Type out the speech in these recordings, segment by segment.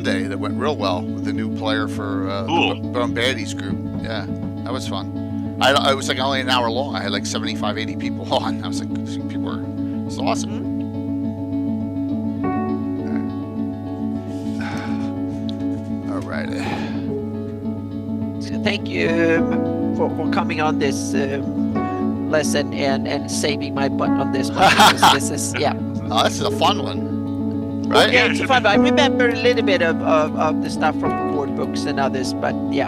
Day that went real well with the new player for the Bone Baddies group. Yeah, that was fun. It was like only an hour long. I had like 75, 80 people on. I was like, people were, it's awesome. All right. Thank you for coming on this lesson and saving my butt on this one. This is, yeah. Oh, this is a fun one. Right? Yeah, it's fun. I remember a little bit of the stuff from board books and others, but yeah.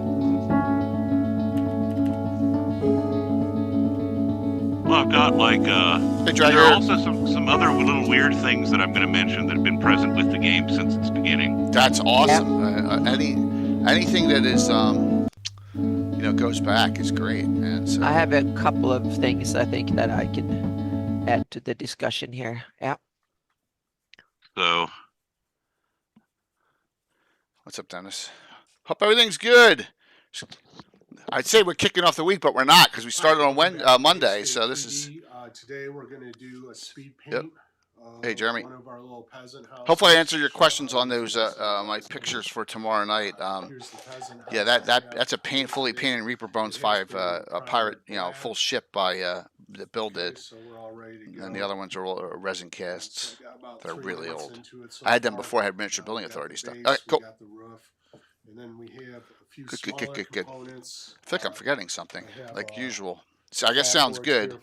Well, I've got like there are also some other little weird things that I'm going to mention that have been present with the game since its beginning. That's awesome. Anything that is goes back is great, man. So. I have a couple of things I think that I can add to the discussion here. Yeah. So, what's up, Dennis? Hope everything's good. I'd say we're kicking off the week, but we're not because we started on Monday. So this is today. We're going to do a speed paint. Yep. Hey, Jeremy. One of our little peasant houses. Hopefully, I answered your questions on those my pictures for tomorrow night. Yeah, that's a fully painted Reaper Bones 5 a pirate, full ship by that Bill did. So we're all ready to go. And the other ones are all resin casts. They're really old. I had them before I had Miniature Building Authority stuff. All right, cool. And then we have a few good. components. I think I'm forgetting something, like usual. So I guess sounds good.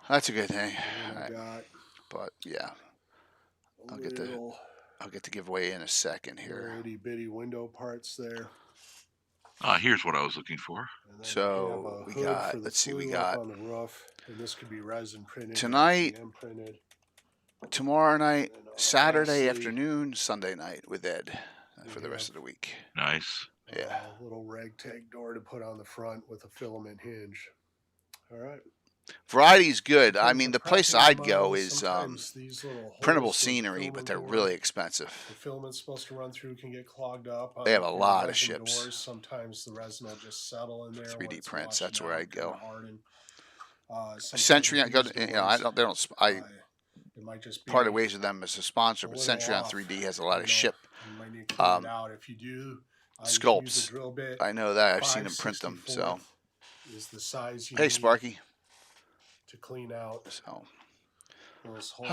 That's a good thing. Right. But yeah, I'll get to give away in a second here. Itty bitty window parts there. Here's what I was looking for. So we got. Let's see. We got on the roof, and this could be resin printed tonight, tomorrow night, Saturday afternoon, Sunday night with Ed for the rest of the week. Nice. Yeah. A little ragtag door to put on the front with a filament hinge. All right. Variety's good. I mean, the place I'd go is printable scenery, but they're really expensive. The filament's supposed to run through can get clogged up. They have a lot of ships. Sometimes the resin will just settle in there. 3D prints. That's where I'd go. Century, I go. I parted ways with them as a sponsor, but Century on 3D has a lot of ship sculpts. I know that. I've seen them print them. So, is the size you hey, Sparky. To clean out so those holes.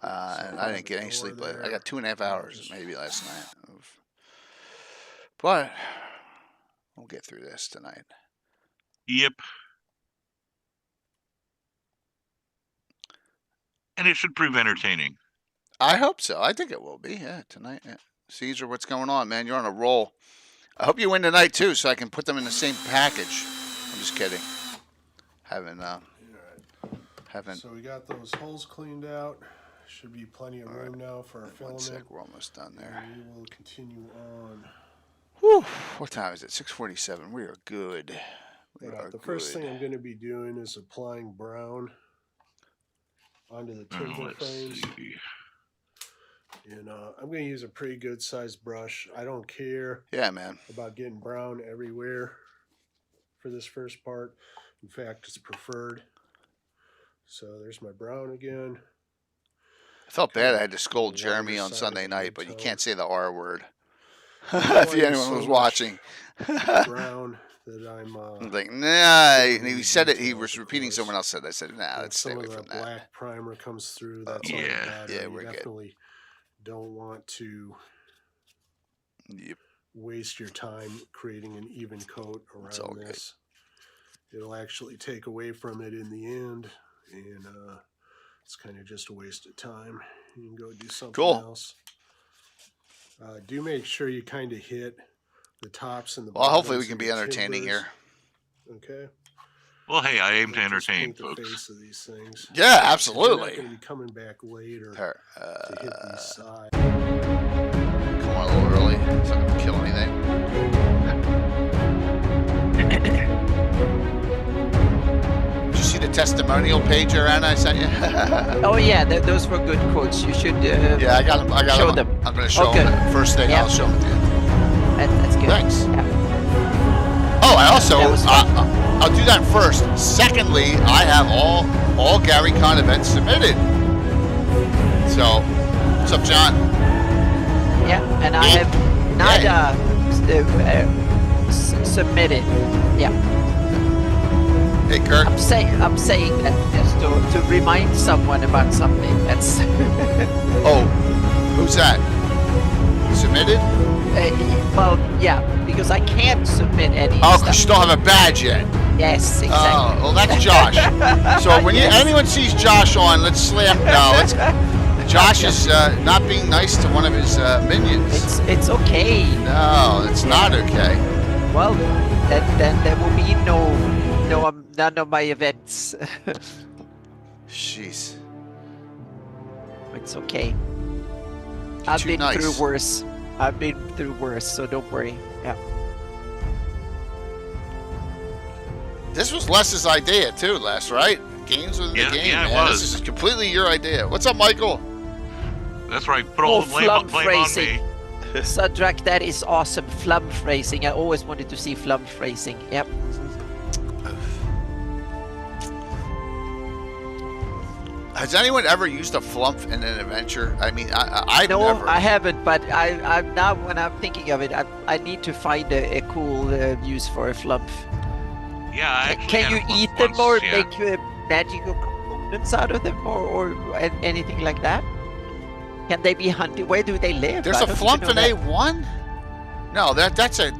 And I didn't get any sleep later. I got 2.5 hours maybe last night. But we'll get through this tonight. Yep. And it should prove entertaining. I hope so. I think it will be. Yeah, tonight. Yeah. Caesar, what's going on, man? You're on a roll. I hope you win tonight too, so I can put them in the same package. I'm just kidding. Haven't. So we got those holes cleaned out. Should be plenty of room now for our filament. 1 sec, we're almost done there. And we will continue on. Whew. What time is it? 6:47. We are good. The first thing I'm going to be doing is applying brown onto the timber frames. And I'm going to use a pretty good sized brush. I don't care. Yeah, man. About getting brown everywhere for this first part. In fact, it's preferred. So there's my brown again. I felt bad I had to scold Jeremy on Sunday night, but you can't say the R word. If anyone was watching. Brown that I'm like, nah. He said it. He was repeating someone else said. I said, nah, let's stay away from that. Black primer comes through. That's we're definitely don't want to waste your time creating an even coat around this. It'll actually take away from it in the end, and it's kind of just a waste of time. You can go do something else. Do make sure you kind of hit the tops and the bottoms. Well, hopefully we can be entertaining here. Okay. Well, hey, I aim to entertain, folks. The face of these things. Yeah, absolutely. You're not going to be coming back later to hit these sides. Come on a little early. It's not going to kill anything. The testimonial page, Anna, I sent you. Oh yeah, those were good quotes. You should. Yeah, I got them. Show them. I'm going to show them first thing. I'll show them at the end. That's good. Thanks. Yeah. Oh, I also I'll do that first. Secondly, I have all GaryCon events submitted. So, what's up, John? Yeah, and I have nada submitted. Yeah. Hey, Kurt. I'm saying that just to remind someone about something. That's. Oh, who's that? Submitted? Well, yeah, because I can't submit any. Oh, because you don't have a badge yet. Yes, exactly. Oh, well, that's Josh. So when anyone sees Josh on, let's slam. No, let's. Josh is not being nice to one of his minions. It's okay. No, it's not okay. Well, then there will be none of my events. Jeez. It's okay. I've been through worse. I've been through worse, so don't worry. Yeah. This was Les's idea too, Les, right? Games within the game. Yeah, man. it was. This is completely your idea. What's up, Michael? That's right. Put all the blame on me. Sudrak, that is awesome. Flum phrasing. I always wanted to see flum phrasing. Yep. Has anyone ever used a flump in an adventure? I mean, I've no, never. I haven't, but I'm now when I'm thinking of it, I need to find a cool use for a flump. Yeah, I can you eat them or make magical components out of them or anything like that? Can they be hunted? Where do they live? There's a flump in A1? No, that's a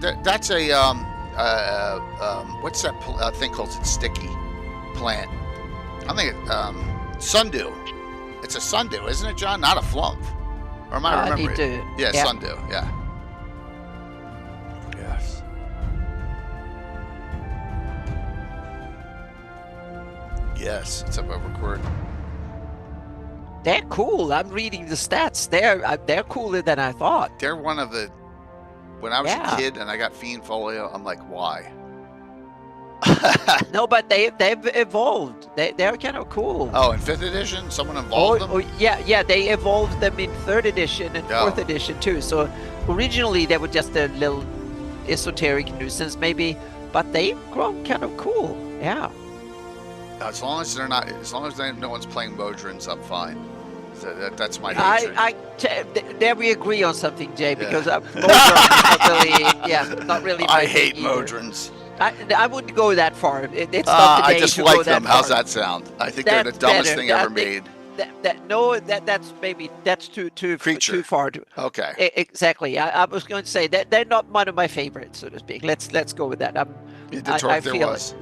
what's that thing called? It's sticky plant. I think sundew. It's a sundew, isn't it, John? Not a flump. Or am I remembering? Yeah, sundew. Yeah. Yes. Yes, it's up over record. They're cool. I'm reading the stats. They're cooler than I thought. They're one of the. When I was a kid and I got Fiend Folio, I'm like, why? No, but they've evolved. They're kind of cool. Oh, in 5th edition, someone evolved them. Oh, yeah. They evolved them in 3rd edition and 4th edition too. So originally they were just a little esoteric nuisance, maybe, but they've grown kind of cool. Yeah. As long as they're not, no one's playing Modrons, I'm fine. That's my hatred. There we agree on something, Jay, because Modrons not really. I hate Modrons. I wouldn't go that far. It's not the day I just to like go them. that far. How's that sound? I think they're the dumbest thing ever made. That's too far. Okay. Exactly. I was going to say that they're not one of my favorites, so to speak. Let's go with that. I feel it.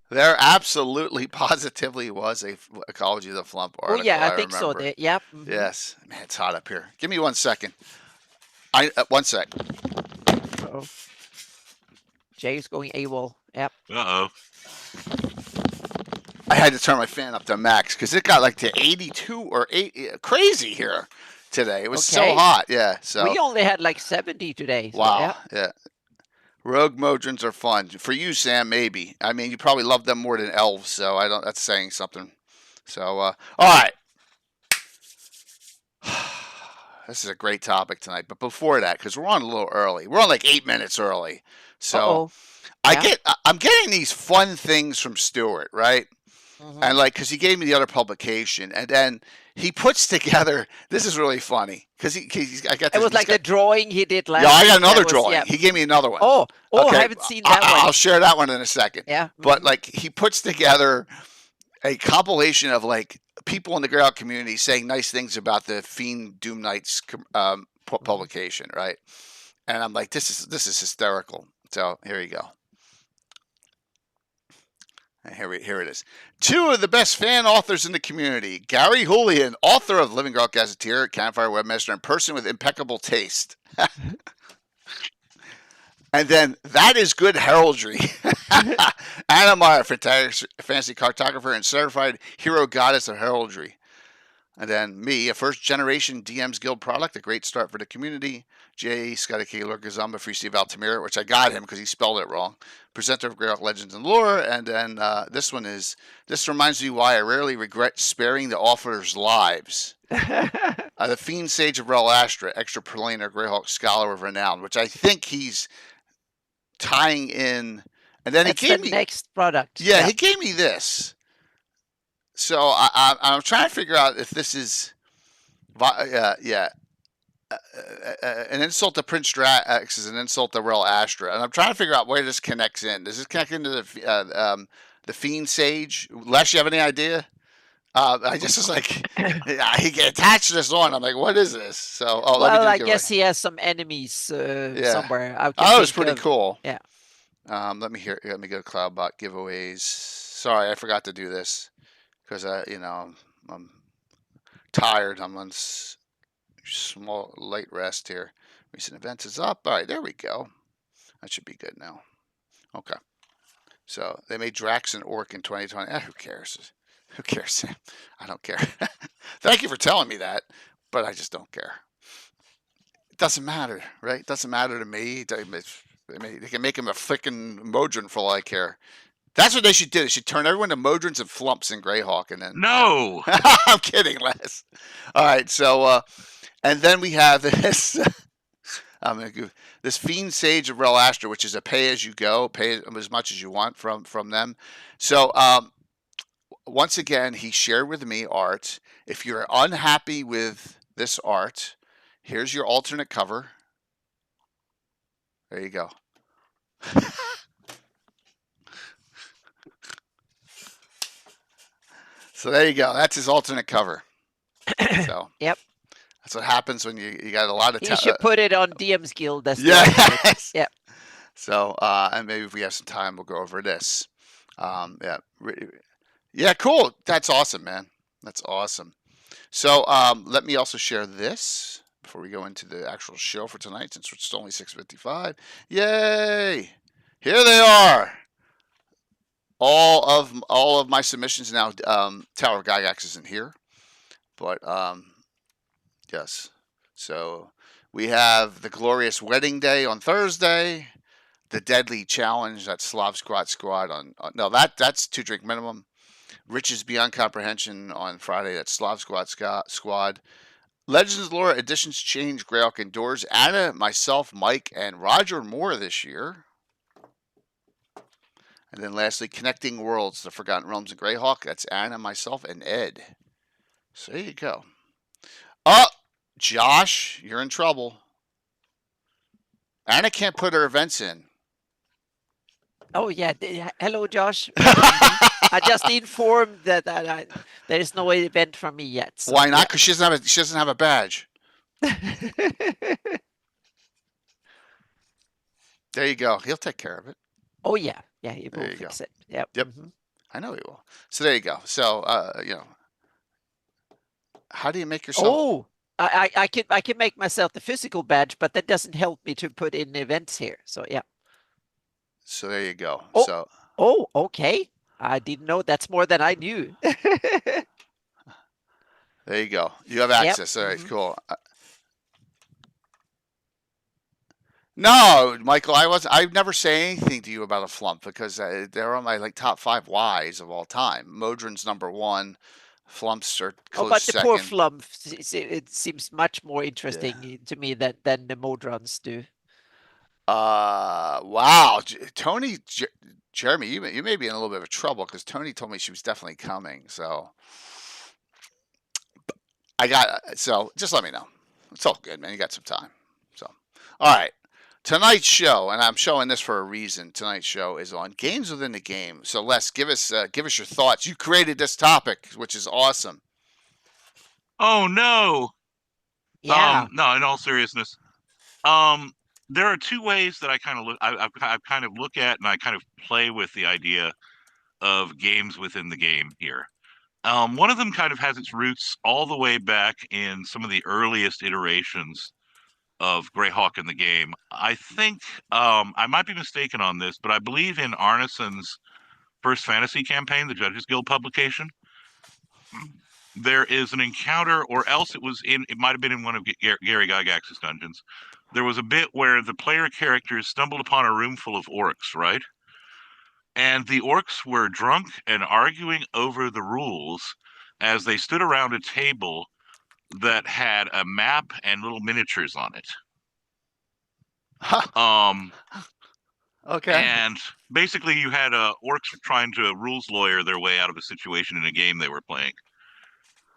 There absolutely, positively was a Ecology of the Flump article. Oh yeah, I think so. Yep. Mm-hmm. Yes, man, it's hot up here. Give me 1 second. 1 sec. Uh-oh. Jay's going AWOL. Yep. Uh-oh. I had to turn my fan up to max because it got like to 82 or 8. Crazy here today. It was so hot. Yeah. So we only had like 70 today. So, wow. Yeah. Rogue Modrons are fun. For you, Sam, maybe. I mean, you probably love them more than elves, so that's saying something. So, all right. This is a great topic tonight. But before that, because we're on a little early. We're on like 8 minutes early. So I'm getting these fun things from Stuart, right? Mm-hmm. And because he gave me the other publication, and then he puts together. This is really funny because I got. It was like the drawing he did last. Yeah, I got another drawing. Yeah. He gave me another one. Oh, okay. I haven't seen that one. I'll share that one in a second. Yeah. But he puts together a compilation of people in the GREYHAWK community saying nice things about the Fiend Doom Knights publication, right? And I'm like, this is hysterical. So here you go. And here it is. 2 of the best fan authors in the community. Gary Julian, author of Living GREYHAWK Gazetteer, Campfire Webmaster, and person with impeccable taste. And then, that is good heraldry. Anna Meyer, fantasy cartographer and certified hero goddess of heraldry. And then me, a first-generation DM's Guild product, a great start for the community. Jay, Scotty Kaler, Gazamba, Free Steve Altamira, which I got him because he spelled it wrong. Presenter of GREYHAWK Legends and Lore. And then this reminds me why I rarely regret sparing the authors' lives. The Fiend Sage of Relastra, extra-planar GREYHAWK Scholar of Renown, which I think he's tying in. And then he gave me... next product. Yeah, he gave me this. So I'm trying to figure out if this is, an insult to Prince Drax is an insult to Real Astra, and I'm trying to figure out where this connects in. Does this connect into the Fiend Sage? Les, you have any idea? I just was like, he get attached to this one. I'm like, what is this? So, let me Well, do I the guess giveaway. he has some enemies somewhere. I can Oh, it was think pretty of. cool. Yeah. Let me go to Cloudbot giveaways. Sorry, I forgot to do this because I'm tired. I'm on small late rest here. Recent events is up. All right, there we go. That should be good now. Okay. So they made Drax and Orc in 2020. Who cares? Who cares, Sam? I don't care. Thank you for telling me that, but I just don't care. It doesn't matter, right? It doesn't matter to me. They can make him a freaking Modron for all I care. That's what they should do. They should turn everyone to Modrons and Flumps in GREYHAWK, and then No. I'm kidding, Les. All right, so and then we have this. I'm gonna give this Fiend Sage of Real Astra, which is a pay-as-you-go, pay as much as you want from them. So once again, he shared with me art. If you're unhappy with this art, here's your alternate cover. There you go. So there you go. That's his alternate cover. So Yep. that's what happens when you got a lot of. You should put it on DM's Guild. That's yes. Yep. So and maybe if we have some time, we'll go over this. Yeah, cool. That's awesome, man. That's awesome. So let me also share this before we go into the actual show for tonight, since it's only 6:55. Yay! Here they are. All of my submissions now. Tower of Gygax isn't here, but yes. So we have the Glorious Wedding Day on Thursday, the Deadly Challenge, that's Slav Squad on no, that's 2 drink minimum. Riches Beyond Comprehension on Friday, that's Slav Squad. Legends Lore Editions Change, GREYHAWK Endures. Anna, myself, Mike, and Roger Moore this year. And then lastly, Connecting Worlds, The Forgotten Realms of GREYHAWK. That's Anna, myself, and Ed. So there you go. Oh, Josh, you're in trouble. Anna can't put her events in. Oh yeah. Hello, Josh. I just informed that there is no event from me yet. So, why not? Because she doesn't have a badge. There you go. He'll take care of it. Oh yeah, he will fix it. Yep. Mm-hmm. I know he will. So there you go. So how do you make yourself? Oh, I can make myself the physical badge, but that doesn't help me to put in events here. So yeah. So there you go. Oh, so okay. I didn't know. That's more than I knew. There you go. You have access. All right, cool. No, Michael, I've never say anything to you about a flump because they're on my top 5 Ys of all time. Modron's number 1. Flumps are close but the second. poor flump, it seems much more interesting to me than the Modrons do. Wow, Tony, Jeremy, you may be in a little bit of trouble because Tony told me she was definitely coming. So so just let me know. It's all good, man. You got some time. So, all right. Tonight's show, and I'm showing this for a reason. Tonight's show is on games within the game. So, Les, give us your thoughts. You created this topic, which is awesome. Oh no! Yeah. No, in all seriousness, there are 2 ways that I kind of look. I kind of look at and I kind of play with the idea of games within the game here. One of them kind of has its roots all the way back in some of the earliest iterations of GREYHAWK in the game. I think I might be mistaken on this, but I believe in Arneson's First Fantasy campaign, the Judges Guild publication, there is an encounter, or else it might have been in one of Gary Gygax's dungeons. There was a bit where the player characters stumbled upon a room full of orcs, right? And the orcs were drunk and arguing over the rules as they stood around a table that had a map and little miniatures on it. Okay. And basically you had orcs trying to rules lawyer their way out of a situation in a game they were playing.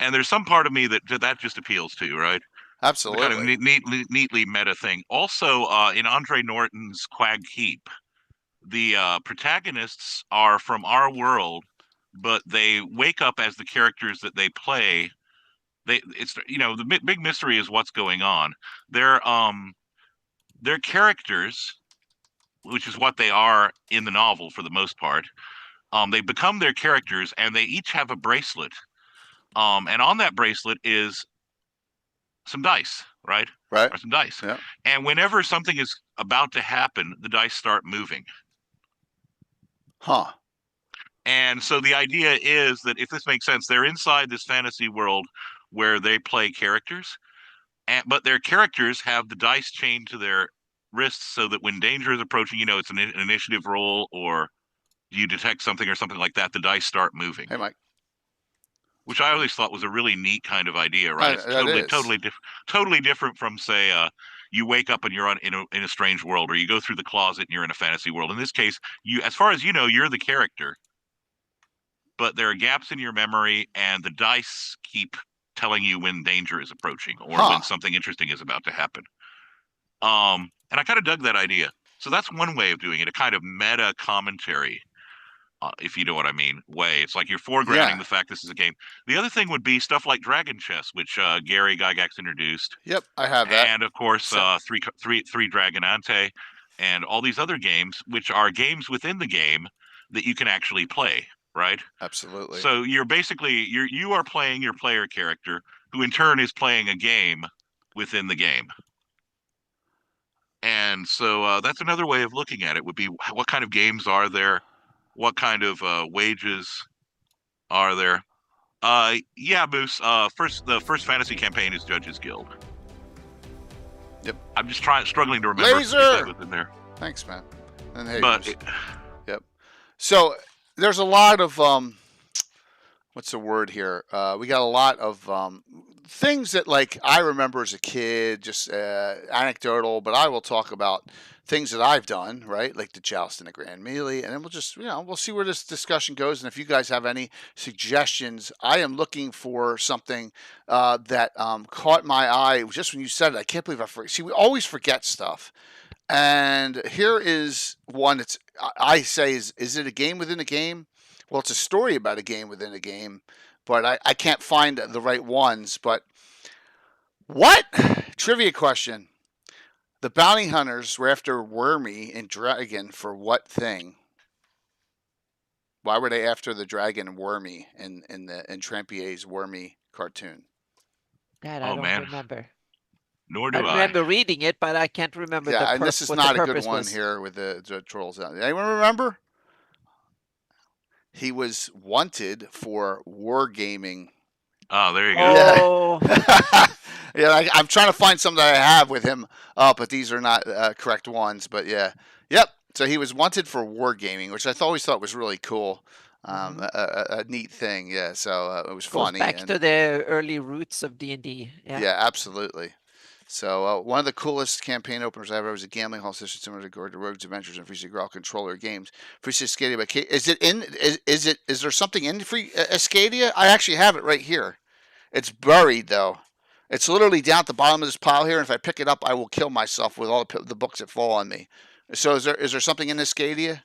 And there's some part of me that just appeals to, right? Absolutely. The kind of neatly meta thing. Also, in Andre Norton's Quag Heap, the protagonists are from our world, but they wake up as the characters that they play. It's the big mystery is what's going on. They're characters, which is what they are in the novel for the most part. They become their characters, and they each have a bracelet. And on that bracelet is some dice, right? Right. Or some dice. Yeah. And whenever something is about to happen, the dice start moving. Huh. And so the idea is that, if this makes sense, they're inside this fantasy world where they play characters, but their characters have the dice chained to their wrists so that when danger is approaching, it's an initiative roll or you detect something or something like that, the dice start moving. Hey, Mike. Which I always thought was a really neat kind of idea, right? It's totally different from, say, you wake up and you're in a strange world, or you go through the closet and you're in a fantasy world. In this case, as far as you know, you're the character, but there are gaps in your memory, and the dice keep telling you when danger is approaching or when something interesting is about to happen. And I kind of dug that idea. So that's one way of doing it, a kind of meta commentary. If you know what I mean, way. It's like you're foregrounding the fact this is a game. The other thing would be stuff like Dragon Chess, which Gary Gygax introduced. Yep, I have that. And of course, three Dragonante, and all these other games, which are games within the game that you can actually play, right? Absolutely. So you're basically you are playing your player character, who in turn is playing a game within the game. And so that's another way of looking at it. Would be, what kind of games are there? What kind of wages are there? Yeah, Moose. The first fantasy campaign is Judges Guild. Yep. I'm just struggling to remember if that was in there. Thanks, man. And hey, yep. So there's a lot of what's the word here? We got a lot of things that, like, I remember as a kid, just anecdotal, but I will talk about things that I've done, right? Like the joust and the grand melee, and then we'll just, we'll see where this discussion goes. And if you guys have any suggestions, I am looking for something that caught my eye just when you said it. I can't believe I forgot. See, we always forget stuff. And here is one that's, I say, is it a game within a game? Well, it's a story about a game within a game, but I can't find the right ones. But what? Trivia question. The bounty hunters were after Wormy and Dragon for what thing? Why were they after the Dragon and Wormy in Trampier's Wormy cartoon? God, I don't remember. Nor do I. I remember reading it, but I can't remember the purpose. And this is not a good one here with the trolls out. Anyone remember? He was wanted for wargaming. Oh, there you go. Oh. Yeah, I'm trying to find some that I have with him, but these are not correct ones. But yeah, yep. So he was wanted for wargaming, which I always thought was really cool. A neat thing. Yeah. So it was funny. Back to the early roots of D&D. Yeah, absolutely. So one of the coolest campaign openers I ever was a gambling hall system similar to Rogues Adventures and Free Grail Controller games. Free Escadia by Kate. Is there something in Free Escadia? I actually have it right here. It's buried though. It's literally down at the bottom of this pile here, and if I pick it up, I will kill myself with all the books that fall on me. So is there something in Escadia?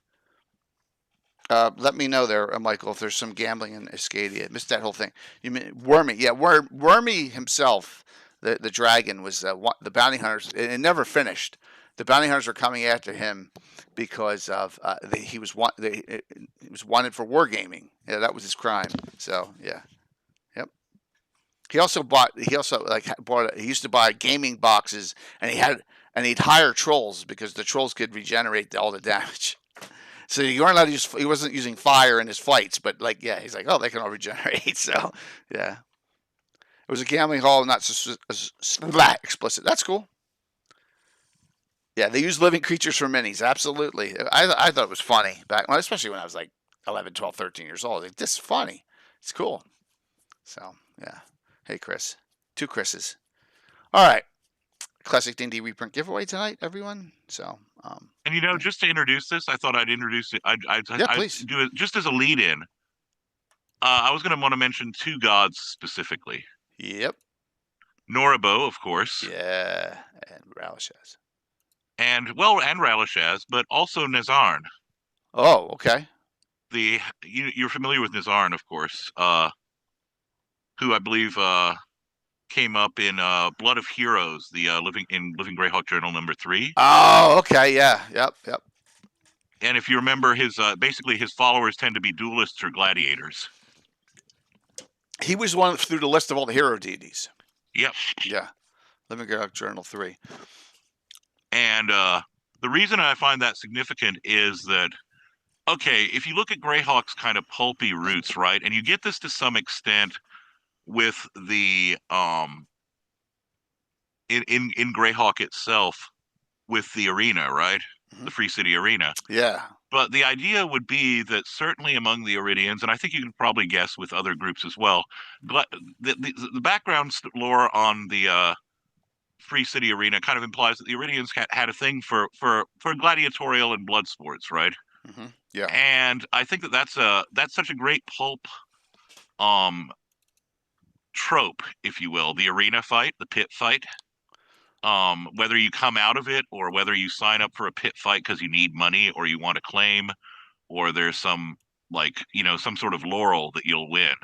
Let me know there, Michael, if there's some gambling in Escadia. Missed that whole thing. You mean Wormy? Yeah, Wormy himself. The dragon was the bounty hunters. It never finished. The bounty hunters were coming after him because of he was wanted for wargaming. Yeah, that was his crime. So yeah, yep. He used to buy gaming boxes, and he'd hire trolls because the trolls could regenerate all the damage. So you weren't allowed to use. He wasn't using fire in his fights, but he's like, oh, they can all regenerate. So yeah. It was a gambling hall, not explicit. That's cool. Yeah, they use living creatures for minis. Absolutely. I thought it was funny especially when I was like 11, 12, 13 years old. Like, this is funny. It's cool. So, yeah. Hey, Chris. 2 Chris's. All right. Classic D&D reprint giveaway tonight, everyone. So, and just to introduce this, I thought I'd introduce it. I'd please do it just as a lead-in. I was going to want to mention 2 gods specifically. Yep. Norabo, of course. Yeah, and Ralashaz. And Ralashaz, but also Nazarn. Oh, okay. You're familiar with Nazarn, of course, who I believe came up in Blood of Heroes, the Living GREYHAWK Journal #3. Oh, okay, yeah, yep. And if you remember, his basically his followers tend to be duelists or gladiators. He was one through the list of all the hero deities. Yep. Yeah, Living GREYHAWK Journal 3. And the reason I find that significant is that, okay, if you look at GREYHAWK's kind of pulpy roots, right, and you get this to some extent with the in GREYHAWK itself with the arena, right, the Free City Arena. Yeah. But the idea would be that certainly among the Iridians, and I think you can probably guess with other groups as well, the background lore on the Free City Arena kind of implies that the Iridians had a thing for gladiatorial and blood sports, right? Mm-hmm. Yeah. And I think that's such a great pulp trope, if you will, the arena fight, the pit fight. Whether you come out of it or whether you sign up for a pit fight because you need money or you want to claim, or there's some some sort of laurel that you'll win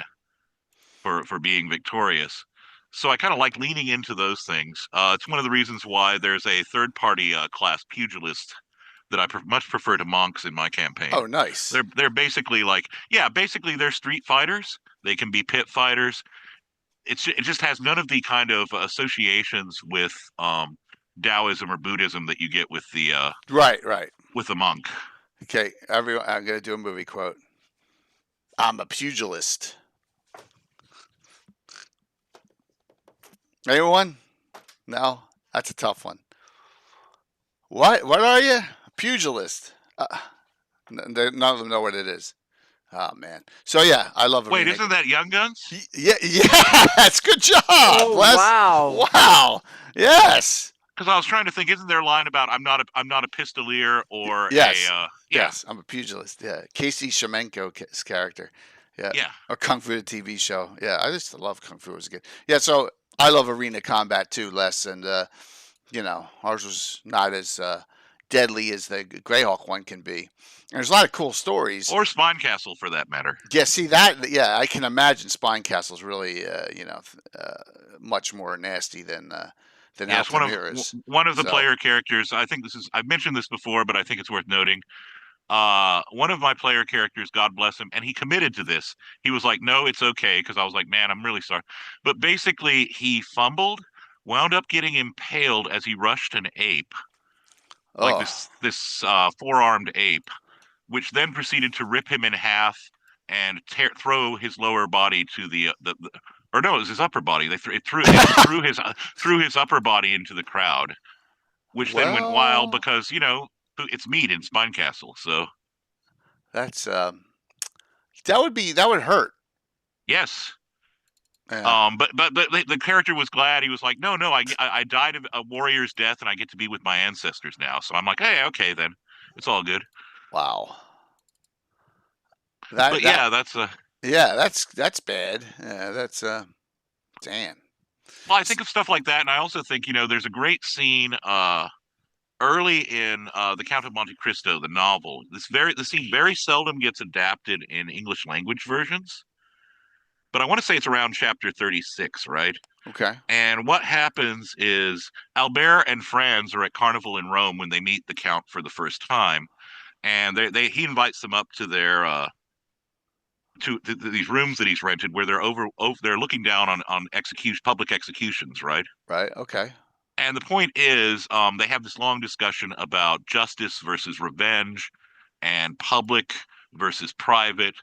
for being victorious. So I kind of like leaning into those things. It's one of the reasons why there's a third-party class pugilist that I much prefer to monks in my campaign. Oh, nice. They're basically basically they're street fighters. They can be pit fighters. It just has none of the kind of associations with Taoism or Buddhism that you get with the right with the monk. Okay, everyone, I'm gonna do a movie quote. I'm a pugilist. Anyone? No, that's a tough one. What are you? A pugilist. None of them know what it is. Oh man. So yeah, I love. Wait, isn't that Young Guns? Yeah. That's good job. Oh, wow. Wow. Yes. Because I was trying to think, isn't there a line about I'm not a pistolier or yes. Yes, I'm a pugilist. Yeah, Casey Shemenko's character. Yeah. Yeah. Or Kung Fu the TV show. Yeah, I just love Kung Fu as a kid. Yeah, so I love arena combat too, Les, and ours was not as deadly as the GREYHAWK one can be. And there's a lot of cool stories. Or Spine Castle, for that matter. Yeah, see that? Yeah, I can imagine Spine Castle's really, much more nasty than yes, Altamira's. One of the player characters. I think I've mentioned this before, but I think it's worth noting. One of my player characters, God bless him, and he committed to this. He was like, "No, it's okay," because I was like, "Man, I'm really sorry." But basically, he fumbled, wound up getting impaled as he rushed an ape, like this four-armed ape, which then proceeded to rip him in half and throw his lower body to or no, it was his upper body. It threw his upper body into the crowd, which then went wild because it's meat in Spine Castle. So that's that would hurt. Yes. Yeah. But the character was glad. He was like, no, I died of a warrior's death, and I get to be with my ancestors now. So I'm like, hey, okay, then it's all good. Wow. That's bad. Yeah, that's damn. Well, I think of stuff like that, and I also think there's a great scene early in the Count of Monte Cristo, the novel. The scene very seldom gets adapted in English language versions. But I want to say it's around chapter 36, right? Okay. And what happens is Albert and Franz are at Carnival in Rome when they meet the Count for the first time, and he invites them up to their to these rooms that he's rented, where they're looking down on public executions, right? Right. Okay. And the point is, they have this long discussion about justice versus revenge, and public versus private,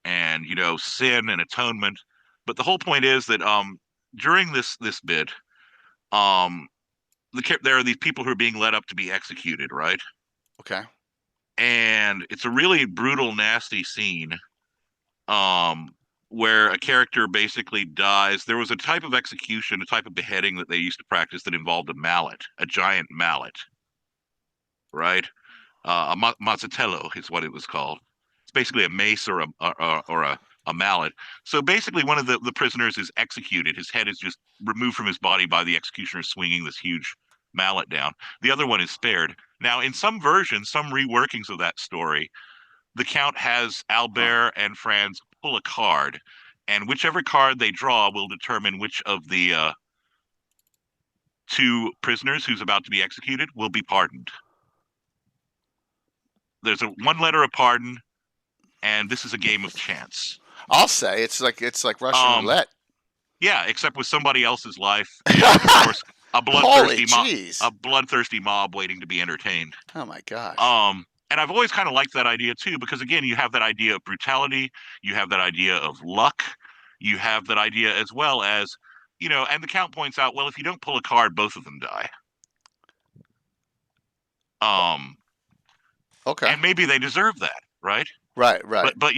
and sin and atonement. But the whole point is that during this bit, there are these people who are being led up to be executed, right? Okay. And it's a really brutal, nasty scene, where a character basically dies. There was a type of execution, a type of beheading that they used to practice that involved a giant mallet, right? A mazzatello is what it was called. It's basically a mace or a a mallet. So basically, one of the prisoners is executed. His head is just removed from his body by the executioner swinging this huge mallet down. The other one is spared. Now, in some versions, some reworkings of that story, the Count has Albert and Franz pull a card, and whichever card they draw will determine which of the two prisoners who's about to be executed will be pardoned. There's one letter of pardon, and this is a game of chance. I'll say it's like Russian roulette. Yeah, except with somebody else's life, and of course, a bloodthirsty mob waiting to be entertained. Oh my gosh. And I've always kind of liked that idea too, because again, you have that idea of brutality, you have that idea of luck, you have that idea as well as, and the Count points out, well, if you don't pull a card, both of them die. Okay. And maybe they deserve that, right? Right. But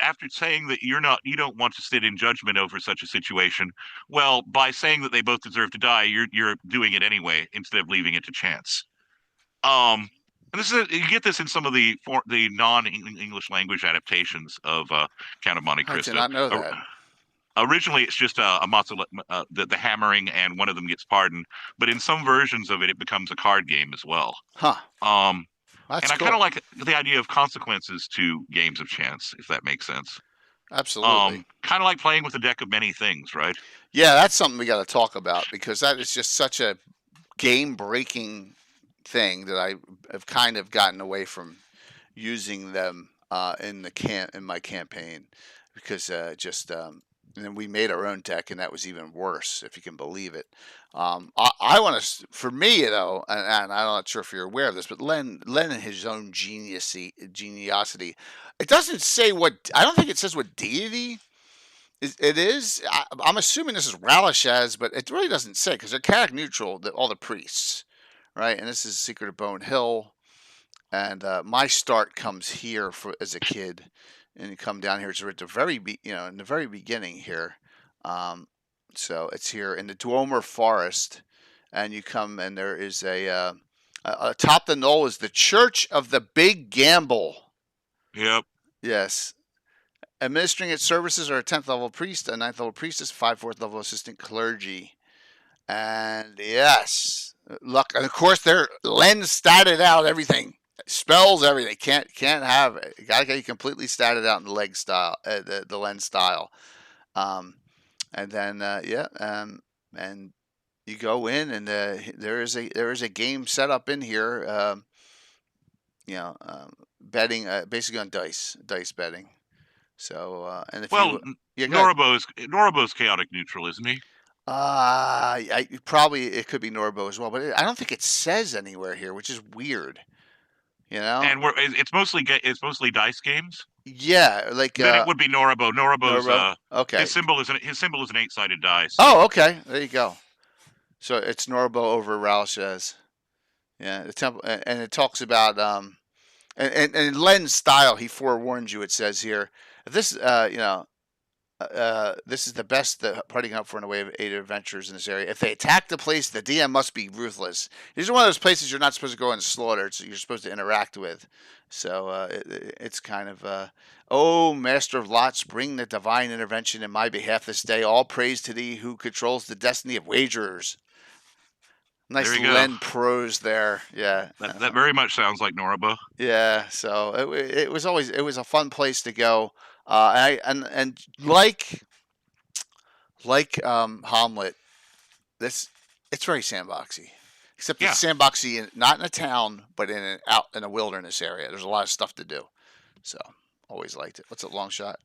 after saying that you don't want to sit in judgment over such a situation, well, by saying that they both deserve to die, you're doing it anyway instead of leaving it to chance. And you get this in some of the non-English language adaptations of Count of Monte Cristo. I did not know that. Originally, it's just the hammering, and one of them gets pardoned. But in some versions of it, it becomes a card game as well. Huh. That's cool. I kind of like the idea of consequences to games of chance, if that makes sense. Absolutely. Kind of like playing with a deck of many things, right? Yeah, that's something we got to talk about, because that is just such a game-breaking thing that I have kind of gotten away from using them in my campaign, because and then we made our own deck, and that was even worse, if you can believe it. I want to, for me though, and I'm not sure if you're aware of this, but Len in his own geniosity, it doesn't say I don't think it says what deity it is. I'm assuming this is Ralashaz, but it really doesn't say, because they're character neutral, all the priests, right? And this is Secret of Bone Hill, and my start comes here as a kid. And you come down here, it's at the very, in the very beginning here. So it's here in the Dwemer Forest, and you come, and there is atop the knoll is the Church of the Big Gamble. Yep. Yes. Administering its services are a 10th level priest, a 9th level priestess, 5 4th level assistant clergy. And yes, look, and of course, Len statted out everything. Spells everything. Can't have it. You gotta get you completely statted out in the leg style, the lens style, and then and you go in, and there is a game set up in here. Betting basically on dice betting. So and if Norobo's chaotic neutral, isn't he? Probably it could be Norbo as well, but I don't think it says anywhere here, which is weird. And it's mostly dice games. Yeah, like then it would be Norobo. Norobo's okay. His symbol is an 8-sided die. So. Oh, okay. There you go. So it's Norobo over Ralashaz. Yeah, the temple, and it talks about and in Len's style, he forewarns you. It says here, this this is the best the party can hope for in a way of 8 adventurers in this area. If they attack the place, the DM must be ruthless. These are one of those places you're not supposed to go and slaughter. You're supposed to interact with. So it's kind of, oh, Master of Lots, bring the divine intervention in my behalf this day. All praise to thee who controls the destiny of wagerers. Nice Len prose there. Yeah. That very much sounds like Norobo. Yeah. So it was a fun place to go. And like Hamlet, it's very sandboxy, except it's sandboxy not in a town, but out in a wilderness area. There's a lot of stuff to do, so always liked it. What's it, long shot?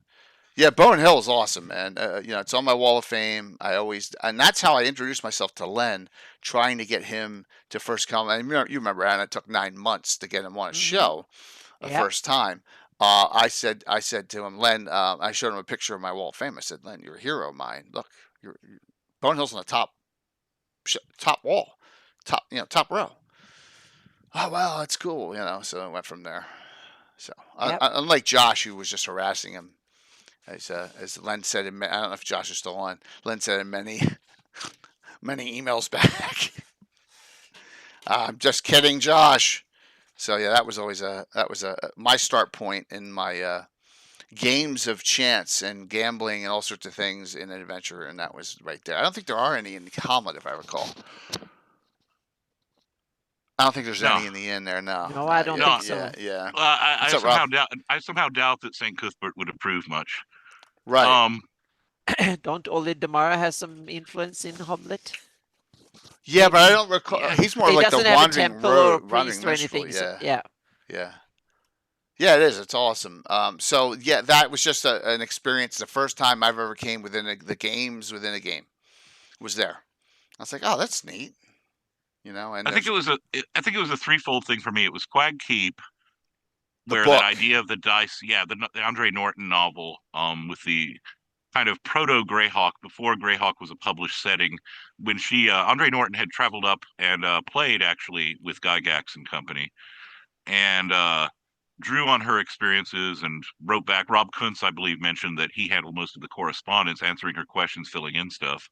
Yeah, Bone Hill is awesome, man. It's on my wall of fame. And that's how I introduced myself to Len, trying to get him to first come. And you remember, Anna, it took 9 months to get him on a show the first time. I said to him, Len, I showed him a picture of my wall of fame. I said, Len, you're a hero of mine. Look, Bone Hill's on the top wall, top row. Oh, well, that's cool, so I went from there. So unlike Josh, who was just harassing him, as Len said, I don't know if Josh is still on. Len said in many emails back, I'm just kidding, Josh. So yeah, that was always my start point in my games of chance and gambling and all sorts of things in an adventure, and that was right there. I don't think there are any in Hamlet, if I recall. I don't think there's any in the inn there. No. No, I don't think so. Yeah. I somehow doubt that St. Cuthbert would approve much. Right. Don't Ole Demara has some influence in Hamlet? Yeah, but I don't recall. Yeah. He's more He like the doesn't have a wandering temple road, or priest wandering or minstrel. anything. Yeah. Yeah. Yeah, it is. It's awesome. So yeah, that was just an experience. The first time I've ever came within the games within a game was there. I was like, oh, that's neat. You know, and I think it was a threefold thing for me. It was Quag Keep, where book. that idea of the dice, the Andre Norton novel, with the kind of proto GREYHAWK before GREYHAWK was a published setting, when Andre Norton had traveled up and played actually with Gygax and company, and drew on her experiences and wrote back. Rob Kuntz, I believe, mentioned that he handled most of the correspondence, answering her questions, filling in stuff.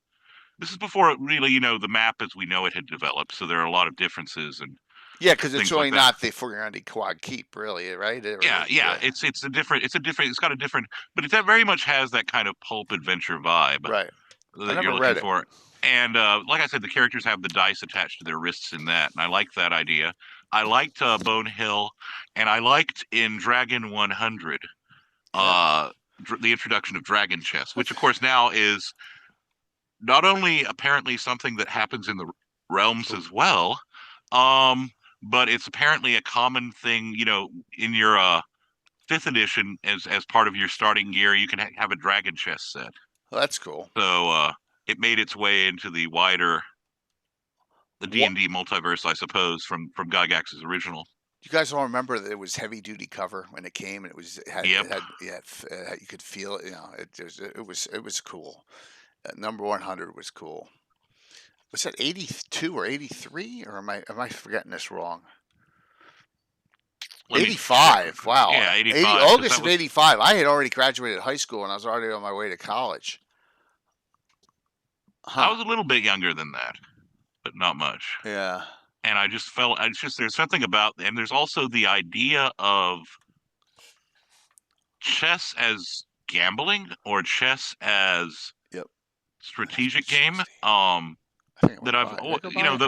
This is before really, the map as we know it had developed, so there are a lot of differences and yeah, because it's really like not the Furiandi Quag Keep, really, right? Yeah. It's got a different, but it very much has that kind of pulp adventure vibe, right? That you're looking for. And like I said, the characters have the dice attached to their wrists in that, and I like that idea. I liked Bone Hill, and I liked in Dragon 100 the introduction of Dragon Chess, which of course now is not only apparently something that happens in the realms as well, but it's apparently a common thing. In your 5th edition, as part of your starting gear, you can have a Dragon Chess set. Well, that's cool. So it made its way into the wider D&D multiverse, I suppose, from Gygax's original. You guys all remember that it was heavy duty cover when it came, and you could feel it. It was cool. Number 100 was cool. Was that 82 or 83, or am I forgetting this wrong? 85. Wow. Yeah, 85. August of 85. I had already graduated high school, and I was already on my way to college. I was a little bit younger than that, but not much. Yeah. And I just felt, there's something about, and there's also the idea of chess as gambling or chess as strategic game. That I've,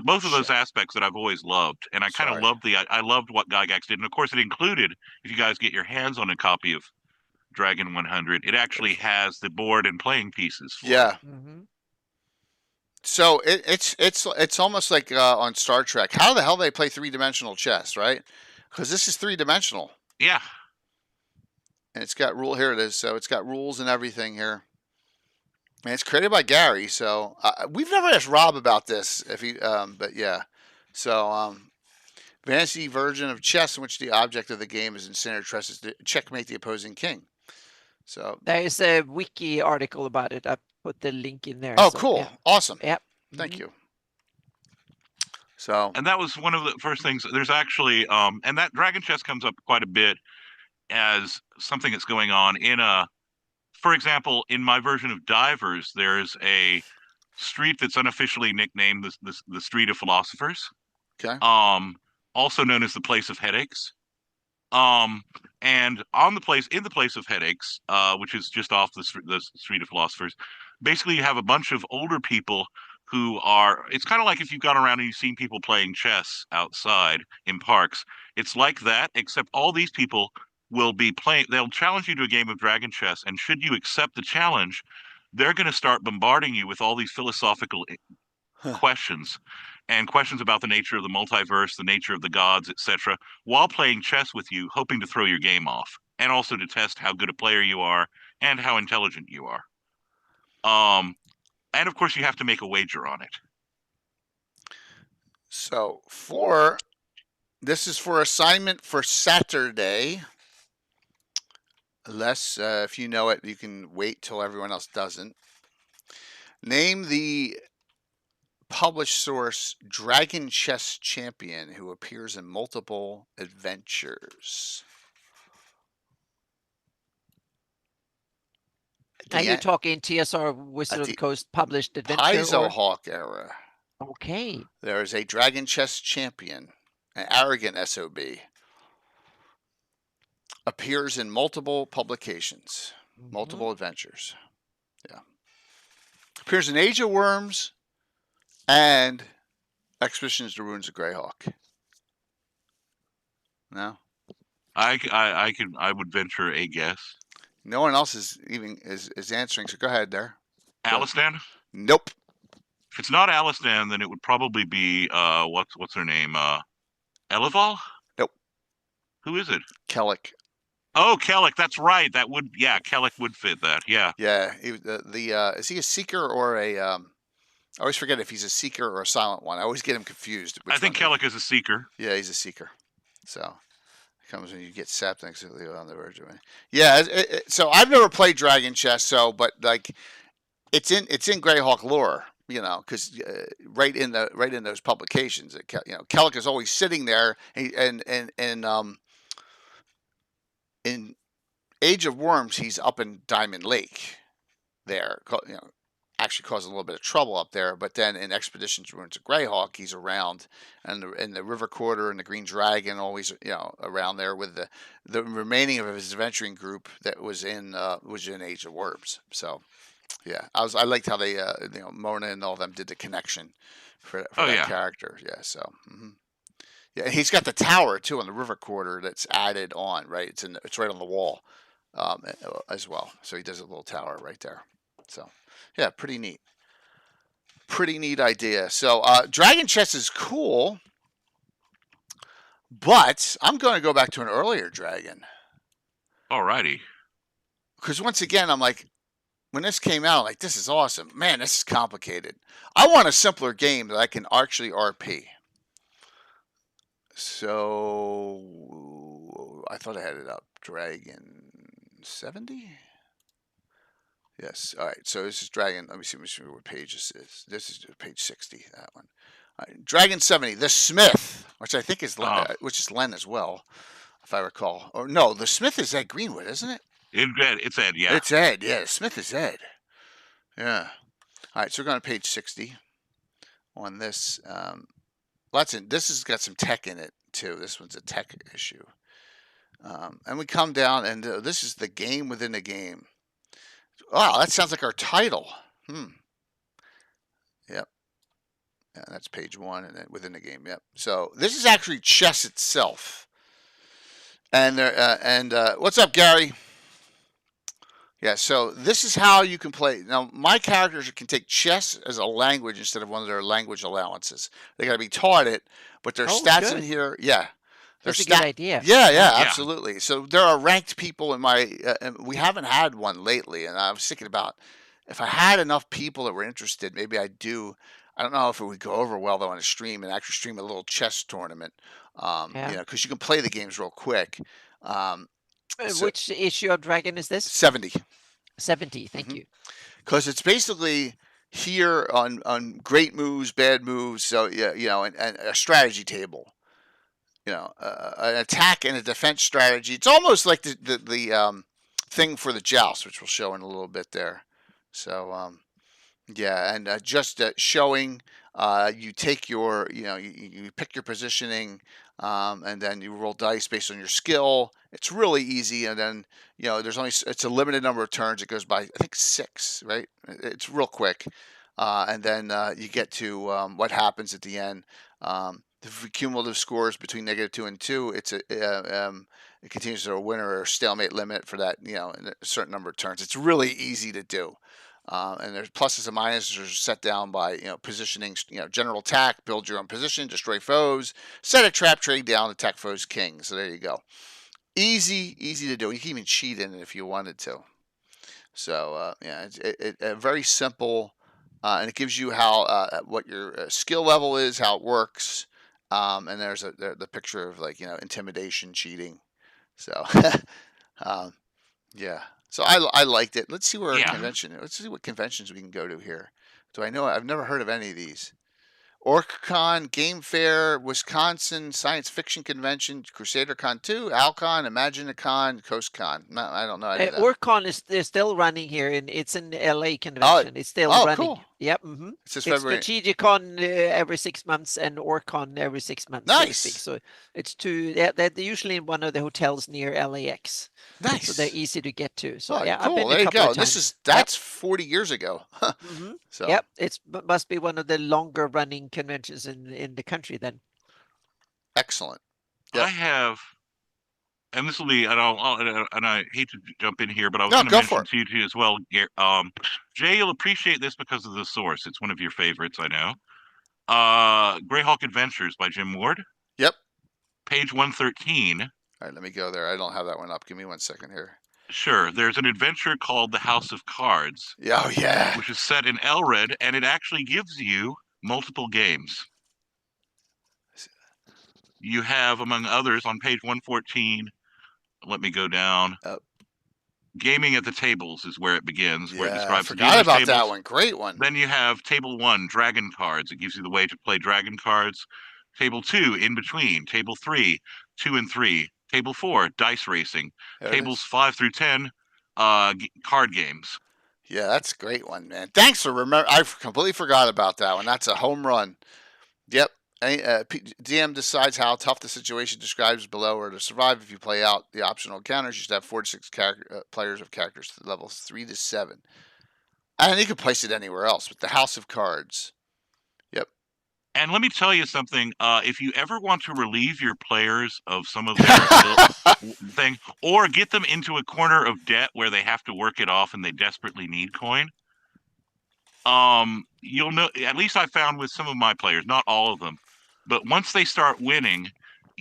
both of those aspects that I've always loved, and I kind of loved what Gygax did, and of course it included, if you guys get your hands on a copy of Dragon 100, it actually has the board and playing pieces. Mm-hmm. So it's almost like on Star Trek. How the hell they play 3-dimensional chess, right? Because this is 3-dimensional. Yeah. And it's got rule. Here it is. So it's got rules and everything here. And it's created by Gary. So we've never asked Rob about this, but yeah. So fantasy version of chess in which the object of the game is incendiary tresses to checkmate the opposing king. So there is a wiki article about it. I put the link in there. Oh, so, cool. Yeah. Awesome. Yep. Thank you. So, and that was one of the first things. There's actually, and that Dragon Chess comes up quite a bit as something that's going on in for example, in my version of Divers, there's a street that's unofficially nicknamed the Street of Philosophers. Okay. Also known as the Place of Headaches. And in the Place of Headaches, which is just off the Street of Philosophers, basically you have a bunch of older people who are, it's kind of like if you've gone around and you've seen people playing chess outside in parks. It's like that, except all these people will be playing, they'll challenge you to a game of Dragon Chess, and should you accept the challenge, they're going to start bombarding you with all these philosophical questions, and questions about the nature of the multiverse, the nature of the gods, etc., while playing chess with you, hoping to throw your game off, and also to test how good a player you are and how intelligent you are. And of course, you have to make a wager on it. So this is for assignment for Saturday. Unless, if you know it, you can wait till everyone else doesn't. Name the published source Dragon Chess champion who appears in multiple adventures. Are you talking TSR Wizard of the Coast published adventure? GREYHAWK era. Okay. There is a Dragon Chess champion, an arrogant SOB. Appears in multiple publications, multiple adventures. Yeah. Appears in Age of Worms and Expeditions to Ruins of GREYHAWK. No? I would venture a guess. No one else is answering, so go ahead there. Alistan? Nope. If it's not Alistan, then it would probably be what's her name? Elival? Nope. Who is it? Kellic. Oh, Kellic, that's right. Kellic would fit that. Yeah. Yeah. Is he a seeker or a? I always forget if he's a seeker or a silent one. I always get him confused. I think Kellic is a seeker. Yeah, he's a seeker. So it comes when you get sapped next on the verge of it. Yeah. So I've never played Dragon Chess, but like, it's in GREYHAWK lore. Because right in those publications, Kellic is always sitting there, and in Age of Worms, he's up in Diamond Lake, there. Actually causing a little bit of trouble up there. But then in Expeditions to Ruins of GREYHAWK, he's around, and in the River Quarter and the Green Dragon, always around there with the remaining of his adventuring group that was in Age of Worms. So. Yeah, I liked how they, Mona and all of them did the connection for that character. Yeah, so yeah, and he's got the tower too on the River Quarter that's added on. Right, it's right on the wall as well. So he does a little tower right there. So yeah, pretty neat. Pretty neat idea. So Dragon Chess is cool, but I'm going to go back to an earlier dragon. Alrighty. Because once again, I'm like. When this came out, I'm like, this is awesome. Man, this is complicated. I want a simpler game that I can actually RP. So I thought I had it up. Dragon 70? Yes. All right. So this is Dragon. Let me see what page this is. This is page 60, that one. All right. Dragon 70, The Smith, which I think is which is Len as well, if I recall. Or no, The Smith is Ed Greenwood, isn't it? It's Ed, yeah. It's Ed, yeah. Smith is Ed. Yeah. All right, so we're going to page 60 on this. This has got some tech in it, too. This one's a tech issue. And we come down, and this is the game within the game. Wow, that sounds like our title. Yep. Yeah, that's page 1, and then within the game, yep. So this is actually chess itself. And what's up, Gary? Yeah, so this is how you can play. Now, my characters can take chess as a language instead of one of their language allowances. They got to be taught it, but their stats in here, yeah. That's a good idea. Yeah, absolutely. So there are ranked people in my, we haven't had one lately, and I was thinking about if I had enough people that were interested, maybe I'd do, I don't know if it would go over well, though, on a stream and actually stream a little chess tournament, because you can play the games real quick. Which issue of Dragon is this? 70. 70, thank you. Because it's basically here on great moves, bad moves, so and a strategy table. An attack and a defense strategy. It's almost like the thing for the joust, which we'll show in a little bit there. So and just showing. You take your, you pick your positioning, and then you roll dice based on your skill. It's really easy, and then it's a limited number of turns. It goes by, I think, 6, right? It's real quick, and then you get to what happens at the end. The cumulative scores between -2 and 2. It continues to a winner or stalemate limit for that, in a certain number of turns. It's really easy to do. And there's pluses and minuses are set down by positioning, general attack, build your own position, destroy foes, set a trap, trade down, attack foes king. So there you go. Easy to do. You can even cheat in it if you wanted to. So it's very simple, and it gives you how what your skill level is, how it works, and there's the picture of intimidation, cheating. So yeah. So I liked it. Let's see where our convention. Let's see what conventions we can go to here. Do I know? I've never heard of any of these. OrcCon, Game Fair, Wisconsin Science Fiction Convention, CrusaderCon 2, AlCon, ImagineCon, CoastCon. I don't know. OrcCon is still running here, and it's an LA convention. It's still running. Cool. Yep. Mm-hmm. It says It's February. Strategicon every 6 months and Orcon every 6 months. Nice. So to speak. So it's two. They're usually in one of the hotels near LAX. Nice. So they're easy to get to. So oh, yeah, cool. I've been There a you couple go. of times. That's 40 years ago. Mm-hmm. So yep, it must be one of the longer running conventions in the country then. Excellent. Yep. I have, and this will be, and I hate to jump in here, but I was No, going to go mention for it. to you as well. Jay, you'll appreciate this because of the source. It's one of your favorites, I know. GREYHAWK Adventures by Jim Ward. Yep. Page 113. All right, let me go there. I don't have that one up. Give me 1 second here. Sure. There's an adventure called The House of Cards. Oh, yeah. Which is set in Elred, and it actually gives you multiple games. You have, among others, on page 114, let me go down. Gaming at the Tables is where it begins, where it describes I forgot about that one. Great one. Then you have Table 1, Dragon Cards. It gives you the way to play Dragon Cards. Table 2, In Between. Table 3, 2 and 3. Table 4, Dice Racing. Tables 5 through 10, card games. Yeah, that's a great one, man. Thanks for remember. I completely forgot about that one. That's a home run. Yep. DM decides how tough the situation describes below or to survive. If you play out the optional encounters, you should have 4 to 6 players of characters levels 3 to 7. And you can place it anywhere else with the House of Cards. Yep. And let me tell you something. If you ever want to relieve your players of some of their thing, or get them into a corner of debt where they have to work it off and they desperately need coin, you'll know. At least I found with some of my players, not all of them, but once they start winning,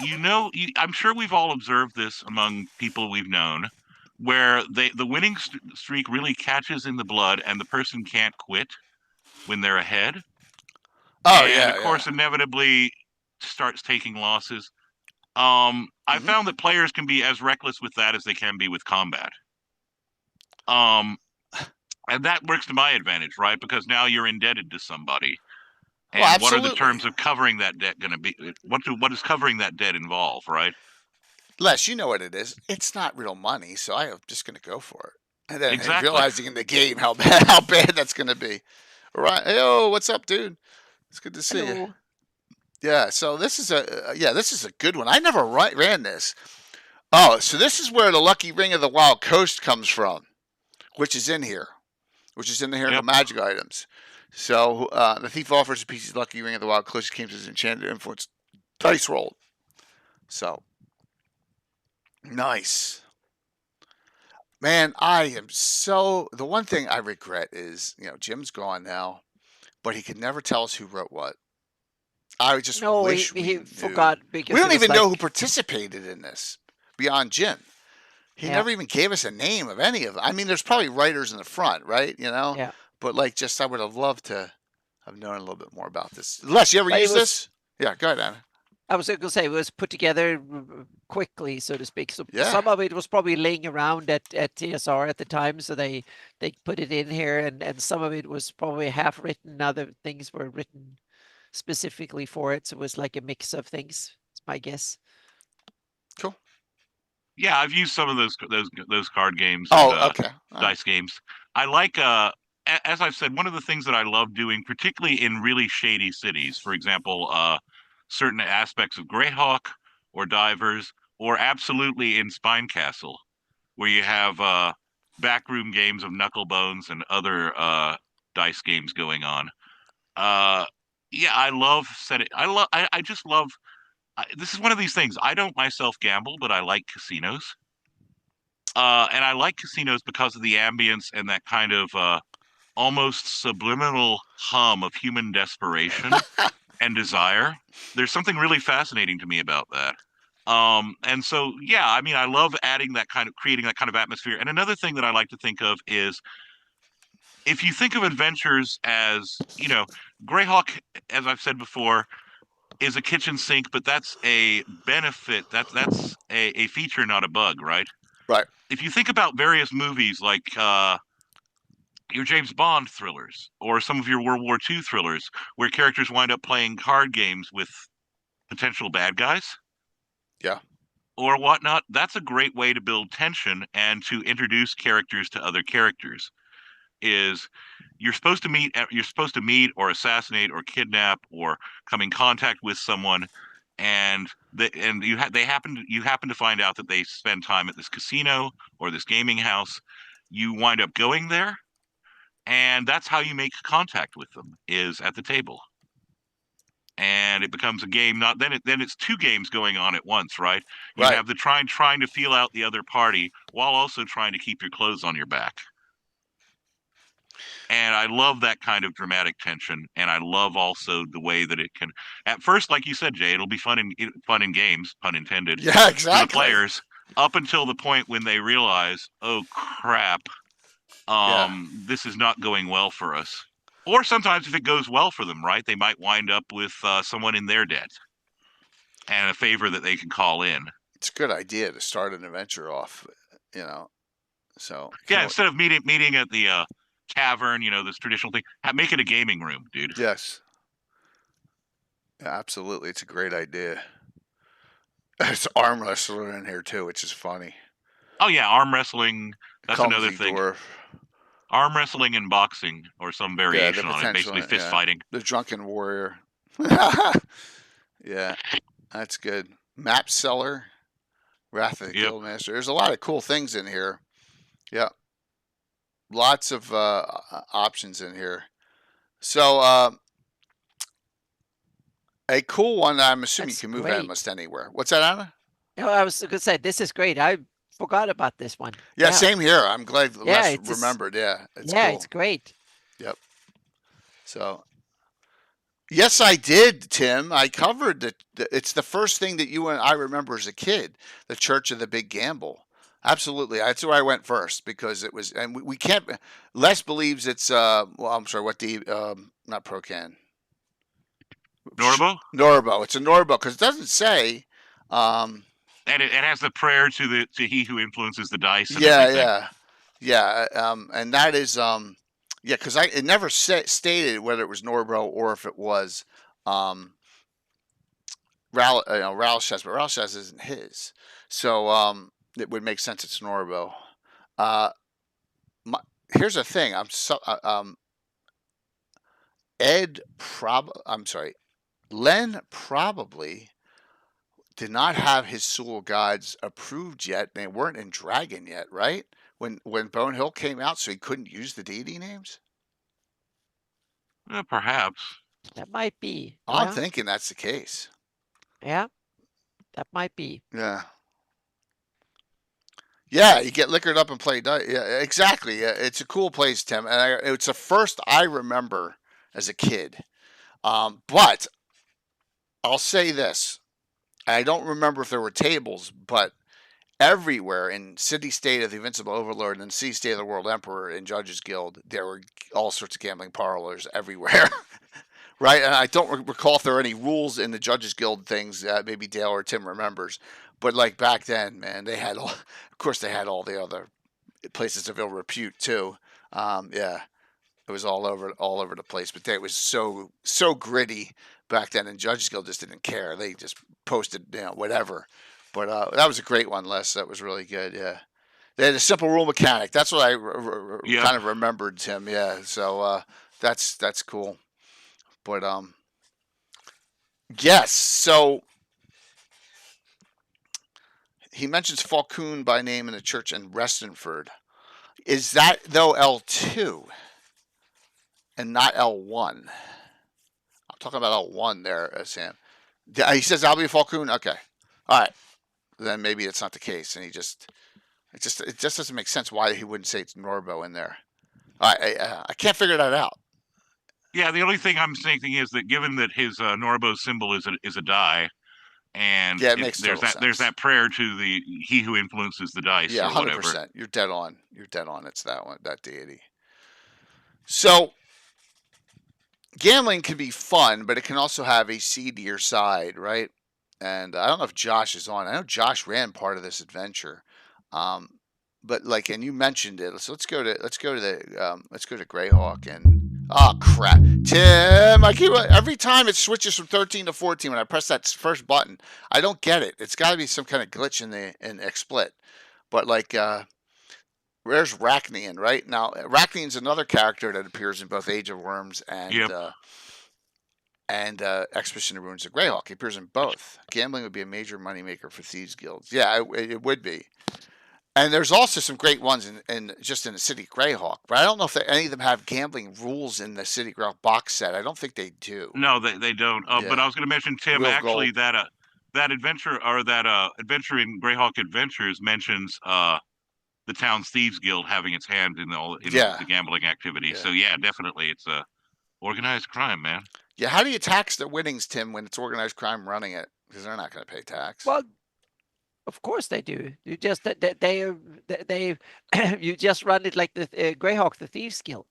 I'm sure we've all observed this among people we've known, where the winning streak really catches in the blood, and the person can't quit when they're ahead. Oh, and yeah. Of course, inevitably starts taking losses. I found that players can be as reckless with that as they can be with combat. And that works to my advantage, right? Because now you're indebted to somebody. And what are the terms of covering that debt going to be? What does covering that debt involve, right? Les, you know what it is. It's not real money, so I'm just going to go for it. And then realizing in the game how bad that's going to be. All right. Hey, what's up, dude? It's good to see you. Yeah. So this is a good one. I never ran this. Oh, so this is where the Lucky Ring of the Wild Coast comes from, which is in here, in the magic items. So the thief offers a piece of Lucky Ring of the Wild Coast came to his enchanted influence dice roll. So nice. Man, the one thing I regret is, Jim's gone now, but he could never tell us who wrote what. I just wish he forgot because we don't even know who participated in this beyond Jim. He never even gave us a name of any of them. I mean, there's probably writers in the front, right? Yeah. But I would have loved to have known a little bit more about this. Les, you ever use this? Yeah, go ahead, Anna. I was going to say it was put together quickly, so to speak. So some of it was probably laying around at TSR at the time, so they put it in here, and some of it was probably half written. Other things were written specifically for it, so it was like a mix of things. It's my guess. Cool. Yeah, I've used some of those card games. Okay. Dice games. I like. As I've said, one of the things that I love doing, particularly in really shady cities, for example, certain aspects of GREYHAWK or Divers, or absolutely in Spine Castle, where you have backroom games of Knucklebones and other dice games going on. I love setting. I just love. This is one of these things. I don't myself gamble, but I like casinos. And I like casinos because of the ambience and that kind of almost subliminal hum of human desperation and desire. There's something really fascinating to me about that. And so, I love creating that kind of atmosphere. And another thing that I like to think of is, if you think of adventures as, GREYHAWK, as I've said before, is a kitchen sink, but that's a benefit. That's a feature, not a bug, right? Right. If you think about various movies like your James Bond thrillers or some of your World War II thrillers, where characters wind up playing card games with potential bad guys, or whatnot, that's a great way to build tension and to introduce characters to other characters. Is you're supposed to meet or assassinate or kidnap or come in contact with someone, and you happen to find out that they spend time at this casino or this gaming house. You wind up going there, and that's how you make contact with them, is at the table. And it becomes a game. Then it's two games going on at once, right? You have the trying to feel out the other party while also trying to keep your clothes on your back. And I love that kind of dramatic tension, and I love also the way that it can. At first, like you said, Jay, it'll be fun in games, pun intended. Yeah, exactly. For the players, up until the point when they realize, oh crap, this is not going well for us. Or sometimes if it goes well for them, right, they might wind up with someone in their debt and a favor that they can call in. It's a good idea to start an adventure off, So yeah, instead of meeting at the tavern, this traditional thing, make it a gaming room, dude. Yes. Yeah, absolutely. It's a great idea. There's arm wrestling in here too, which is funny. Oh yeah, arm wrestling. That's another thing. Dwarf. Arm wrestling and boxing, or some variation on it. Basically, fist fighting. The drunken warrior. Yeah, that's good. Map seller. Wrath of the Guildmaster. There's a lot of cool things in here. Yeah. Lots of options in here. So, a cool one, I'm assuming you can move almost anywhere. What's that, Anna? No, I was going to say, this is great. I forgot about this one. Yeah, same here. I'm glad Les remembered. Yeah, it's cool. It's great. Yep. So, yes, I did, Tim. I covered it. It's the first thing that you and I remember as a kid, the Church of the Big Gamble. Absolutely. That's where I went first because it was, and we can't, Les believes it's, I'm sorry, not Procan. Norbo? Norbo. It's a Norbo because it doesn't say, and it has the prayer to he who influences the dice. And yeah. And that is, because it never stated whether it was Norbo or if it was Ralshez, but Ralshez isn't his. So it would make sense it's Norbo. Here's the thing. Len probably did not have his Soul Gods approved yet. They weren't in Dragon yet, right? When Bonehill came out, so he couldn't use the deity names? Perhaps. That might be. I'm thinking that's the case. Yeah, that might be. Yeah. Yeah, you get liquored up and play dice. Yeah, exactly. Yeah, it's a cool place, Tim. And it's the first I remember as a kid. But I'll say this. I don't remember if there were tables, but everywhere in City State of the Invincible Overlord and Sea State of the World Emperor and Judges Guild, there were all sorts of gambling parlors everywhere. Right? And I don't recall if there were any rules in the Judges Guild things that maybe Dale or Tim remembers. But like back then, man, they had of course they had all the other places of ill repute too. Yeah, it was all over the place. But it was so gritty back then, and Judges Guild just didn't care. They just posted, whatever. But that was a great one, Les. That was really good. Yeah, they had a simple rule mechanic. That's what I kind of remembered, Tim. Yeah, so that's cool. But yes, so. He mentions Falcoon by name in the church in Restonford. Is that, though, L2 and not L1? I'm talking about L1 there, Sam. He says, I'll be Falcoon? Okay. All right. Then maybe it's not the case. And it just doesn't make sense why he wouldn't say it's Norbo in there. All right. I can't figure that out. Yeah, the only thing I'm thinking is that given that his Norbo symbol is a die, and there's that prayer to the he who influences the dice. Yeah, 100%. You're dead on. It's that one, that deity. So gambling can be fun, but it can also have a seedier side, right? And I don't know if Josh is on. I know Josh ran part of this adventure, but and you mentioned it. So let's go to GREYHAWK and. Oh crap, Tim! Every time it switches from 13 to 14 when I press that first button. I don't get it. It's got to be some kind of glitch in XSplit. But Where's Rachnian? Right now, Rachnian's another character that appears in both Age of Worms and Expedition to Ruins of Greyhawk. He appears in both. Gambling would be a major moneymaker for thieves guilds. Yeah, it would be. And there's also some great ones in just in the City Greyhawk, but I don't know if any of them have gambling rules in the City Greyhawk box set. I don't think they do. No, they don't. But I was going to mention, Tim, actually that adventure or that adventure in Greyhawk Adventures mentions the town's thieves guild having its hand in the gambling activity. Yeah. So yeah, definitely, it's organized crime, man. Yeah, how do you tax the winnings, Tim, when it's organized crime running it? Because they're not going to pay tax. Well, of course they do. You just they you just run it like the Greyhawk, the Thieves Guild.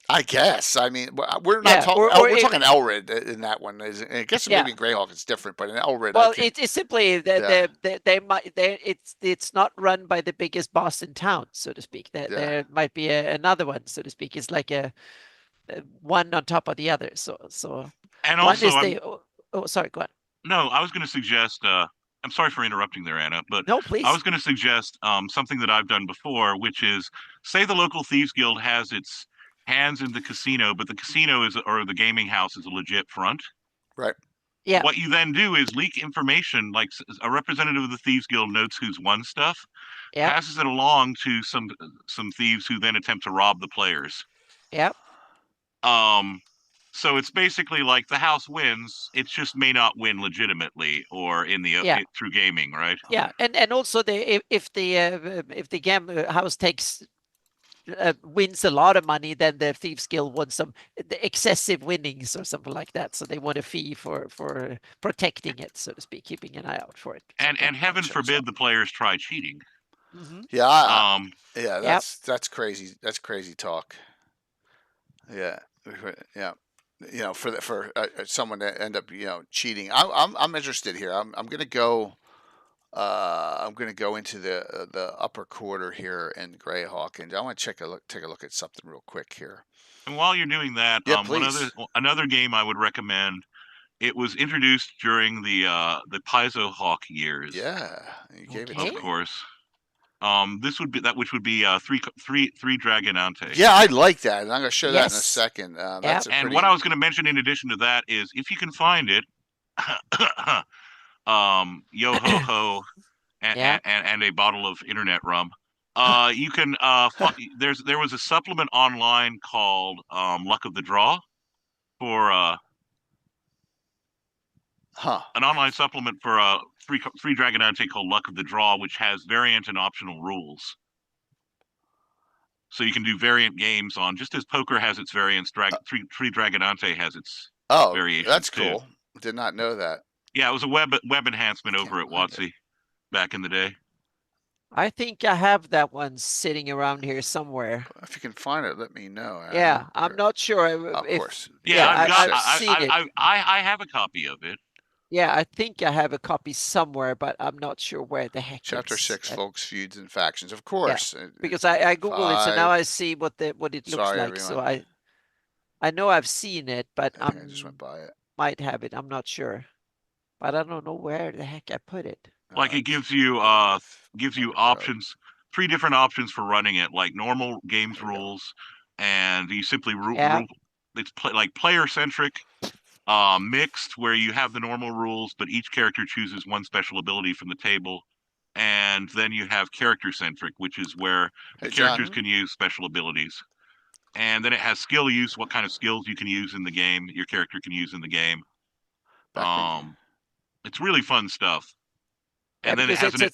I guess. I mean, we're not talking. We're talking Elrid in that one. I guess maybe in Greyhawk it's different, but in Elrid, well, it's simply they might it's not run by the biggest boss in town, so to speak. There might be another one, so to speak. It's like a one on top of the other. So and also, sorry, go on. No, I was going to suggest. I'm sorry for interrupting there, Anna, but no, please. I was going to suggest something that I've done before, which is say the local thieves guild has its hands in the casino, but the casino or the gaming house is a legit front. Right. Yeah. What you then do is leak information, like a representative of the thieves guild notes who's won stuff, passes it along to some thieves who then attempt to rob the players. Yep. So it's basically like the house wins. It just may not win legitimately or in the through gaming, right? Yeah, and also if the house takes wins a lot of money, then the Thieves Guild wants some excessive winnings or something like that. So they want a fee for protecting it, so to speak, keeping an eye out for it. And heaven forbid the players try cheating. Mm-hmm. Yeah, that's crazy. That's crazy talk. Yeah. You know, for someone to end up cheating. I'm interested here. I'm gonna go. I'm gonna go into the upper quarter here in Greyhawk, and I want to take a look at something real quick here. And while you're doing that, another game I would recommend. It was introduced during the Paizo Hawk years. Yeah, you gave it to me. Of course. This would be which would be three Dragonante. Yeah, I like that, and I'm going to show that in a second. That's and what I was going to mention in addition to that is, if you can find it, yo ho ho, and a bottle of internet rum. You can there was a supplement online called Luck of the Draw for an online supplement for free Dragonante called Luck of the Draw, which has variant and optional rules. So you can do variant games on, just as poker has its variants, free Dragonante has its variations. That's cool. Too. Did not know that. Yeah, it was a web enhancement over at WotC back in the day. I think I have that one sitting around here somewhere. If you can find it, let me know. Yeah, I'm not sure. Of course. Yeah, I have a copy of it. Yeah, I think I have a copy somewhere, but I'm not sure where the heck. Chapter 6, Folks, Feuds, and Factions. Of course. Yeah, because I googled it, so now I see what it looks like. Everyone. So I know I've seen it, but I just went by it. Might have it. I'm not sure, but I don't know where the heck I put it. Like it gives you options, 3 different options for running it, like normal games rules, and you simply rule. It's like player centric. Mixed, where you have the normal rules, but each character chooses one special ability from the table, and then you have character-centric, which is where the characters can use special abilities. And then it has skill use, what kind of skills you can use in the game, your character can use in the game. It's really fun stuff. And then it has a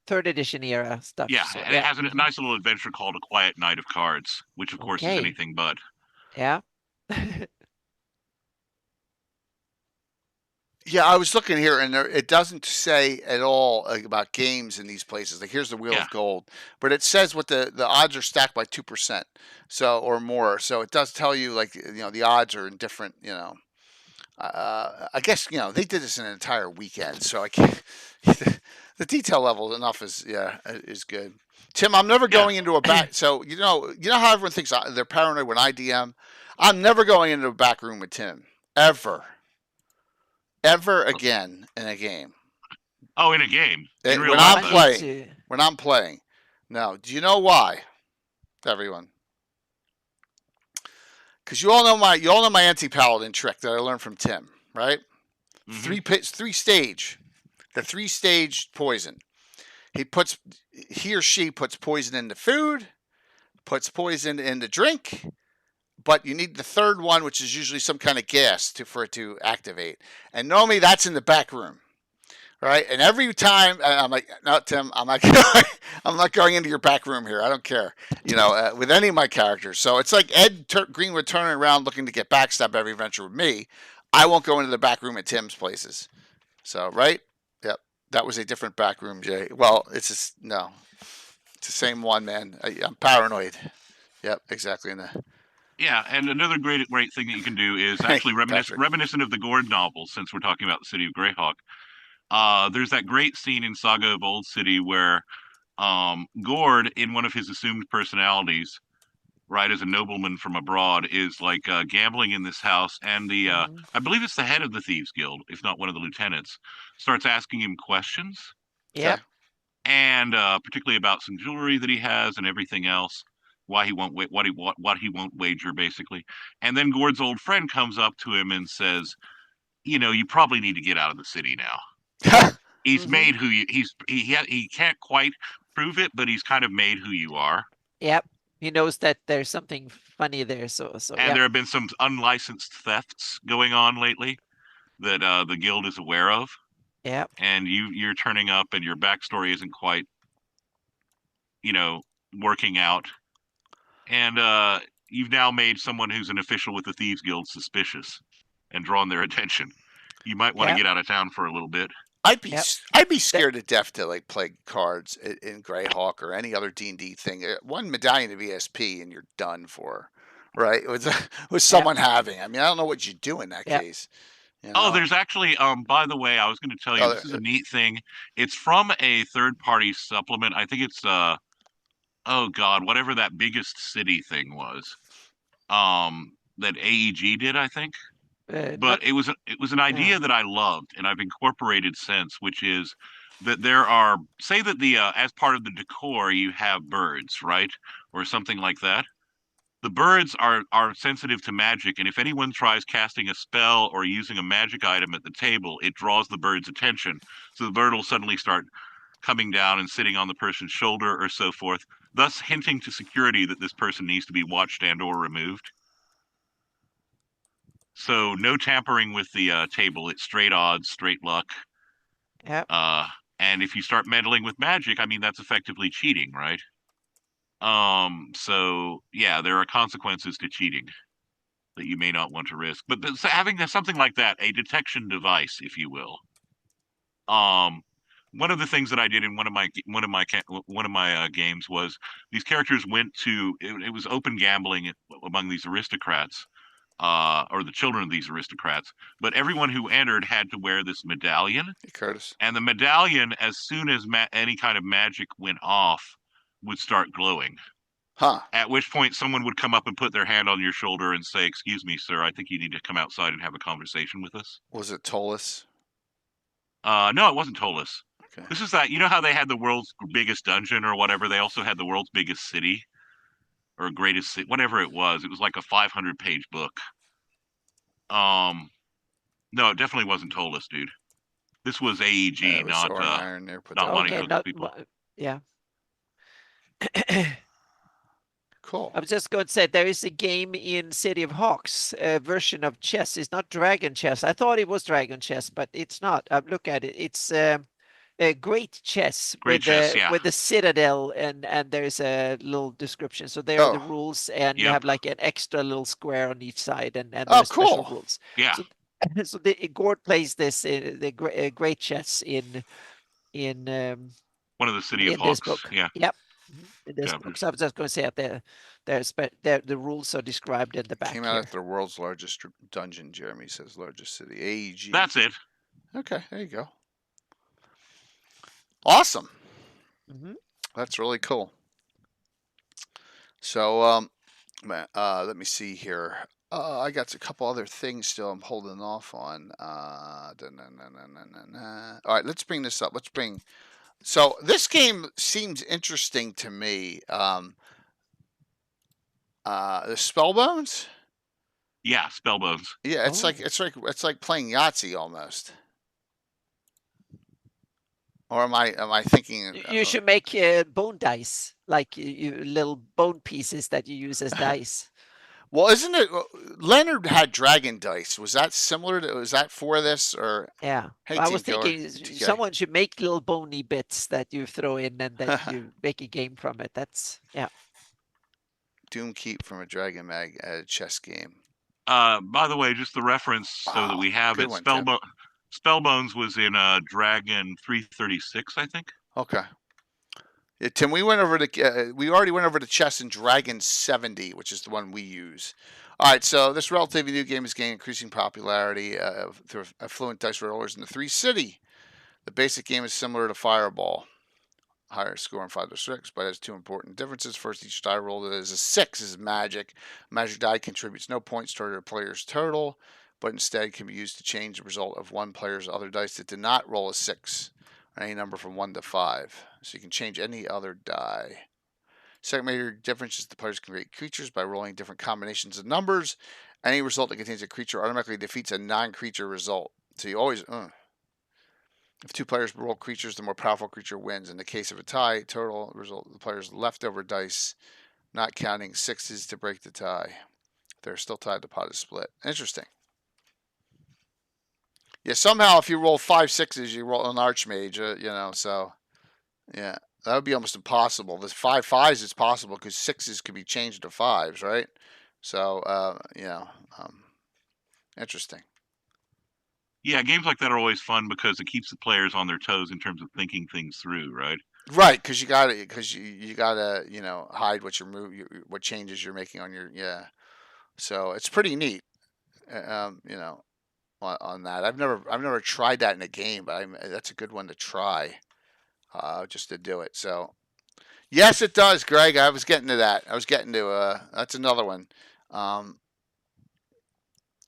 3rd edition era stuff. Yeah, so, and it has a nice little adventure called A Quiet Night of Cards, which of course is anything but. Yeah. Yeah, I was looking here, and it doesn't say at all about games in these places. Like, here's the Wheel of Gold, but it says what the odds are stacked by 2%, or more. So it does tell you, like, the odds are in different. I guess they did this in an entire weekend, so I can't. The detail level enough is good. Tim, I'm never going into a back. So you know how everyone thinks they're paranoid when I DM. I'm never going into a back room with Tim ever again in a game. Oh, in a game. In real When life, I'm playing. When I'm playing. Now, do you know why? Everyone. Because you all know my anti-paladin trick that I learned from Tim, right? Mm-hmm. Three stage. The 3-stage poison. He or she puts poison in the food, puts poison in the drink, but you need the third one, which is usually some kind of gas for it to activate. And normally that's in the back room, right? And every time I'm like, no, Tim, I'm not going into your back room here. I don't care, with any of my characters. So it's like Ed Greenwood turning around looking to get backstabbed every adventure with me. I won't go into the back room at Tim's places. So right, yep, that was a different back room, Jay. Well, it's just no. It's the same one, man. I'm paranoid. Yep, exactly. Yeah, and another great thing that you can do is actually reminiscent of the Gord novels, since we're talking about the city of Greyhawk. There's that great scene in Saga of Old City where Gord, in one of his assumed personalities, right, as a nobleman from abroad, is like gambling in this house, and I believe it's the head of the Thieves Guild, if not one of the lieutenants, starts asking him questions. Yep. And particularly about some jewelry that he has and everything else, why he won't what he won't wager, basically. And then Gord's old friend comes up to him and says, you probably need to get out of the city now. He's made who you he can't quite prove it, but he's kind of made who you are. Yep. He knows that there's something funny there. So and there have been some unlicensed thefts going on lately that the guild is aware of. Yep. And you're turning up, and your backstory isn't quite, working out. And you've now made someone who's an official with the Thieves Guild suspicious and drawn their attention. You might want to get out of town for a little bit. I'd be scared to death to like play cards in GREYHAWK or any other D&D thing. One medallion of ESP and you're done for, right? With someone having. I mean, I don't know what you do in that case. Oh, there's actually, by the way, I was going to tell you, this is a neat thing. It's from a third-party supplement. I think it's, oh God, whatever that biggest city thing was, that AEG did, I think. But it was an idea that I loved, and I've incorporated since, which is that there are, say that the as part of the decor you have birds, right, or something like that. The birds are sensitive to magic, and if anyone tries casting a spell or using a magic item at the table, it draws the bird's attention. So the bird will suddenly start coming down and sitting on the person's shoulder or so forth, thus hinting to security that this person needs to be watched and or removed. So no tampering with the table. It's straight odds, straight luck. Yep. And if you start meddling with magic, I mean, that's effectively cheating, right? So yeah, there are consequences to cheating that you may not want to risk. But having something like that, a detection device, if you will. One of the things that I did in one of my games was these characters went to it was open gambling among these aristocrats. Or the children of these aristocrats, but everyone who entered had to wear this medallion. Hey, Curtis. And the medallion, as soon as any kind of magic went off, would start glowing. Huh. At which point someone would come up and put their hand on your shoulder and say, "Excuse me, sir, I think you need to come outside and have a conversation with us." Was it Tollus? No, it wasn't Tollus. Okay. This is that, how they had the world's biggest dungeon or whatever? They also had the world's biggest city or greatest city, whatever it was. It was like a 500-page book. No, it definitely wasn't Tollus, dude. This was AEG, not Monty Cook's people. Yeah. Cool. I was just going to say there is a game in City of Hawks, a version of chess. It's not dragon chess. I thought it was dragon chess, but it's not. Look at it. It's a great chess with the citadel, and there's a little description. So there are the rules, and you have like an extra little square on each side, and there's special rules. Yeah. So Gord plays this the great chess in one of the City of Hawks. Book. Yeah. Yep. In this book. So I was just going to say the rules are described in the back. Came out at the world's largest dungeon. Jeremy says largest city. AEG. That's it. Okay, there you go. Awesome. That's really cool. So, let me see here. I got a couple other things still I'm holding off on. All right, let's bring this up. So this game seems interesting to me. The Spellbones. Yeah, Spellbones. Yeah, it's like playing Yahtzee almost. Or am I thinking? You should make bone dice, like little bone pieces that you use as dice. Well, isn't it? Leonard had dragon dice. Was that similar to? Was that for this or? Yeah, Hey, I Team was Killer. thinking TK. someone should make little bony bits that you throw in and then you make a game from it. That's Doom Keep from a Dragon Mag chess game. By the way, just the reference so that we have it. Spellbones was in Dragon 336, I think. Okay. Yeah, Tim, we already went over to chess in Dragon 70, which is the one we use. All right, so this relatively new game is gaining increasing popularity through affluent dice rollers in the 3 City. The basic game is similar to Fireball. Higher score on 5 to 6, but has 2 important differences. First, each die roll that is a 6 is magic. Magic die contributes no points toward a player's total, but instead can be used to change the result of one player's other dice that did not roll a 6, or any number from 1 to 5. So you can change any other die. Second major difference is the players can create creatures by rolling different combinations of numbers. Any result that contains a creature automatically defeats a non-creature result. So you always... If 2 players roll creatures, the more powerful creature wins. In the case of a tie, total result of the player's leftover dice, not counting 6s to break the tie. If they're still tied, the pot is split. Interesting. Yeah, somehow if you roll 5 6s, you roll an Archmage, so yeah, that would be almost impossible. The 5 5s is possible because 6s can be changed to 5s, right? So, interesting. Yeah, games like that are always fun because it keeps the players on their toes in terms of thinking things through, right? Right, because you gotta hide what changes you're making on your So it's pretty neat, on that. I've never tried that in a game, but that's a good one to try, just to do it. So yes, it does, Greg. I was getting to that. That's another one.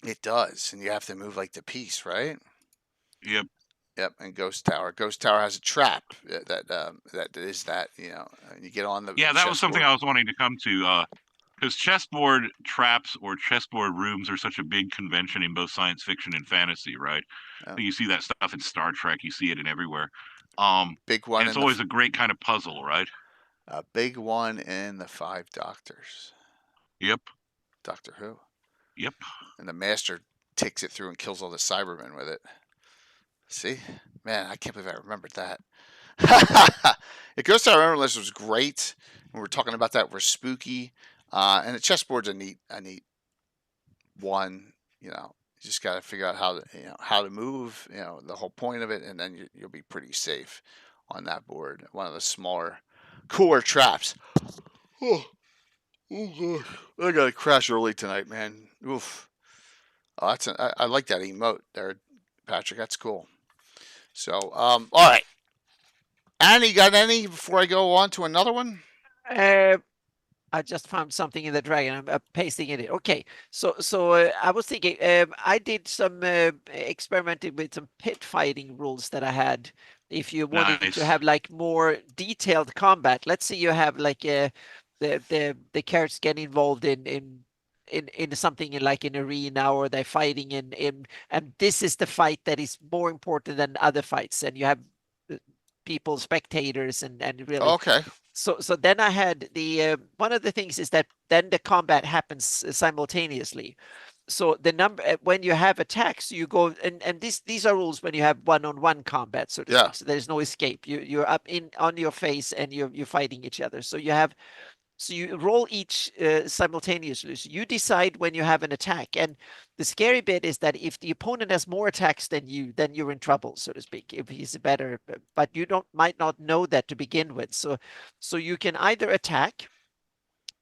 It does, and you have to move like the piece, right? Yep. Yep, and Ghost Tower. Ghost Tower has a trap that is that you get on the that was something I was wanting to come to because chessboard traps or chessboard rooms are such a big convention in both science fiction and fantasy, right? Yeah. You see that stuff in Star Trek, you see it in everywhere. Big one. And it's always a great kind of puzzle, right? A big one in the 5 Doctors. Yep. Doctor Who. Yep. And the Master takes it through and kills all the Cybermen with it. See? Man, I can't believe I remembered that. It Goes to Our Remember List was great. We were talking about that. We're spooky. And the chessboard's a neat one. You just got to figure out how to move, the whole point of it, and then you'll be pretty safe on that board. One of the smaller, cooler traps. Oh gosh. I got to crash early tonight, man. Oof. Oh, I like that emote there, Patrick. That's cool. So, all right. Annie, got any before I go on to another one? I just found something in the dragon. I'm pasting it in. Okay, so I was thinking. I did some experimenting with some pit fighting rules that I had. If you wanted to have like more detailed combat, let's say you have like the characters get involved in something like an arena, or they're fighting and this is the fight that is more important than other fights, and you have people, spectators, and really. Okay. So then I had the one of the things is that then the combat happens simultaneously. So the number when you have attacks, you go and these are rules when you have one-on-one combat, so to speak. So there's no escape. You're up on your face and you're fighting each other. So you roll each simultaneously. So you decide when you have an attack. And the scary bit is that if the opponent has more attacks than you, then you're in trouble, so to speak, if he's better. But you might not know that to begin with. So you can either attack,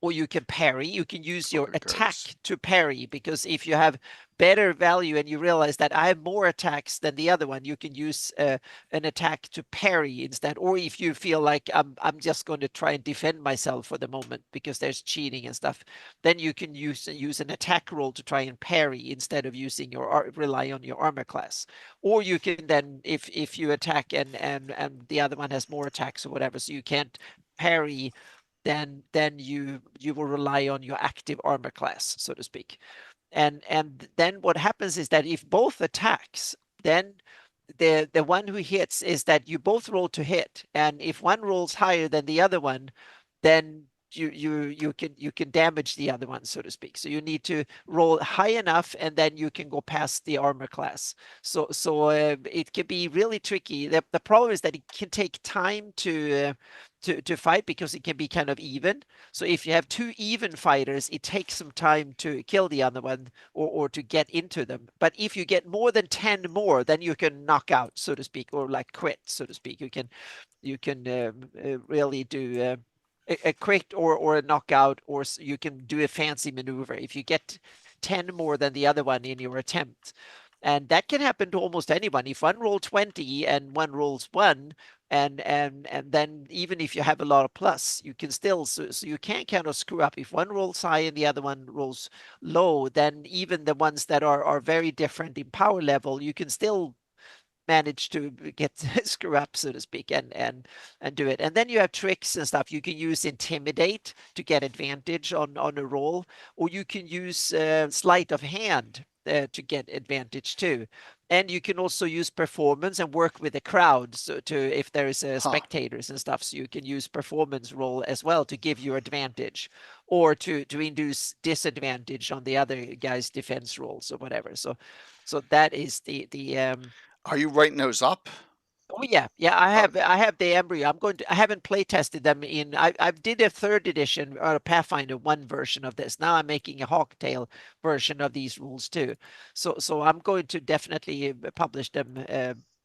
or you can parry. You can use your attack to parry, because if you have better value and you realize that I have more attacks than the other one, you can use an attack to parry instead. Or if you feel like I'm just going to try and defend myself for the moment because there's cheating and stuff, then you can use an attack roll to try and parry instead of using rely on your armor class. Or you can then, if you attack and the other one has more attacks or whatever, so you can't parry, then you will rely on your active armor class, so to speak. And then what happens is that if both attacks, then the one who hits is that you both roll to hit, and if one rolls higher than the other one, then you can damage the other one, so to speak. So you need to roll high enough, and then you can go past the armor class. So it can be really tricky. The problem is that it can take time to fight, because it can be kind of even. So if you have two even fighters, it takes some time to kill the other one, or to get into them. But if you get more than 10 more, then you can knock out, so to speak, or like quit, so to speak. You can really do a crit or a knockout, or you can do a fancy maneuver if you get 10 more than the other one in your attempt. And that can happen to almost anyone. If one rolls 20 and one rolls 1, and then even if you have a lot of plus, you can still, so you can't kind of screw up. If one rolls high and the other one rolls low, then even the ones that are very different in power level, you can still manage to get screw up, so to speak, and do it. And then you have tricks and stuff. You can use intimidate to get advantage on a roll, or you can use sleight of hand to get advantage too. And you can also use performance and work with the crowd, so if there is spectators and stuff, so you can use performance roll as well to give you advantage, or to induce disadvantage on the other guy's defense rolls or whatever. So that is the Are you writing those up? Oh yeah, I have the embryo. I haven't play tested them in. I did a 3rd edition or a Pathfinder 1 version of this. Now I'm making a Hawktail version of these rules too. So I'm going to definitely publish them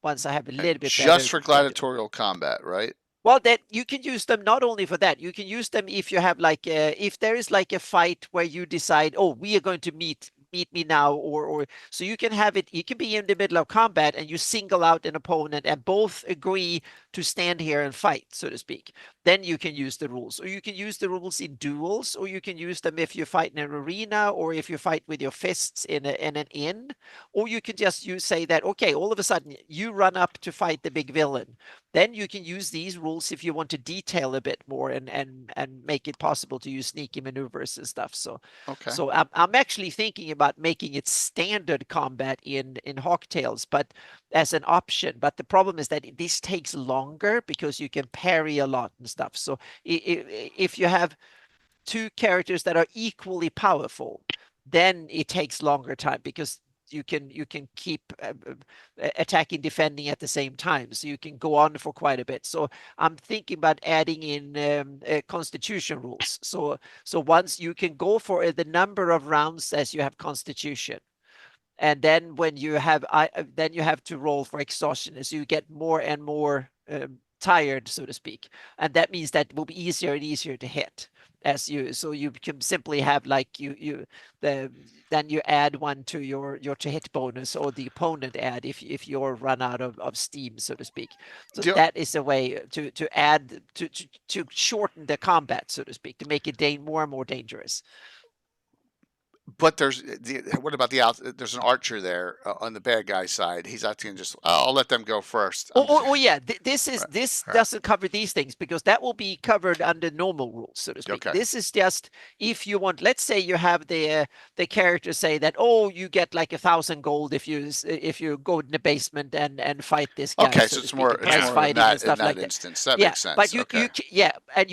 once I have a little bit better. Just for gladiatorial combat, right? Well, that you can use them not only for that. You can use them if you have like if there is like a fight where you decide, oh, we are going to meet me now, or so you can have it. You can be in the middle of combat and you single out an opponent and both agree to stand here and fight, so to speak. Then you can use the rules, or you can use the rules in duels, or you can use them if you fight in an arena, or if you fight with your fists in an inn, or you can just say that, okay, all of a sudden you run up to fight the big villain. Then you can use these rules if you want to detail a bit more and make it possible to use sneaky maneuvers and stuff. So okay. So I'm actually thinking about making it standard combat in Hawktails, but as an option. But the problem is that this takes longer because you can parry a lot and stuff. So if you have two characters that are equally powerful, then it takes longer time, because you can keep attacking, defending at the same time, so you can go on for quite a bit. So I'm thinking about adding in constitution rules. So once you can go for the number of rounds as you have constitution, and then when you have then you have to roll for exhaustion as you get more and more tired, so to speak. And that means that it will be easier and easier to hit, as so you can simply have like then you add one to your to hit bonus, or the opponent add if you're run out of steam, so to speak. So that is a way to add to shorten the combat, so to speak, to make it more and more dangerous. But what about there's an archer there on the bad guy side. He's actually just, I'll let them go first. Yeah, this doesn't cover these things, because that will be covered under normal rules, so to speak. Okay. This is just if you want. Let's say you have the character say that, oh, you get like 1,000 gold if you go in the basement and fight this guy. Okay, so it's more in that instance. That makes sense. But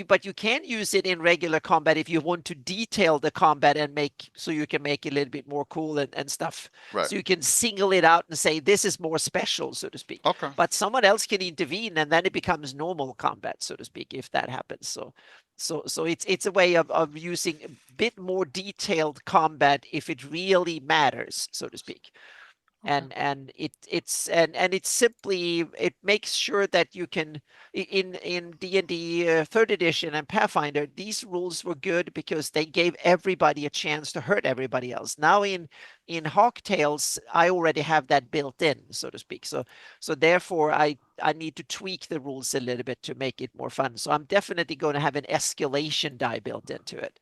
but you can use it in regular combat if you want to detail the combat and you can make it a little bit more cool and stuff. Right. So you can single it out and say this is more special, so to speak. Okay. But someone else can intervene, and then it becomes normal combat, so to speak, if that happens. So it's a way of using a bit more detailed combat if it really matters, so to speak. And it's simply, it makes sure that you can, in D&D 3rd edition and Pathfinder, these rules were good because they gave everybody a chance to hurt everybody else. Now in Hawk Tales, I already have that built in, so to speak. So therefore I need to tweak the rules a little bit to make it more fun. So I'm definitely going to have an escalation die built into it,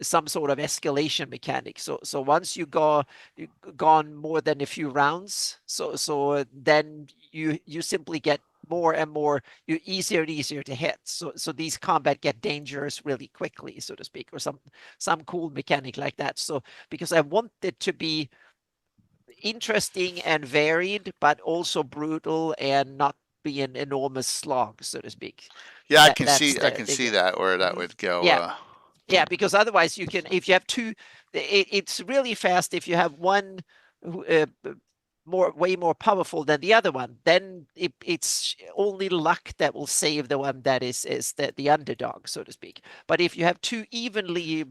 some sort of escalation mechanic. So once you've gone more than a few rounds, so then you simply get more and more, you easier and easier to hit. So these combat get dangerous really quickly, so to speak, or some cool mechanic like that. So because I want it to be interesting and varied, but also brutal and not be an enormous slog, so to speak. Yeah, I That's can see that where that would go. Yeah. Yeah, because otherwise you can, if you have two, it's really fast if you have one way more powerful than the other one. Then it's only luck that will save the one that is the underdog, so to speak. But if you have two evenly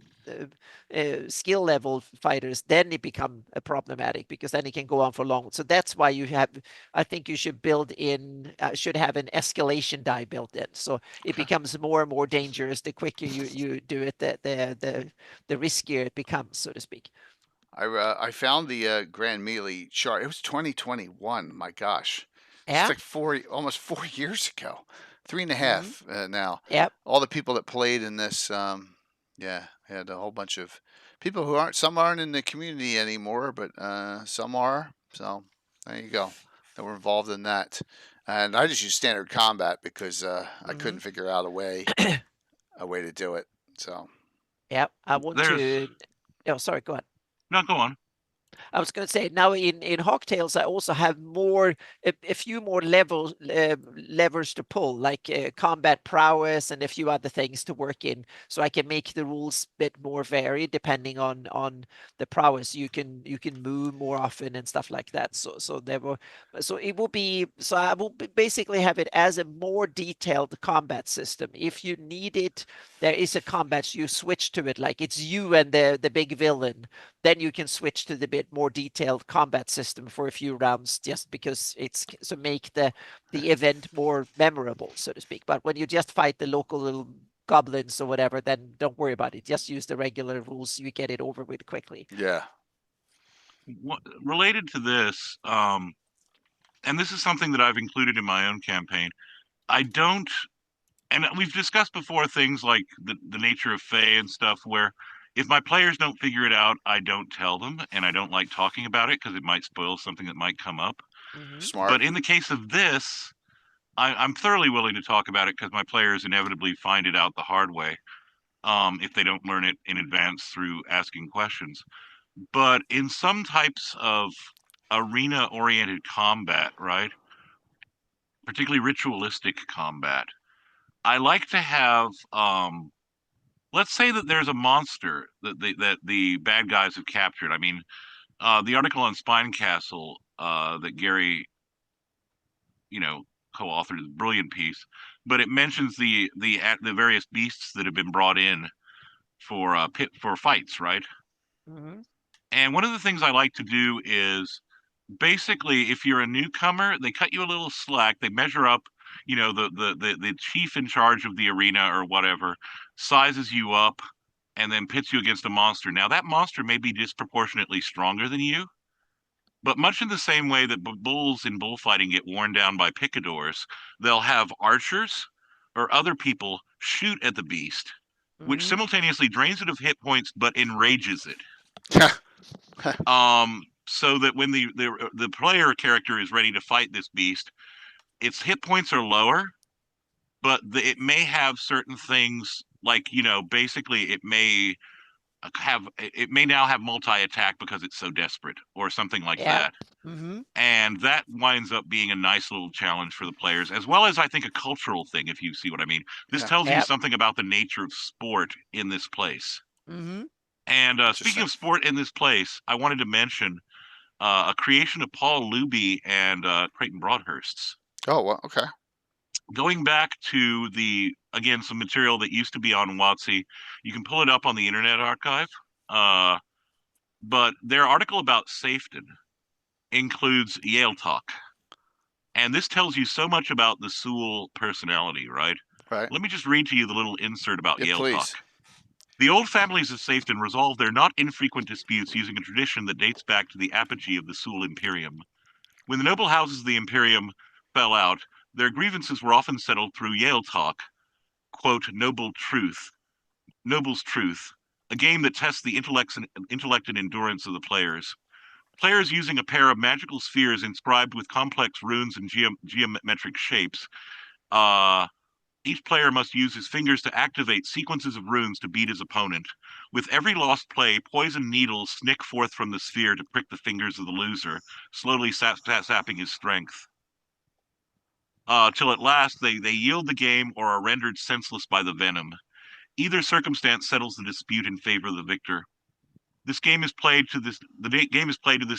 skill level fighters, then it become problematic, because then it can go on for long. So that's why you have, I think you should build in, should have an escalation die built in. So it becomes more and more dangerous the quicker you do it, the riskier it becomes, so to speak. I found the Grand Melee chart. It was 2021. My gosh, Yeah. it's like almost 4 years ago, 3.5 now. Yep. All the people that played in this, yeah, had a whole bunch of people who aren't. Some aren't in the community anymore, but some are. So there you go. That were involved in that, and I just used standard combat because I couldn't figure out a way to do it. So. Yep. I want to. Oh, sorry. Go on. No, go on. I was going to say, now in Hawk Tales, I also have a few more levers to pull, like combat prowess and a few other things to work in, so I can make the rules a bit more varied depending on the prowess. You can move more often and stuff like that. So I will basically have it as a more detailed combat system. If you need it, there is a combat, you switch to it, like it's you and the big villain. Then you can switch to the bit more detailed combat system for a few rounds, just because it's to make the event more memorable, so to speak. But when you just fight the local little goblins or whatever, then don't worry about it. Just use the regular rules. You get it over with quickly. Yeah. Related to this, and this is something that I've included in my own campaign, I don't, and we've discussed before things like the nature of Fae and stuff, where if my players don't figure it out, I don't tell them, and I don't like talking about it because it might spoil something that might come up. Smart. But in the case of this, I'm thoroughly willing to talk about it because my players inevitably find it out the hard way if they don't learn it in advance through asking questions. But in some types of arena-oriented combat, right, particularly ritualistic combat, I like to have, let's say that there's a monster that the bad guys have captured. I mean, the article on Spine Castle that Gary, co-authored, is a brilliant piece, but it mentions the various beasts that have been brought in for fights, right? And one of the things I like to do is, basically, if you're a newcomer, they cut you a little slack. They measure up, the chief in charge of the arena or whatever sizes you up and then pits you against a monster. Now, that monster may be disproportionately stronger than you, but much in the same way that bulls in bullfighting get worn down by picadors, they'll have archers or other people shoot at the beast, which simultaneously drains it of hit points but enrages it. So that when the player character is ready to fight this beast, its hit points are lower, but it may have certain things like, basically it may now have multi-attack because it's so desperate or something like that. And that winds up being a nice little challenge for the players, as well as, I think, a cultural thing, if you see what I mean. This tells you something about the nature of sport in this place. And speaking of sport in this place, I wanted to mention a creation of Paul Luby and Creighton Broadhurst's. Oh, well, okay. Going back to some material that used to be on WotC, you can pull it up on the Internet Archive. But their article about Safeton includes GREYHAWK. And this tells you so much about the Sewell personality, right? Right. Let me just read to you the little insert about GREYHAWK. Please. The old families of Safeton resolved their not infrequent disputes using a tradition that dates back to the apogee of the Sewell Imperium. When the noble houses of the Imperium fell out, their grievances were often settled through GREYHAWK, quote, noble's truth, a game that tests the intellect and endurance of the players. Players using a pair of magical spheres inscribed with complex runes and geometric shapes. Each player must use his fingers to activate sequences of runes to beat his opponent. With every lost play, poison needles snick forth from the sphere to prick the fingers of the loser, slowly sapping his strength. Till at last they yield the game or are rendered senseless by the venom. Either circumstance settles the dispute in favor of the victor. The game is played to this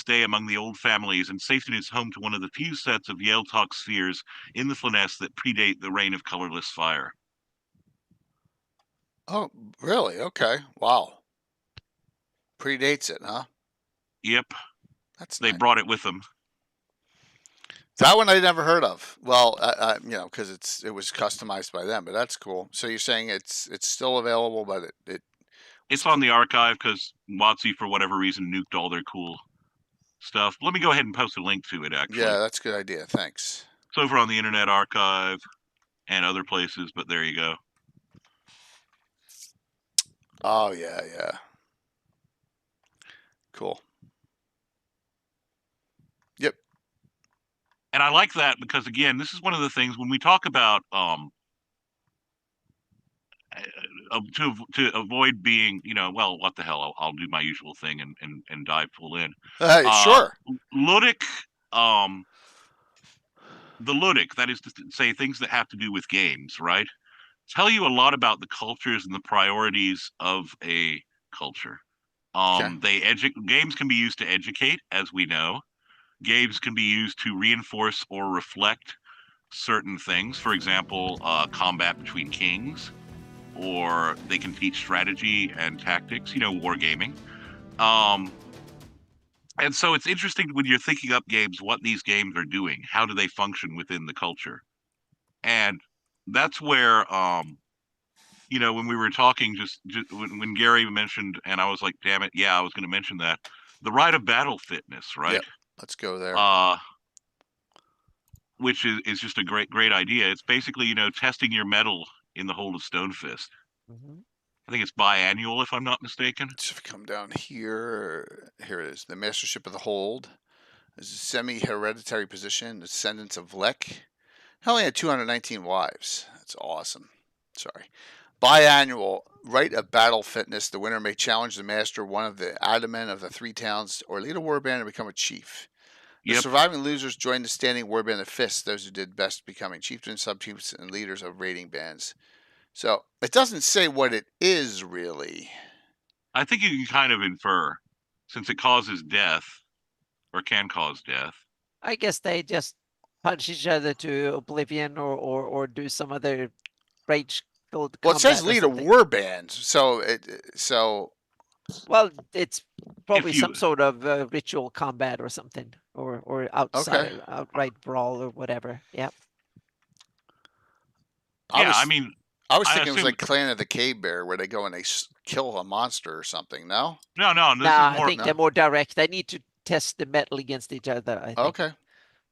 day among the old families, and Safeton is home to one of the few sets of GREYHAWK spheres in the Flonesse that predate the reign of colorless fire. Oh, really? Okay. Wow. Predates it, huh? Yep. They nice. brought it with them. That one I never heard of. Well, because it was customized by them, but that's cool. So you're saying it's still available, but it's on the archive because WotC, for whatever reason, nuked all their cool stuff. Let me go ahead and post a link to it, actually. Yeah, that's a good idea. Thanks. It's over on the Internet Archive and other places, but there you go. Oh, yeah. Cool. Yep. And I like that because, again, this is one of the things when we talk about to avoid being, well, what the hell, I'll do my usual thing and dive full in. Sure. Ludic, the Ludic, that is to say things that have to do with games, right? Tell you a lot about the cultures and the priorities of a culture. Games can be used to educate, as we know. Games can be used to reinforce or reflect certain things. For example, combat between kings, or they can teach strategy and tactics, wargaming. And so it's interesting when you're thinking up games, what these games are doing. How do they function within the culture? And that's where, when we were talking, just when Gary mentioned, and I was like, damn it, yeah, I was going to mention that. The Rite of Battle fitness, right? Yep. Let's go there. Which is just a great idea. It's basically, testing your mettle in the hold of Stonefist. Mm-hmm. I think it's biannual, if I'm not mistaken. So if we come down here, here it is. The Mastership of the Hold is a semi-hereditary position, descendants of Lek. He only had 219 wives. That's awesome. Sorry. Biannual, Rite of Battle fitness. The winner may challenge the master, one of the adamant of the 3 towns, or lead a warband and become a chief. The surviving losers join the standing warband of fists, those who did best becoming chieftains, subchiefs, and leaders of raiding bands. So it doesn't say what it is really. I think you can kind of infer, since it causes death, or can cause death. I guess they just punch each other to oblivion or do some other rage filled combat. Well, it says lead a warband, so. Well, it's probably some sort of ritual combat or something, or outright brawl or whatever. Yeah. I was thinking it was like Clan of the Cave Bear, where they go and they kill a monster or something. No. No. I think they're more direct. They need to test the metal against each other. I think. Okay.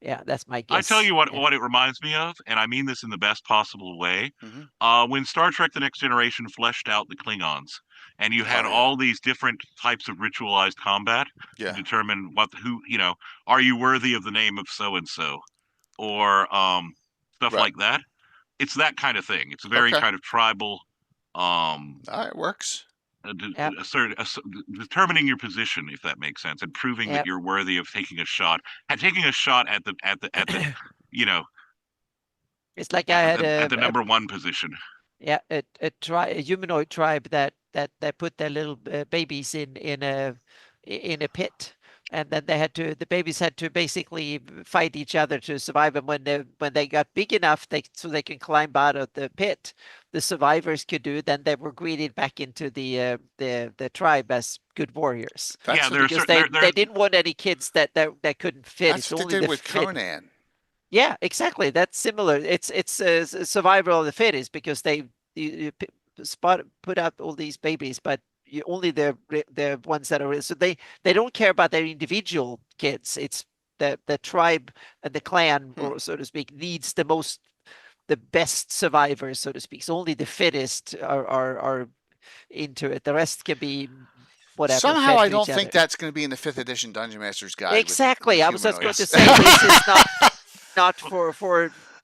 Yeah, that's my guess. I tell you what it reminds me of, and I mean this in the best possible way. Mm-hmm. When Star Trek: The Next Generation fleshed out the Klingons, and you had all these different types of ritualized combat to determine are you worthy of the name of so and so, or stuff like that. It's that kind of thing. It's a very kind of tribal. It works. Determining your position, if that makes sense, and proving that you're worthy of taking a shot. Taking a shot at the It's like I had at the number 1 position. Yeah, a humanoid tribe that put their little babies in a pit And then the babies had to basically fight each other to survive. And when they got big enough, so they can climb out of the pit, the survivors could do. Then they were greeted back into the tribe as good warriors. Because they didn't want any kids that couldn't fit. That's what they did with Conan. Yeah, exactly. That's similar. It's survival of the fittest, because they put out all these babies, but only the ones that are, so they don't care about their individual kids. It's the tribe and the clan, or so to speak, needs the best survivors, so to speak. So only the fittest are into it. The rest can be whatever. Somehow I don't think that's going to be in the 5th edition Dungeon Master's Guide. Exactly. I was just going to say, this is not for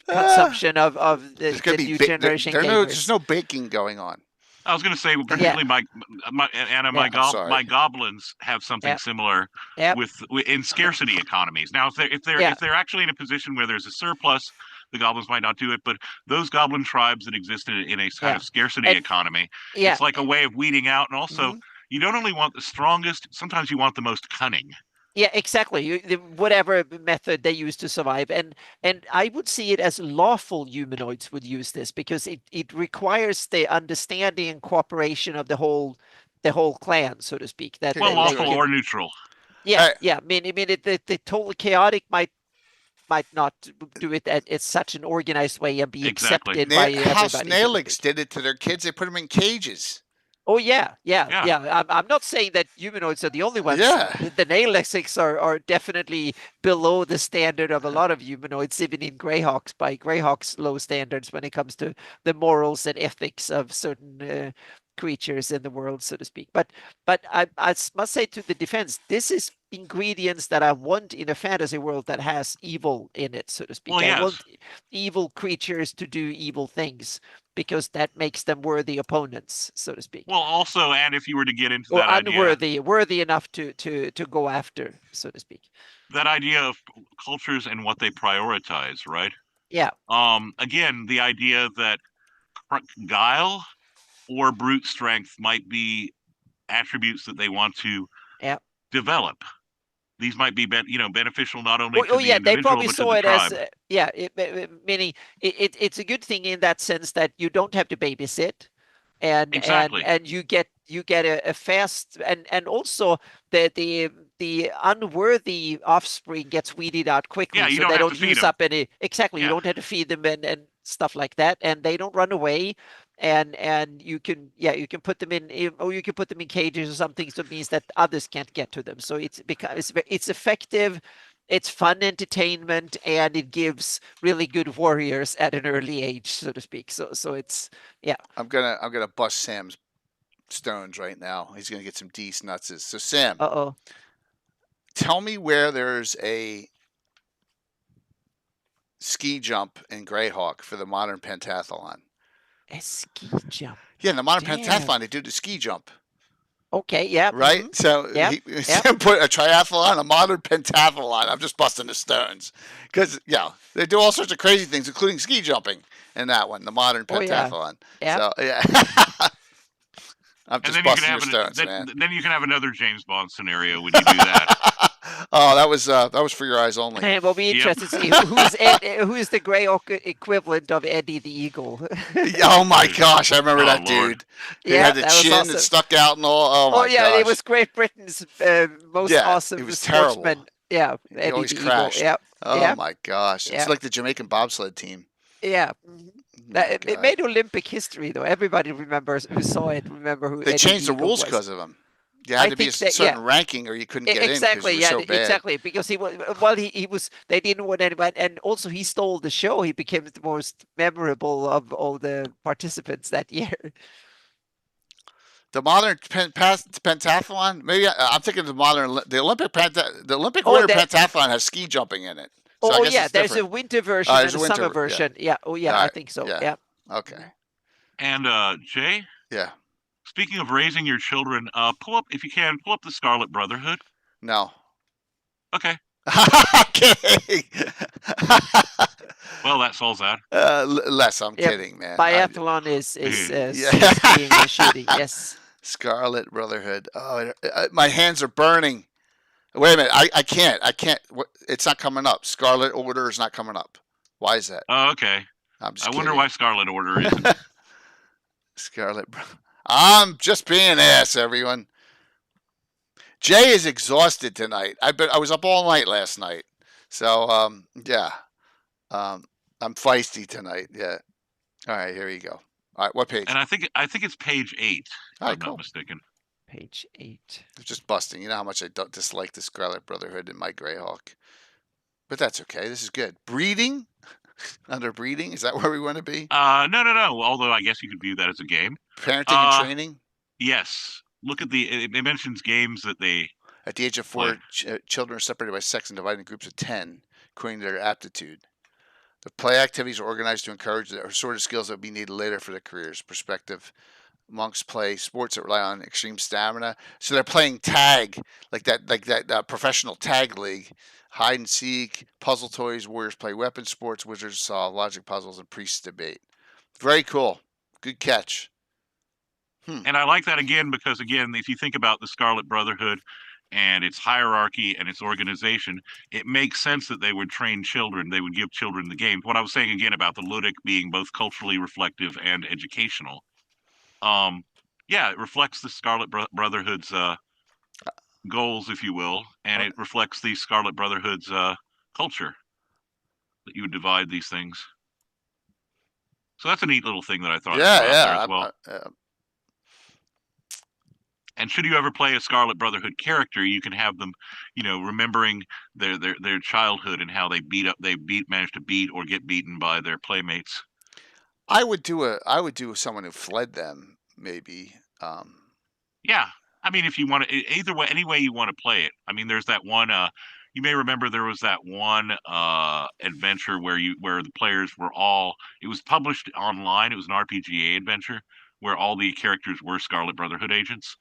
consumption of the new generation gamers. There's no baking going on. I was going to say, particularly my goblins have something similar in scarcity economies. Now, if they're actually in a position where there's a surplus, the goblins might not do it. But those goblin tribes that exist in a kind of scarcity economy, it's like a way of weeding out. And also, you don't only want the strongest; sometimes you want the most cunning. Yeah, exactly. Whatever method they use to survive, and I would see it as lawful humanoids would use this, because it requires the understanding and cooperation of the whole clan, so to speak. That lawful or neutral. Yeah, yeah. I mean, the totally chaotic might not do it at such an organized way and be accepted by everybody. House Nailix did it to their kids. They put them in cages. Oh yeah. I'm not saying that humanoids are the only ones. Yeah. The Nailixics are definitely below the standard of a lot of humanoids, even in Greyhawks, by Greyhawks' low standards when it comes to the morals and ethics of certain creatures in the world, so to speak. But I must say, to the defense, this is ingredients that I want in a fantasy world that has evil in it, so to speak. Well, yes. I want evil creatures to do evil things, because that makes them worthy opponents, so to speak. Well, also, and if you were to get into that idea, worthy enough to go after, so to speak. That idea of cultures and what they prioritize, right? Yeah. Again, the idea that guile or brute strength might be attributes that they want to develop. These might be, beneficial not only to the individual, they probably but saw to the it tribe. as meaning it's a good thing in that sense that you don't have to babysit, and you get a fast, and also the unworthy offspring gets weeded out quickly, so they don't use up any. Exactly, you don't have to feed them and stuff like that, and they don't run away. And you can put them in cages or something, so it means that others can't get to them. So it's effective, it's fun entertainment, and it gives really good warriors at an early age, so to speak. So it's I'm gonna bust Sam's stones right now. He's gonna get some D's nutses. So Sam, tell me where there's a ski jump in Greyhawk for the modern pentathlon. A ski jump. Yeah, in the modern pentathlon, they do the ski jump. Okay, yeah. Right? So Sam put a triathlon, a modern pentathlon. I'm just busting the stones. Because, they do all sorts of crazy things, including ski jumping in that one, the modern pentathlon. Yeah. So, I'm just busting your stones, man. Then you can have another James Bond scenario when you do that. Oh, that was for your eyes only. And we'll be interested to see who's the Greyhawk equivalent of Eddie the Eagle. Oh my gosh, I remember that dude. He had the chin that stuck out and all. Oh my gosh. It was Great Britain's most awesome he was sportsman. Terrible. Yeah, he always crashed. Eagle. Oh my gosh, it's like the Jamaican bobsled team. Yeah. It made Olympic history, though. Everybody remembers who saw it. Remember who they changed the rules because of him. You had to be a certain ranking, or you couldn't get in. Exactly, so bad. Exactly. Because he was. They didn't want anybody, and also he stole the show. He became the most memorable of all the participants that year. The modern pentathlon. Maybe I'm thinking the Olympic winter pentathlon has ski jumping in it. So there's a winter version and a summer version. Yeah. I think so. Yeah. Okay. And Jay. Yeah. Speaking of raising your children, pull up the Scarlet Brotherhood. No. Okay. Kidding. Well, that solves that. Less, I'm kidding, man. Biathlon is skiing and shooting. Yes. Scarlet Brotherhood. Oh, my hands are burning. Wait a minute. I can't. It's not coming up. Scarlet Order is not coming up. Why is that? Oh, okay. I'm just I kidding. wonder why Scarlet Order isn't. Scarlet. I'm just being ass, everyone. Jay is exhausted tonight. I was up all night last night. So yeah. I'm feisty tonight. Yeah. All right, here you go. All right, what page? And I think it's page 8, if I'm not mistaken. Page 8. It's just busting. You know how much I don't dislike the Scarlet Brotherhood in my Greyhawk. But that's okay. This is good. Breeding? Under breeding? Is that where we want to be? No. Although I guess you could view that as a game. Parenting and training? Yes. Look at it mentions games that they. At the age of 4, children are separated by sex and divided in groups of 10, according to their aptitude. The play activities are organized to encourage the sort of skills that will be needed later for their careers. Perspective. Monks play sports that rely on extreme stamina. So they're playing tag, like that professional tag league. Hide and seek, puzzle toys, warriors play weapon sports, wizards solve logic puzzles, and priests debate. Very cool. Good catch. And I like that again because, again, if you think about the Scarlet Brotherhood and its hierarchy and its organization, it makes sense that they would train children. They would give children the games. What I was saying again about the ludic being both culturally reflective and educational. Yeah, it reflects the Scarlet Brotherhood's goals, if you will, and it reflects the Scarlet Brotherhood's culture, that you would divide these things. So that's a neat little thing that I thought about there as well. And should you ever play a Scarlet Brotherhood character, you can have them, remembering their childhood and how they managed to beat or get beaten by their playmates. I would do someone who fled them, maybe. Yeah, I mean, if you want to, either way, any way you want to play it. I mean, there's that one. You may remember there was that one adventure where the players were all. It was published online. It was an RPGA adventure where all the characters were Scarlet Brotherhood agents.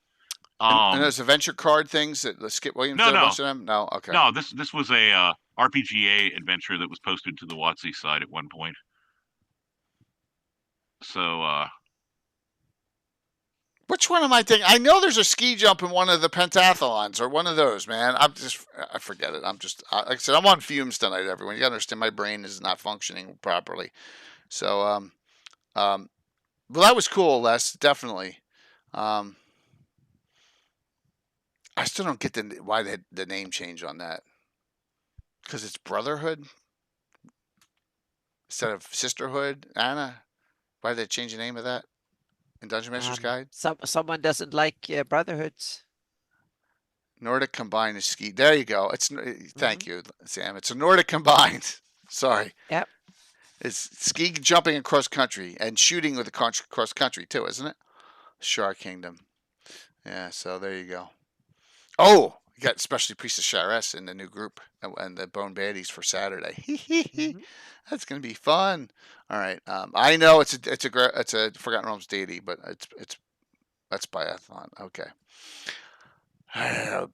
And those adventure card things that Skip Williams did a bunch of them? No, okay. No, this was a RPGA adventure that was posted to the WotC site at one point. So, which one am I thinking? I know there's a ski jump in one of the pentathlons or one of those, man. I forget it. Like I said, I'm on fumes tonight, everyone. You gotta understand my brain is not functioning properly. So, well, that was cool, Les, definitely. I still don't get why the name change on that. Because it's Brotherhood instead of Sisterhood. Anna, why did they change the name of that in Dungeon Master's Guide? Someone doesn't like Brotherhoods. Nordic Combined is ski. There you go. Thank you, Sam. It's a Nordic Combined. Sorry. Yep. It's ski jumping across country and shooting with cross country too, isn't it? Shark Kingdom. Yeah. So there you go. Oh, you got Specialty Priest of Shares in the new group and the Bone Baddies for Saturday. Mm-hmm. That's gonna be fun. All right. I know it's a Forgotten Realms deity, but that's biathlon. Okay. All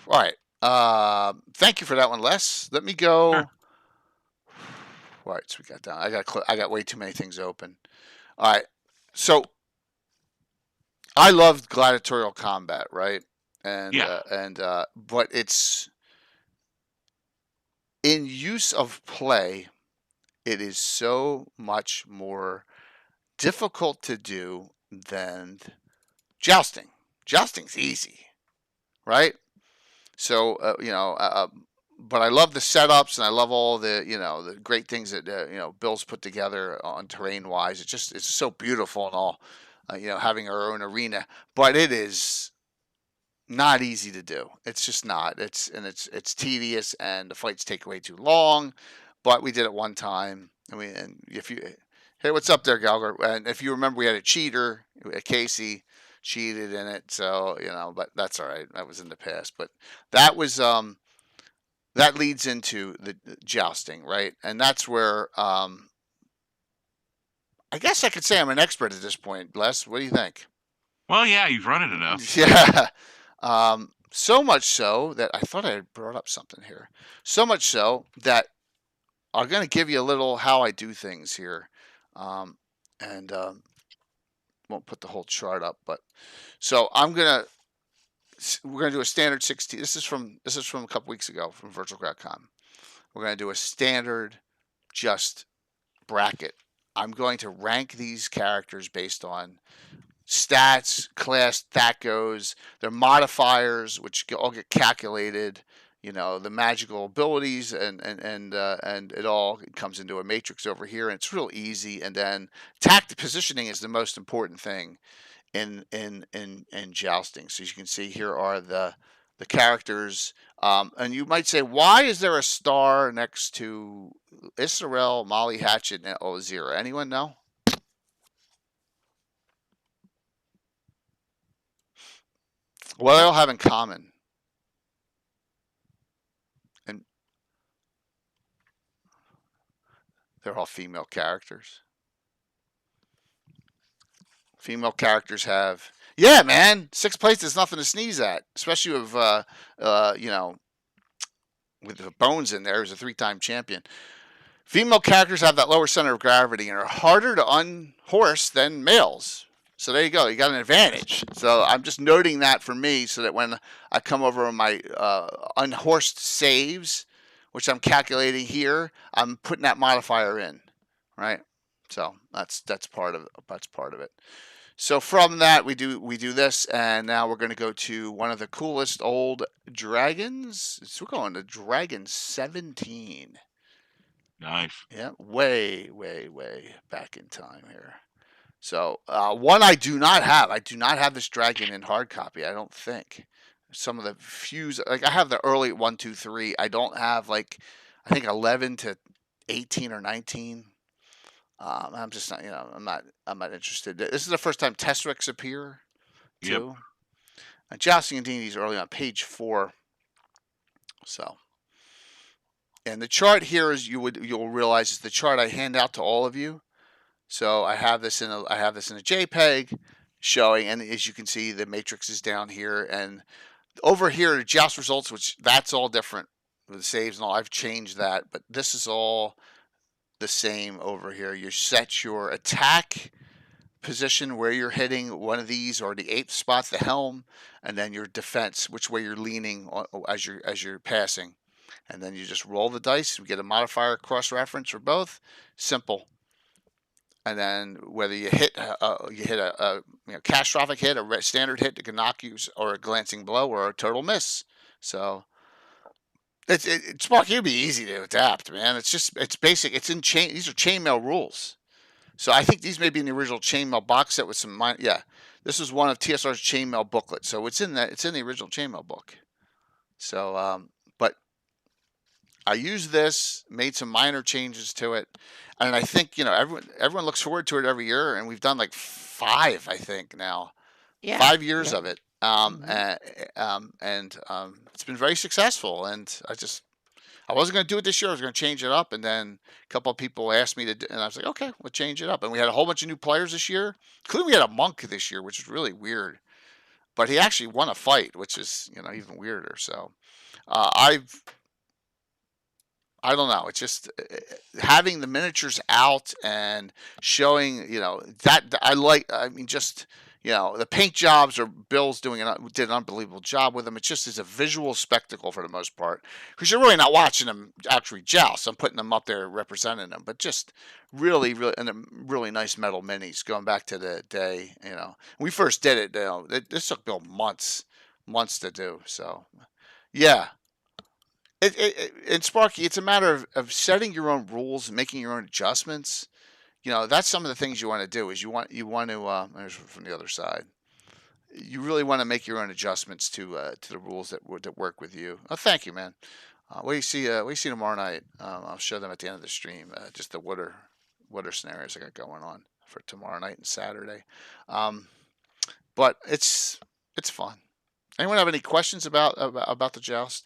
right. Thank you for that one, Les. Let me go. Sure. All right. So we got down. I got way too many things open. All right. So I loved gladiatorial combat, right? And yeah. But it's in use of play, it is so much more difficult to do than jousting. Jousting's easy, right? So but I love the setups and I love all the the great things that Bill's put together on terrain wise. It's so beautiful and all. Having our own arena, but it is not easy to do. It's just not. It's tedious, and the fights take way too long. But we did it one time. Hey, what's up there, Galgar? And if you remember, we had a cheater, Casey, cheated in it. So but that's all right. That was in the past. But that was that leads into the jousting, right? And that's where I guess I could say I'm an expert at this point, Les. What do you think? Well, yeah, you've run it enough. Yeah. So much so that I thought I had brought up something here. So much so that I'm going to give you a little how I do things here. And won't put the whole chart up. But so I'm going to we're going to do a standard 16. This is from a couple weeks ago from virtual.com. We're going to do a standard just bracket. I'm going to rank these characters based on stats, class, that goes, their modifiers, which all get calculated, the magical abilities, and it all comes into a matrix over here, and it's real easy. And then tactic positioning is the most important thing in jousting. So as you can see, here are the characters, and you might say, why is there a star next to Israel, Molly Hatchet, and Ozira? Anyone know? What do they all have in common? And they're all female characters. Female characters have, yeah, man, 6th place is nothing to sneeze at, especially with with the Bones in there as a 3-time champion. Female characters have that lower center of gravity and are harder to unhorse than males. So there you go. You got an advantage. So I'm just noting that for me, so that when I come over on my unhorsed saves, which I'm calculating here, I'm putting that modifier in, right? So that's part of it. So from that, we do this, and now we're going to go to one of the coolest old dragons. So we're going to Dragon 17. Nice. Yeah, way back in time here. So one I do not have. I do not have this dragon in hard copy. I don't think. Some of the few, like I have the early 1, 2, 3. I don't have I think 11 to 18 or 19. I'm just not. I'm not interested. This is the first time Tesserix appear too. Yep. Jousting and D&D is early on page 4. So. And the chart here is you'll realize is the chart I hand out to all of you. So I have this in a JPEG showing, and as you can see, the matrix is down here, and over here the joust results, which that's all different with the saves and all. I've changed that, but this is all the same over here. You set your attack position where you're hitting one of these, or the 8th spot, the helm, and then your defense, which way you're leaning as you're passing. And then you just roll the dice. We get a modifier cross-reference for both. Simple. And then whether you hit a catastrophic hit, a standard hit that can knock you, or a glancing blow, or a total miss. So it's Sparky, it'd be easy to adapt, man. It's basic. It's in chain. These are chainmail rules. So I think these may be in the original chainmail box set with some this is one of TSR's chainmail booklets. So it's in the original chainmail book. So but I used this, made some minor changes to it, and I think everyone looks forward to it every year, and we've done like 5, I think now, 5 years of it, and it's been very successful. And I wasn't going to do it this year. I was going to change it up, and then a couple of people asked me to, and I was like, okay, we'll change it up. And we had a whole bunch of new players this year, including we had a monk this year, which is really weird, but he actually won a fight, which is even weirder. So I don't know. It's just having the miniatures out and showing, that I like. I mean, just the paint jobs, or Bill's did an unbelievable job with them. It just is a visual spectacle for the most part, because you're really not watching them actually joust. I'm putting them up there representing them, but just really, and really nice metal minis. Going back to the day, when we first did it, this took Bill months to do. So, yeah. And Sparky, it's a matter of setting your own rules and making your own adjustments. That's some of the things you want to do. Is you want to there's from the other side. You really want to make your own adjustments to the rules that work with you. Oh, thank you, man. What do you see tomorrow night? I'll show them at the end of the stream. Just the water scenarios I got going on for tomorrow night and Saturday. But it's fun. Anyone have any questions about the joust?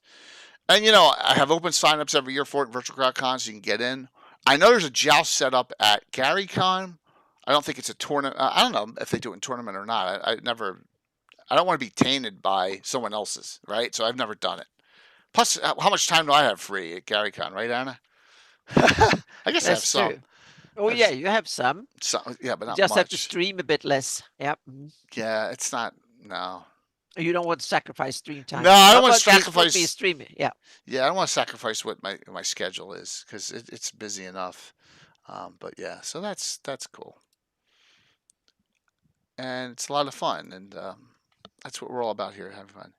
And I have open signups every year for it, virtual.com, so you can get in. I know there's a joust set up at GaryCon. I don't think it's a tournament. I don't know if they do it in tournament or not. I don't want to be tainted by someone else's, right? So I've never done it. Plus, how much time do I have free at GaryCon, right, Anna? I guess I have some. True. Oh, yeah, you have some. Yeah, but not just much. have to stream a bit less. Yep. Yeah, it's not. No. You don't want to sacrifice stream time. No, I don't want to This would sacrifice. be streaming. Yeah. Yeah, I don't want to sacrifice what my schedule is because it's busy enough. But yeah, so that's cool, and it's a lot of fun, and that's what we're all about here, having fun.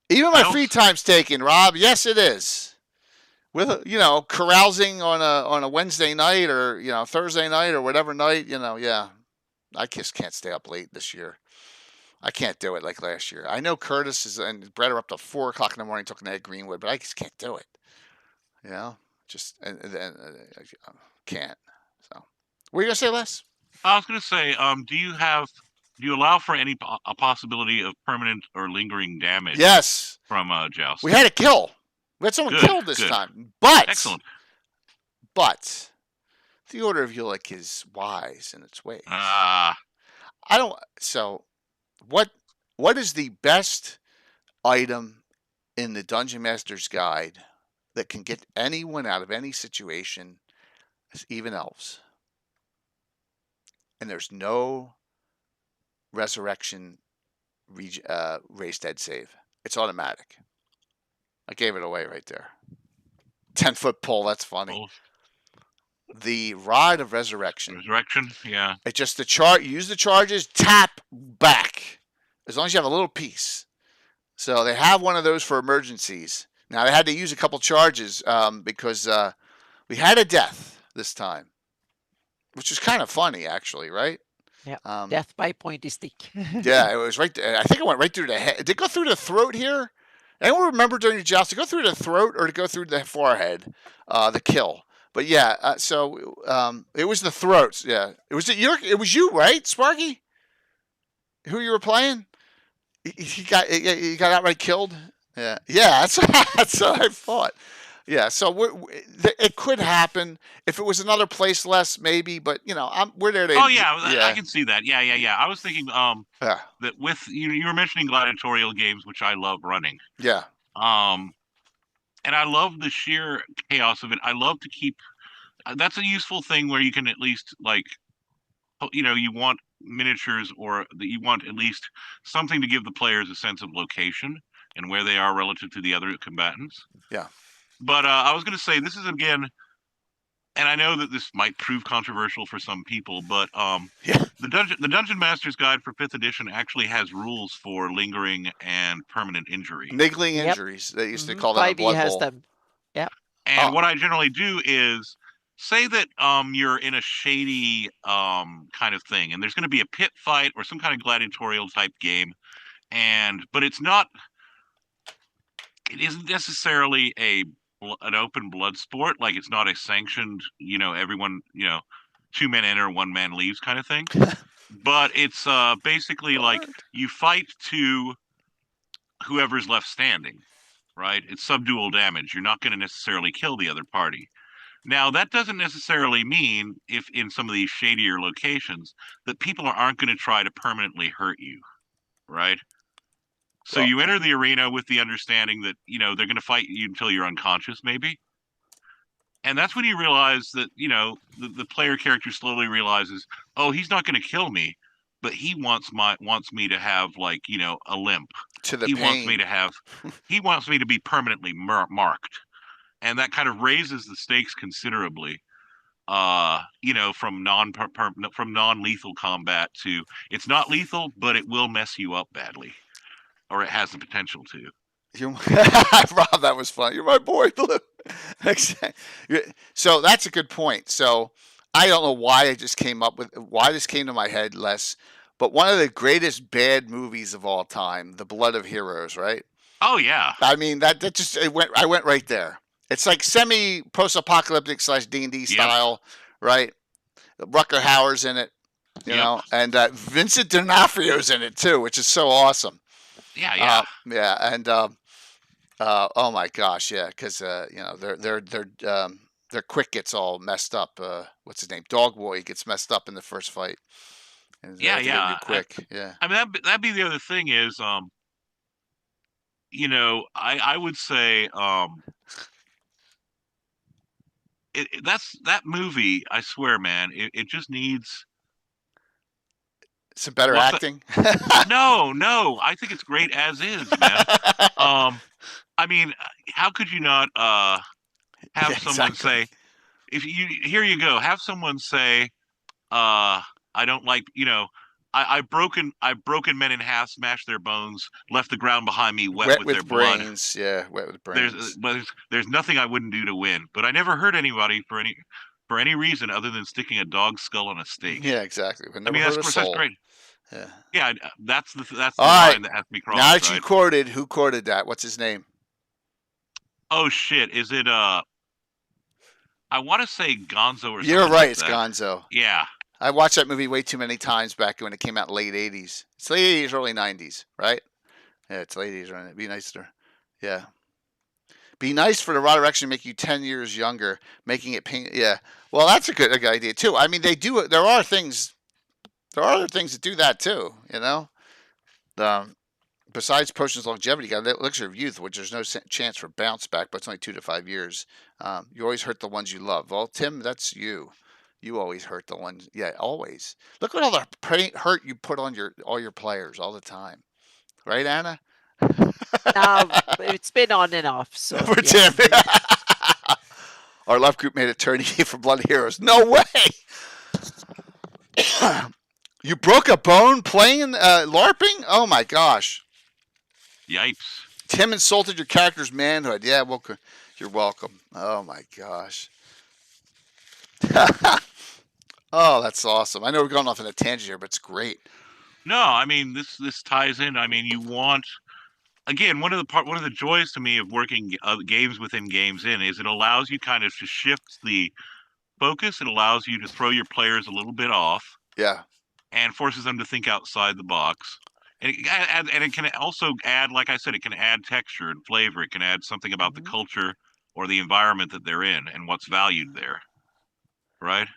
Even my free time's taken, Rob. Yes, it is. With carousing on a Wednesday night or Thursday night or whatever night, yeah. I just can't stay up late this year. I can't do it like last year. I know Curtis and Brett are up till 4 o'clock in the morning talking to Ed Greenwood, but I just can't do it. Just and I can't. So, what are you gonna say, Les? I was gonna say, do you allow for a possibility of permanent or lingering damage? Yes. From joust. We had a kill. We had someone killed this time. But excellent. But the Order of Ulick is wise in its ways. I don't. So, what is the best item in the Dungeon Master's Guide that can get anyone out of any situation, even elves? And there's no resurrection raise dead save. It's automatic. I gave it away right there. 10-foot pole. That's funny. Oh. The Rod of Resurrection. Yeah. It's just use the charges, tap back. As long as you have a little piece. So they have one of those for emergencies. Now, they had to use a couple charges because we had a death this time, which was kind of funny, actually, right? Yeah. Death by pointy stick. Yeah, it was right there. I think it went right through the head. Did it go through the throat here? Anyone remember during the joust to go through the throat or to go through the forehead, the kill? But yeah, so it was the throats. Yeah, it was you, right, Sparky? Who you were playing? He got outright killed. Yeah, that's what I thought. Yeah, so it could happen if it was another place less, maybe. But we're there to. Oh yeah, I can see that. Yeah. I was thinking that with you were mentioning gladiatorial games, which I love running. Yeah. And I love the sheer chaos of it. I love to keep. That's a useful thing where you can at least you want miniatures or that you want at least something to give the players a sense of location and where they are relative to the other combatants. Yeah. But I was going to say this is again, and I know that this might prove controversial for some people, but the Dungeon Master's Guide for 5th edition actually has rules for lingering and permanent injury. Niggling injuries. They used to call that a blood bowl. Them. Yeah. And what I generally do is say that you're in a shady kind of thing, and there's going to be a pit fight or some kind of gladiatorial type game, but it isn't necessarily an open blood sport. Like it's not a sanctioned, everyone, 2 men enter, 1 man leaves kind of thing. But it's basically like you fight to whoever's left standing, right? It's subdual damage. You're not going to necessarily kill the other party. Now, that doesn't necessarily mean, if in some of these shadier locations, that people aren't going to try to permanently hurt you, right? So you enter the arena with the understanding that, they're going to fight you until you're unconscious, maybe. And that's when you realize that, the player character slowly realizes, oh, he's not going to kill me, but he wants me to have, like, a limp. To the pain. He wants me to be permanently marked. And that kind of raises the stakes considerably, from non-lethal combat to it's not lethal, but it will mess you up badly, or it has the potential to. Rob, that was fun. You're my boy, Blue. So that's a good point. So I don't know why this came to my head, Les, but one of the greatest bad movies of all time, The Blood of Heroes, right? Oh yeah. I mean I went right there. It's like semi post-apocalyptic / D&D style, right? Rutger Hauer's in it, you know, and Vincent D'Onofrio's in it too, which is so awesome. Yeah. And oh my gosh, yeah, because their quick gets all messed up. What's his name? Dog Boy gets messed up in the first fight. And quick. I mean, that'd be the other thing is, I would say, that's that movie. I swear, man, it just needs. Some better What's acting. No, I think it's great as is, man. I mean, how could you not have someone say, if you here you go, have someone say, I don't like, I've broken men in half, smashed their bones, left the ground behind me wet with their brains. blood. Yeah, wet with brains. There's nothing I wouldn't do to win, but I never hurt anybody for any reason other than sticking a dog's skull on a stake. Yeah, exactly. I mean, that's great. Yeah. Yeah, that's the All line right. that has to be crossed. Now that right? you quoted, who quoted that? What's his name? Oh shit! Is it I want to say Gonzo or something. You're right. Like it's that. Gonzo. Yeah. I watched that movie way too many times back when it came out in late 80s. It's late 80s, early 90s, right? Yeah, it's late 80s, right? Be nice to her. Yeah. Be nice for the raw direction to make you 10 years younger, making it pink. Yeah. Well, that's a good idea, too. I mean, they do it. There are other things that do that, too, you know? Besides potions of longevity, you got elixir of youth, which there's no chance for bounce back, but it's only 2 to 5 years. You always hurt the ones you love. Well, Tim, that's you. You always hurt the ones. Yeah, always. Look at all the hurt you put on all your players all the time. Right, Anna? It's been on and off. So for Tim. Our love group made a tourney for Blood Heroes. No way! You broke a bone playing LARPing? Oh my gosh. Yipes. Tim insulted your character's manhood. Yeah, well, you're welcome. Oh my gosh. Oh, that's awesome. I know we're going off on a tangent here, but it's great. No, I mean this ties in. I mean, you want, again, one of the joys to me of working games within games is it allows you kind of to shift the focus. It allows you to throw your players a little bit off. Yeah. And forces them to think outside the box. And it can also add, like I said, it can add texture and flavor. It can add something about the culture or the environment that they're in and what's valued there. Right?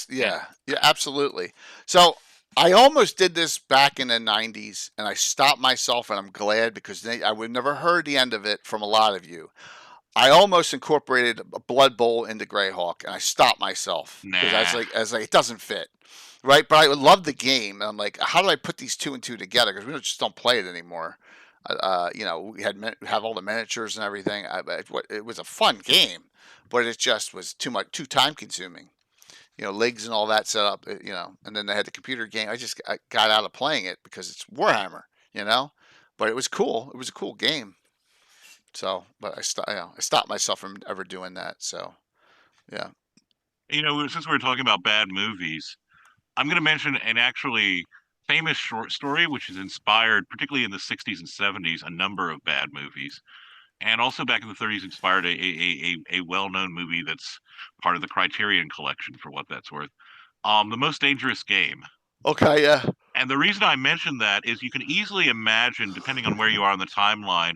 Yeah, yeah, absolutely. So I almost did this back in the 90s, and I stopped myself, and I'm glad because I would never heard the end of it from a lot of you. I almost incorporated a Blood Bowl into GREYHAWK, and I stopped myself because I was like, it doesn't fit, right? But I love the game, and I'm like, how do I put these 2 and 2 together? Because we just don't play it anymore. We have all the miniatures and everything. It was a fun game, but it just was too time consuming. Legs and all that set up. And then they had the computer game. I got out of playing it because it's Warhammer. But it was cool. It was a cool game. So, but I stopped myself from ever doing that. So, yeah. Since we're talking about bad movies, I'm going to mention an actually famous short story, which is inspired, particularly in the 60s and 70s, a number of bad movies. And also back in the 30s, inspired a well-known movie that's part of the Criterion collection, for what that's worth. The Most Dangerous Game. Okay, yeah. And the reason I mention that is you can easily imagine, depending on where you are on the timeline,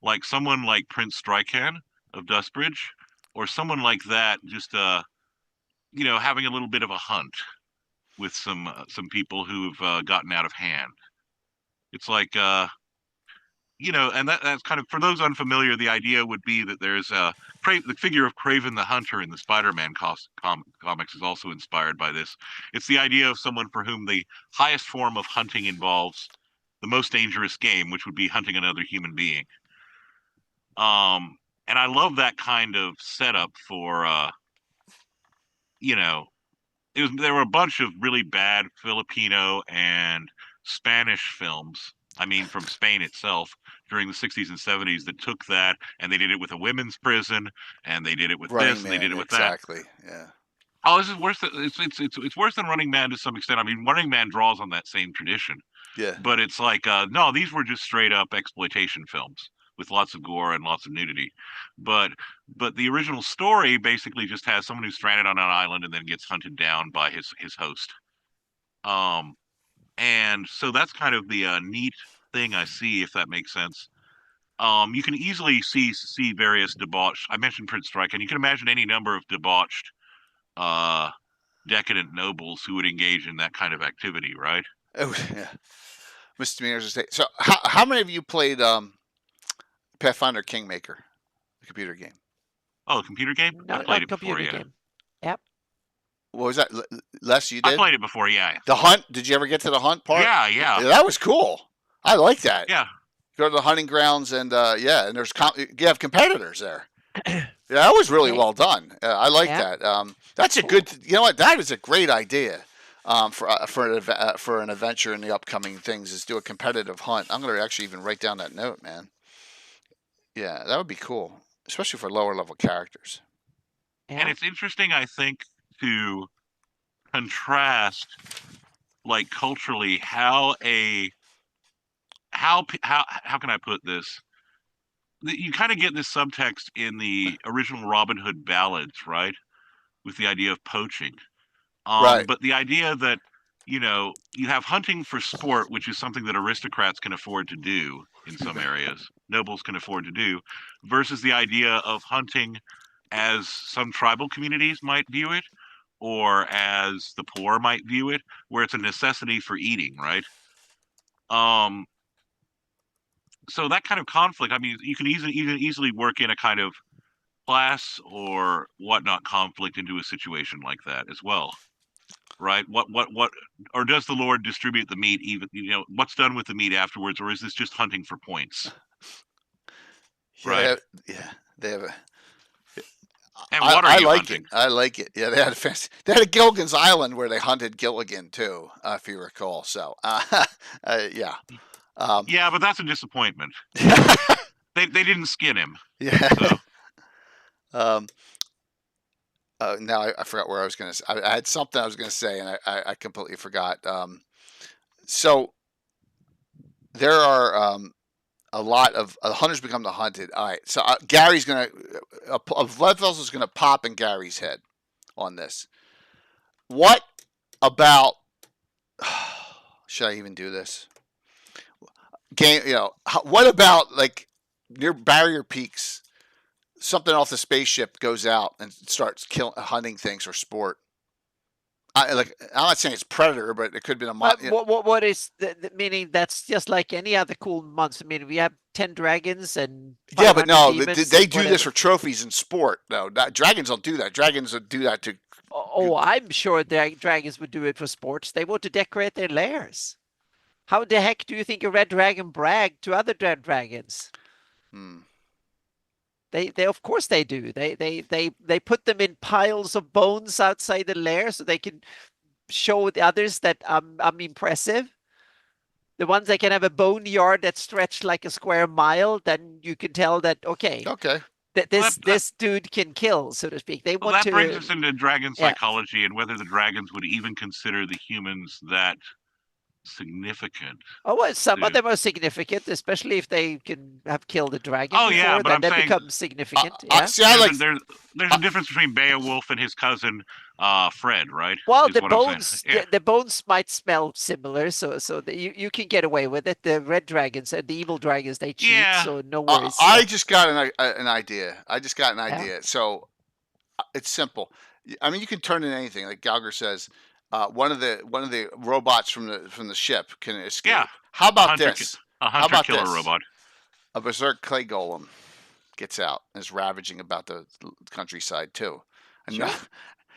like someone like Prince Strykan of Dustbridge, or someone like that, just having a little bit of a hunt with some people who've gotten out of hand. It's like and that's kind of, for those unfamiliar, the idea would be that there's the figure of Kraven the Hunter in the Spider-Man comics is also inspired by this. It's the idea of someone for whom the highest form of hunting involves the most dangerous game, which would be hunting another human being. And I love that kind of setup for, there were a bunch of really bad Filipino and Spanish films, I mean, from Spain itself, during the 60s and 70s that took that, and they did it with a women's prison, and they did it with Running this, Man, and they did it with exactly, that. Yeah. Oh, this is worse. It's worse than Running Man to some extent. I mean, Running Man draws on that same tradition. Yeah. But it's like, no, these were just straight up exploitation films with lots of gore and lots of nudity. But the original story basically just has someone who's stranded on an island and then gets hunted down by his host. And so that's kind of the neat thing I see, if that makes sense. You can easily see various debauched. I mentioned Prince Strike, and you can imagine any number of debauched, decadent nobles who would engage in that kind of activity, right? Oh yeah, misdemeanors. So, how many of you played Pathfinder Kingmaker, the computer game? Oh, the computer game? No, I played it computer before, game. Yep. What was that? Les, you I did? played it before, yeah. The hunt? Did you ever get to the hunt part? Yeah. That was cool. I like that. Yeah. Go to the hunting grounds and and there's you have competitors there. Yeah, that was really well done. I like that. That's a good. You know what? That is a great idea. For an adventure in the upcoming things is do a competitive hunt. I'm going to actually even write down that note, man. Yeah, that would be cool, especially for lower level characters. Yeah. And it's interesting, I think, to contrast, like culturally, how can I put this? You kind of get this subtext in the original Robin Hood ballads, right? With the idea of poaching. Right. But the idea that, you have hunting for sport, which is something that aristocrats can afford to do in some areas, nobles can afford to do, versus the idea of hunting as some tribal communities might view it, or as the poor might view it, where it's a necessity for eating, right? So that kind of conflict, I mean, you can easily work in a kind of class or whatnot conflict into a situation like that as well, right? What, or does the Lord distribute the meat even? What's done with the meat afterwards, or is this just hunting for points? Yeah, right? They have and what are you like hunting? it. I like it. Yeah, they had a Gilligan's Island where they hunted Gilligan too, if you recall. So, yeah. Yeah, but that's a disappointment. they didn't skin him. Yeah. So. Now I forgot where I was going to say. I had something I was going to say, and I completely forgot. So there are a lot of hunters become the hunted. All right. So Gary's going to a blood vessel is going to pop in Gary's head on this. What about? Should I even do this? Game. What about like near barrier peaks? Something off the spaceship goes out and starts hunting things for sport. I'm not saying it's predator, but it could be a monster. What is the meaning? That's just like any other cool monster. I mean, we have 10 dragons and but no, they do whatever. this for trophies in sport. No, dragons don't do that. Dragons will do that to. Oh, I'm sure dragons would do it for sports. They want to decorate their lairs. How the heck do you think a red dragon bragged to other dragons? They of course they do. They put them in piles of bones outside the lair so they can show the others that I'm impressive. The ones that can have a boneyard that's stretched like a square mile, then you can tell that okay. That this dude can kill, so to speak. They want that brings us into dragon psychology and whether the dragons would even consider the humans that significant. Oh, well, some of them are significant, especially if they can have killed a dragon. Oh, yeah, but then they become significant. See, there's a difference between Beowulf and his cousin Fred, right? Well, the bones might smell similar, so you can get away with it. The red dragons and the evil dragons, they cheat, so no worries. I just got an idea. So it's simple. I mean, you can turn in anything, like Gallagher says. One of the robots from the ship can escape. Yeah. How about this? A hunter killer robot. A berserk clay golem gets out and is ravaging about the countryside too. Sure.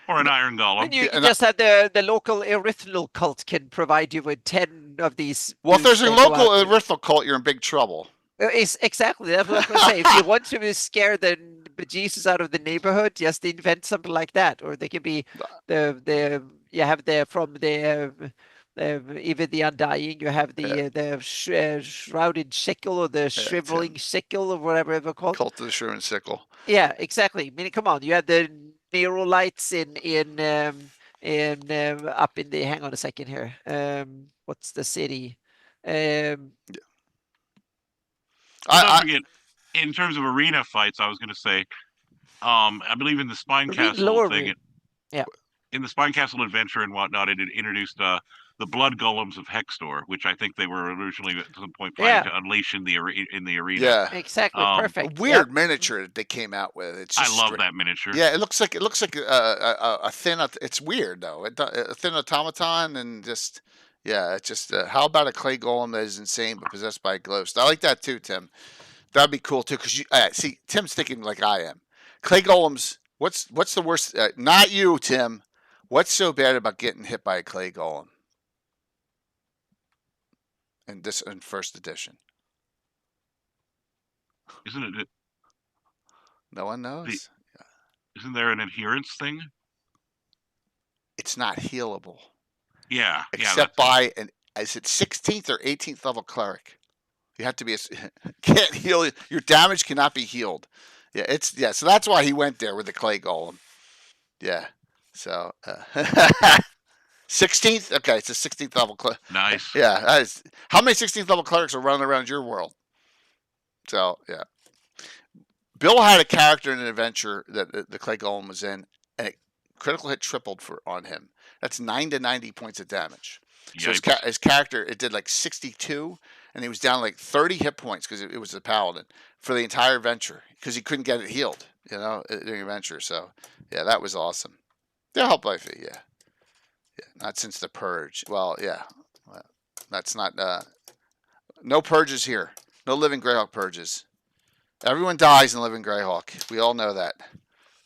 Or an iron golem. And you just had the local erythral cult can provide you with 10 of these. Well, if there's a local erythral cult, you're in big trouble. Exactly. That's what I was going to say. If you want to scare the bejesus out of the neighborhood, just invent something like that. Or they could be you have from even the Undying, you have the shrouded sickle or the shriveling sickle or whatever it's called. Cult of the Shriveling Sickle. Yeah, exactly. I mean, come on. You have the Neurolites in up in the. Hang on a second here. What's the city? Don't forget, in terms of arena fights, I was going to say, I believe in the Spine Castle thing. In the Spine Castle adventure and whatnot, it introduced the blood golems of Hextor, which I think they were originally at some point planning to unleash in the arena. Yeah, exactly, perfect. Weird miniature that they came out with. It's just I love that miniature. Yeah, it looks like a thin. It's weird though. A thin automaton and just it's just how about a clay golem that is insane but possessed by a ghost? I like that too, Tim. That'd be cool too because see, Tim's thinking like I am. Clay golems. What's the worst? Not you, Tim. What's so bad about getting hit by a clay golem in first edition? Isn't it? No one knows. Isn't there an adherence thing? It's not healable. Yeah. Except by is it 16th or 18th level cleric? You have to be can't heal. Your damage cannot be healed. Yeah, so that's why he went there with the clay golem. Yeah. So 16th. Okay, it's a 16th level cleric. Nice. Yeah. How many 16th level clerics are running around your world? So yeah. Bill had a character in an adventure that the clay golem was in, and critical hit tripled on him. That's 9 to 90 points of damage. So his character, it did like 62, and he was down like 30 hit points because it was a paladin for the entire adventure because he couldn't get it healed, during the adventure. So yeah, that was awesome. They'll help life, yeah. Not since the purge. Well, yeah, that's not. No purges here. No living Greyhawk purges. Everyone dies in living Greyhawk. We all know that.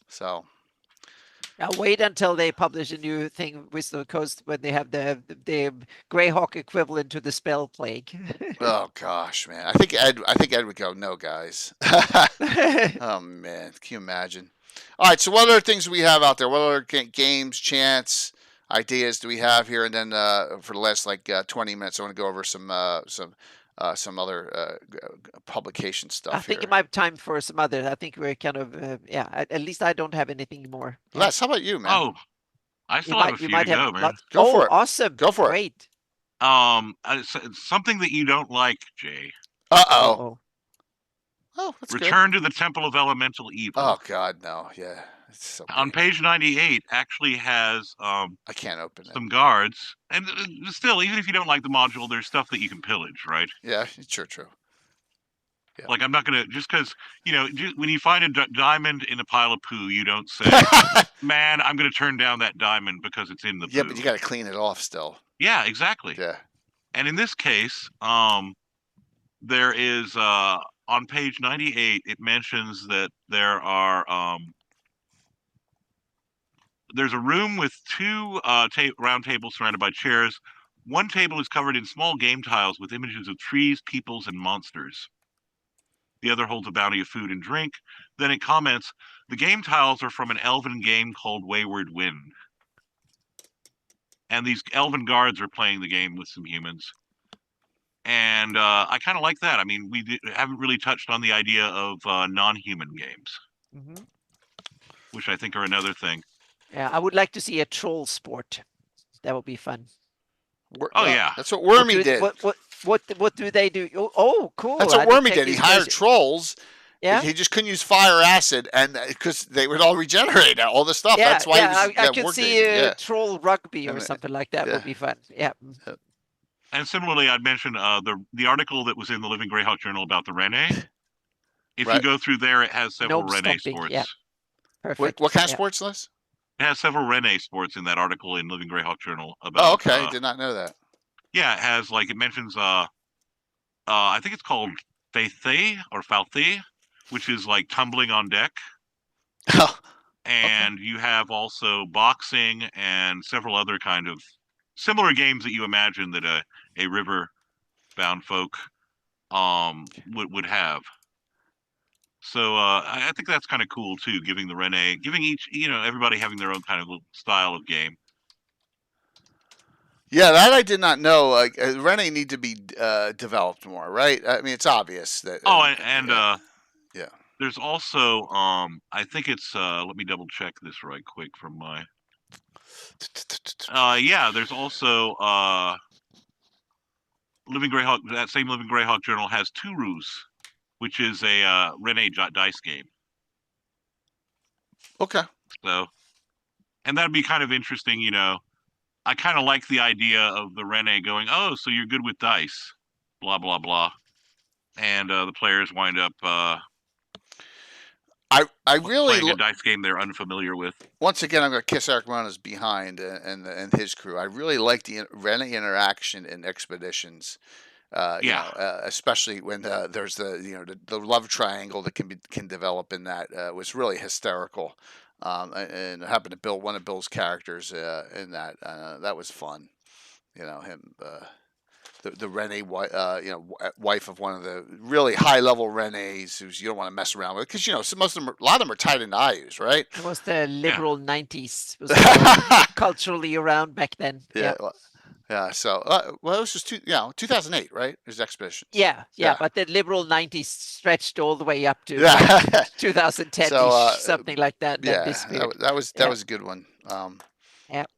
So. Now wait until they publish a new thing with the coast when they have the Greyhawk equivalent to the spell plague. Oh gosh, man! I think Ed would go, no, guys. Oh man, can you imagine? All right, so what other things do we have out there? What other games, chants, ideas do we have here? And then for the last 20 minutes, I want to go over some other publication stuff. I think it might be time for some other. I think we're kind of At least I don't have anything more. Les, how about you, man? Oh, I still have a few to go, man. Go for it. Awesome. Go for it. Great. Something that you don't like, Jay. Uh-oh. Oh, that's Return to the Temple of Elemental Evil. Oh God, no. Yeah. It's so on page 98 actually has I can't open some guards, and still, even if you don't like the module, there's stuff that you can pillage, right? Yeah, true. Yeah. Like I'm not gonna just because when you find a diamond in a pile of poo, you don't say, "Man, I'm gonna turn down that diamond because it's in the poo." Yeah, but you got to clean it off still. Yeah, exactly. Yeah. And in this case, there is on page 98, it mentions that there are there's a room with two round tables surrounded by chairs. One table is covered in small game tiles with images of trees, peoples, and monsters. The other holds a bounty of food and drink. Then it comments, the game tiles are from an elven game called Wayward Wind. And these elven guards are playing the game with some humans. And I kind of like that. I mean, we haven't really touched on the idea of non-human games, which I think are another thing. Yeah, I would like to see a troll sport. That would be fun. Yeah, that's what Wormy did. What do they do? Oh, cool. That's what Wormy did. He hired trolls. Yeah. He just couldn't use fire acid, and because they would all regenerate all the stuff. Yeah, that's why. I could see troll rugby or something like that. Would be fun. Yeah. And similarly, I'd mention the article that was in the Living Greyhawk Journal about the Rene. If you go through there, it has several Rene sports. Yeah. Perfect. What kind of sports, Les? It has several Rene sports in that article in Living Greyhawk Journal about. Oh, okay. Did not know that. Yeah, it has it mentions I think it's called Faithe or Falthe, which is like tumbling on deck. And you have also boxing and several other kind of similar games that you imagine that a river-bound folk would have. So I think that's kind of cool too, giving each everybody having their own kind of style of game. Yeah, that I did not know. Rene need to be developed more, right? I mean, it's obvious that. Yeah. There's also I think it's let me double check this right quick from my. There's also Living Greyhawk. That same Living Greyhawk Journal has Turus, which is a Rene dice game. Okay. So, and that'd be kind of interesting, I kind of like the idea of the Rene going, oh, so you're good with dice, blah, blah, blah. And the players wind up I really playing a dice game they're unfamiliar with. Once again, I'm going to kiss Eric Mona's behind and his crew. I really like the Rene interaction in expeditions. Especially when there's the love triangle that can develop in that was really hysterical. and I happened to build one of Bill's characters in that. That was fun. Him. The Rene, wife of one of the really high level Renes, who's you don't want to mess around with, because most of them, a lot of them are tied into IUs, right? It was the liberal 90s. It was culturally around back then. Yeah. Yeah. So, well, it was just 2008, right? There's expeditions. Yeah. But the liberal 90s stretched all the way up to 2010-ish, So, something like that. And then disappeared. that was a good one.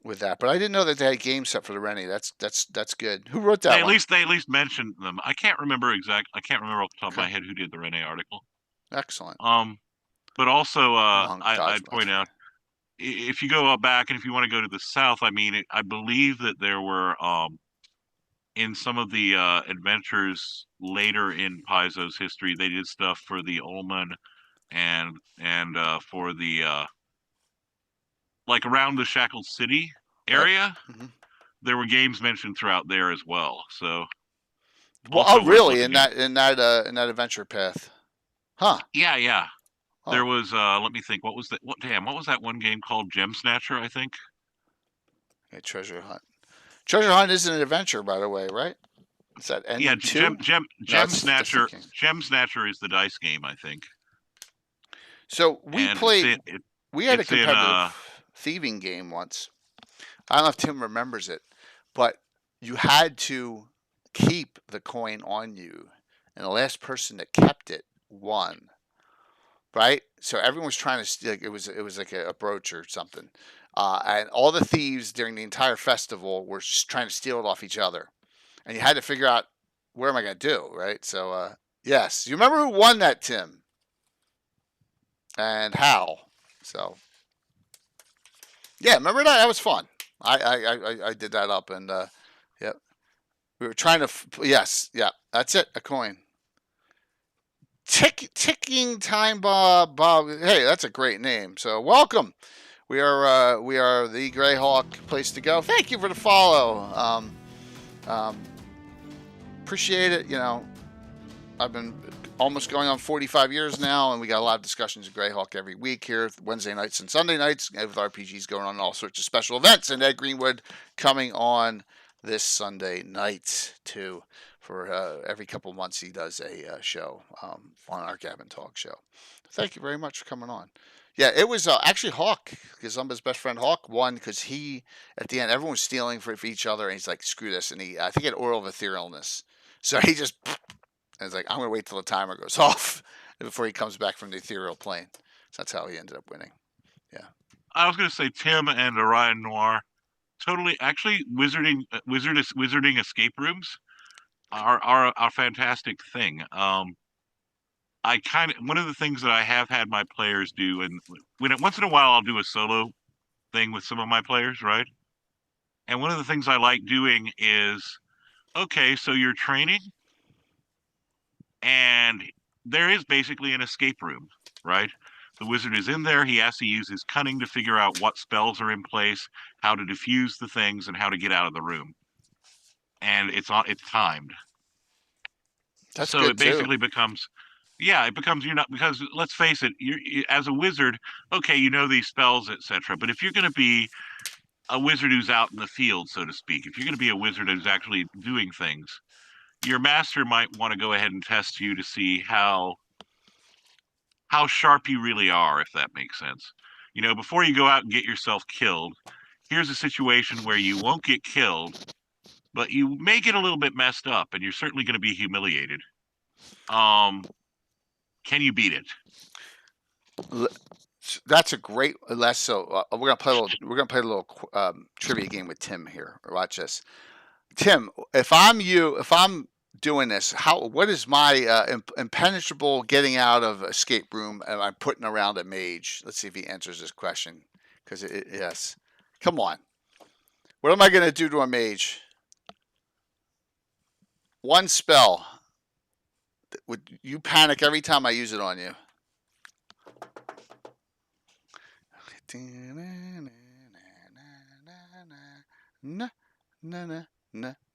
With that, but I didn't know that they had games set for the Rennie. That's good. Who wrote that They one? at least mentioned them. I can't remember off the top of my head who did the Rene article. Excellent. But also, I'd point out, if you go back and if you want to go to the south, I mean, I believe that there were in some of the adventures later in Paizo's history, they did stuff for the Ulman and for the like around the Shackled City area. Right. Mm-hmm. There were games mentioned throughout there as well. So, well, really? In that adventure path, huh? Yeah. Oh. There was. Let me think. What was that? What was that one game called? Gem Snatcher, I think. Okay, Treasure Hunt. Treasure Hunt isn't an adventure, by the way, right? Is that N2? Yeah, Gem Snatcher. Gem Snatcher is the dice game, I think. So we played. We had a competitive thieving game once. I don't know if Tim remembers it, but you had to keep the coin on you, and the last person that kept it won. Right? So everyone was trying to. It was like a brooch or something, and all the thieves during the entire festival were just trying to steal it off each other, and you had to figure out where am I going to do, right? So yes, you remember who won that, Tim, and how? So yeah, remember that? That was fun. I did that up, and yep, we were trying to. Yes, yeah, that's it. A coin. Ticking time Bob. Hey, that's a great name. So welcome. We are the GREYHAWK place to go. Thank you for the follow. Appreciate it. I've been almost going on 45 years now, and we got a lot of discussions of GREYHAWK every week here, Wednesday nights and Sunday nights, with RPGs going on, all sorts of special events, and Ed Greenwood coming on this Sunday night too. For every couple of months, he does a show on our Gavin Talk show. Thank you very much for coming on. Yeah, it was actually Hawk, Gazumba's best friend Hawk, won because he, at the end, everyone was stealing for each other, and he's like, screw this. And I think he had oral of etherealness. So he just, and it's like, I'm going to wait till the timer goes off before he comes back from the ethereal plane. So that's how he ended up winning. Yeah. I was going to say Tim and Orion Noir, totally, actually, wizarding escape rooms are a fantastic thing. One of the things that I have had my players do, and once in a while I'll do a solo thing with some of my players, right? And one of the things I like doing is, okay, so you're training, and there is basically an escape room, right? The wizard is in there. He has to use his cunning to figure out what spells are in place, how to defuse the things, and how to get out of the room. And it's timed. That's so good it basically becomes, you're not, because let's face it, you as a wizard, okay, you know these spells, etc. But if you're going to be a wizard who's out in the field, so to speak, if you're going to be a wizard who's actually doing things, your master might want to go ahead and test you to see how sharp you really are, if that makes sense. Before you go out and get yourself killed, here's a situation where you won't get killed, but you may get a little bit messed up, and you're certainly going to be humiliated. Can you beat it? That's a great lesson. So we're gonna play a little trivia game with Tim here. Watch this, Tim. If I'm doing this, what is my impenetrable getting out of escape room am I putting around a mage? Let's see if he answers this question. Because yes, come on. What am I gonna do to a mage? One spell. Would you panic every time I use it on you?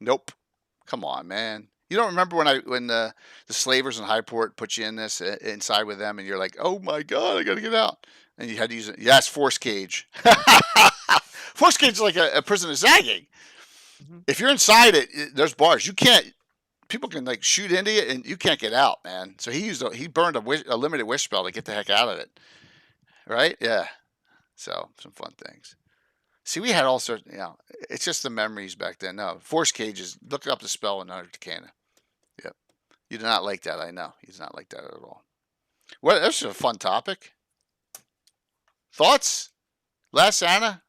Nope. Come on, man. You don't remember when the slavers in Highport put you in this inside with them, and you're like, oh my god, I gotta get out, and you had to use it. Yes, force cage. Force cage is like a prison of zagging. Mm-hmm. If you're inside it, there's bars. You can't. People can like shoot into it, and you can't get out, man. So he burned a limited wish spell to get the heck out of it. Right? Yeah. So some fun things. See, we had all sorts. It's just the memories back then. No, force cages. Look up the spell in Hunter Takana. Yep. You do not like that. I know. You do not like that at all. Well, this is a fun topic. Thoughts? Last Anna?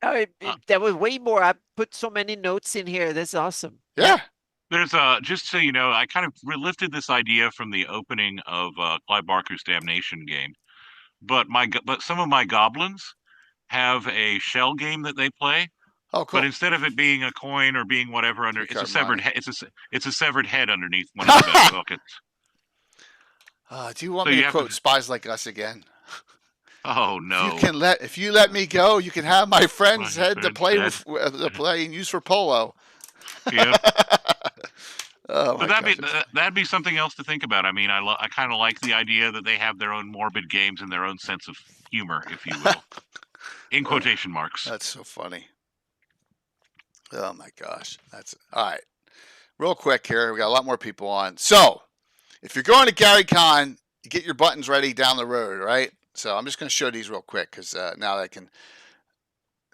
Oh, there was way more. I put so many notes in here. That's awesome. Yeah. There's just so you know, I kind of lifted this idea from the opening of Clive Barker's Damnation game, but some of my goblins have a shell game that they play. Oh, cool. But instead of it being a coin or being whatever under, it's a severed head. It's a severed head underneath one of the best buckets. Do you want me to quote Spies Like Us again? Oh no! If you let me go, you can have my friend's head to play and use for polo. Yeah. Oh, but that'd be something else to think about. I mean, I kind of like the idea that they have their own morbid games and their own sense of humor, if you will, in quotation marks. That's so funny. Oh my gosh, that's all right. Real quick here, we got a lot more people on. So, if you're going to GaryCon, you get your buttons ready down the road, right? So I'm just going to show these real quick because now I can.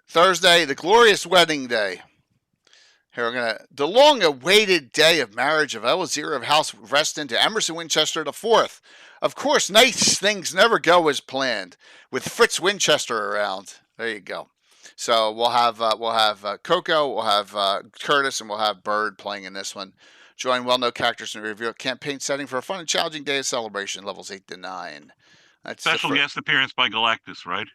Thursday, the glorious wedding day. Here the long-awaited day of marriage of Elazir of House Reston to Emerson Winchester IV. Of course, nice things never go as planned. With Fritz Winchester around, there you go. So we'll have Coco, we'll have Curtis, and we'll have Bird playing in this one. Join well-known characters in the review campaign setting for a fun and challenging day of celebration, levels 8 to 9. That's special guest appearance by Galactus, right?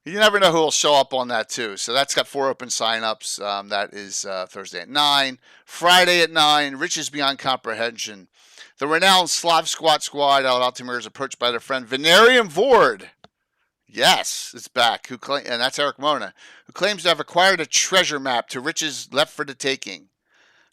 You never know who will show up on that too. So that's got 4 open signups. That is Thursday at 9, Friday at 9. Riches Beyond Comprehension. The renowned Slav Squat Squad out of Altamir is approached by their friend Venarium Vord. Yes, it's back. And that's Eric Mona, who claims to have acquired a treasure map to riches left for the taking.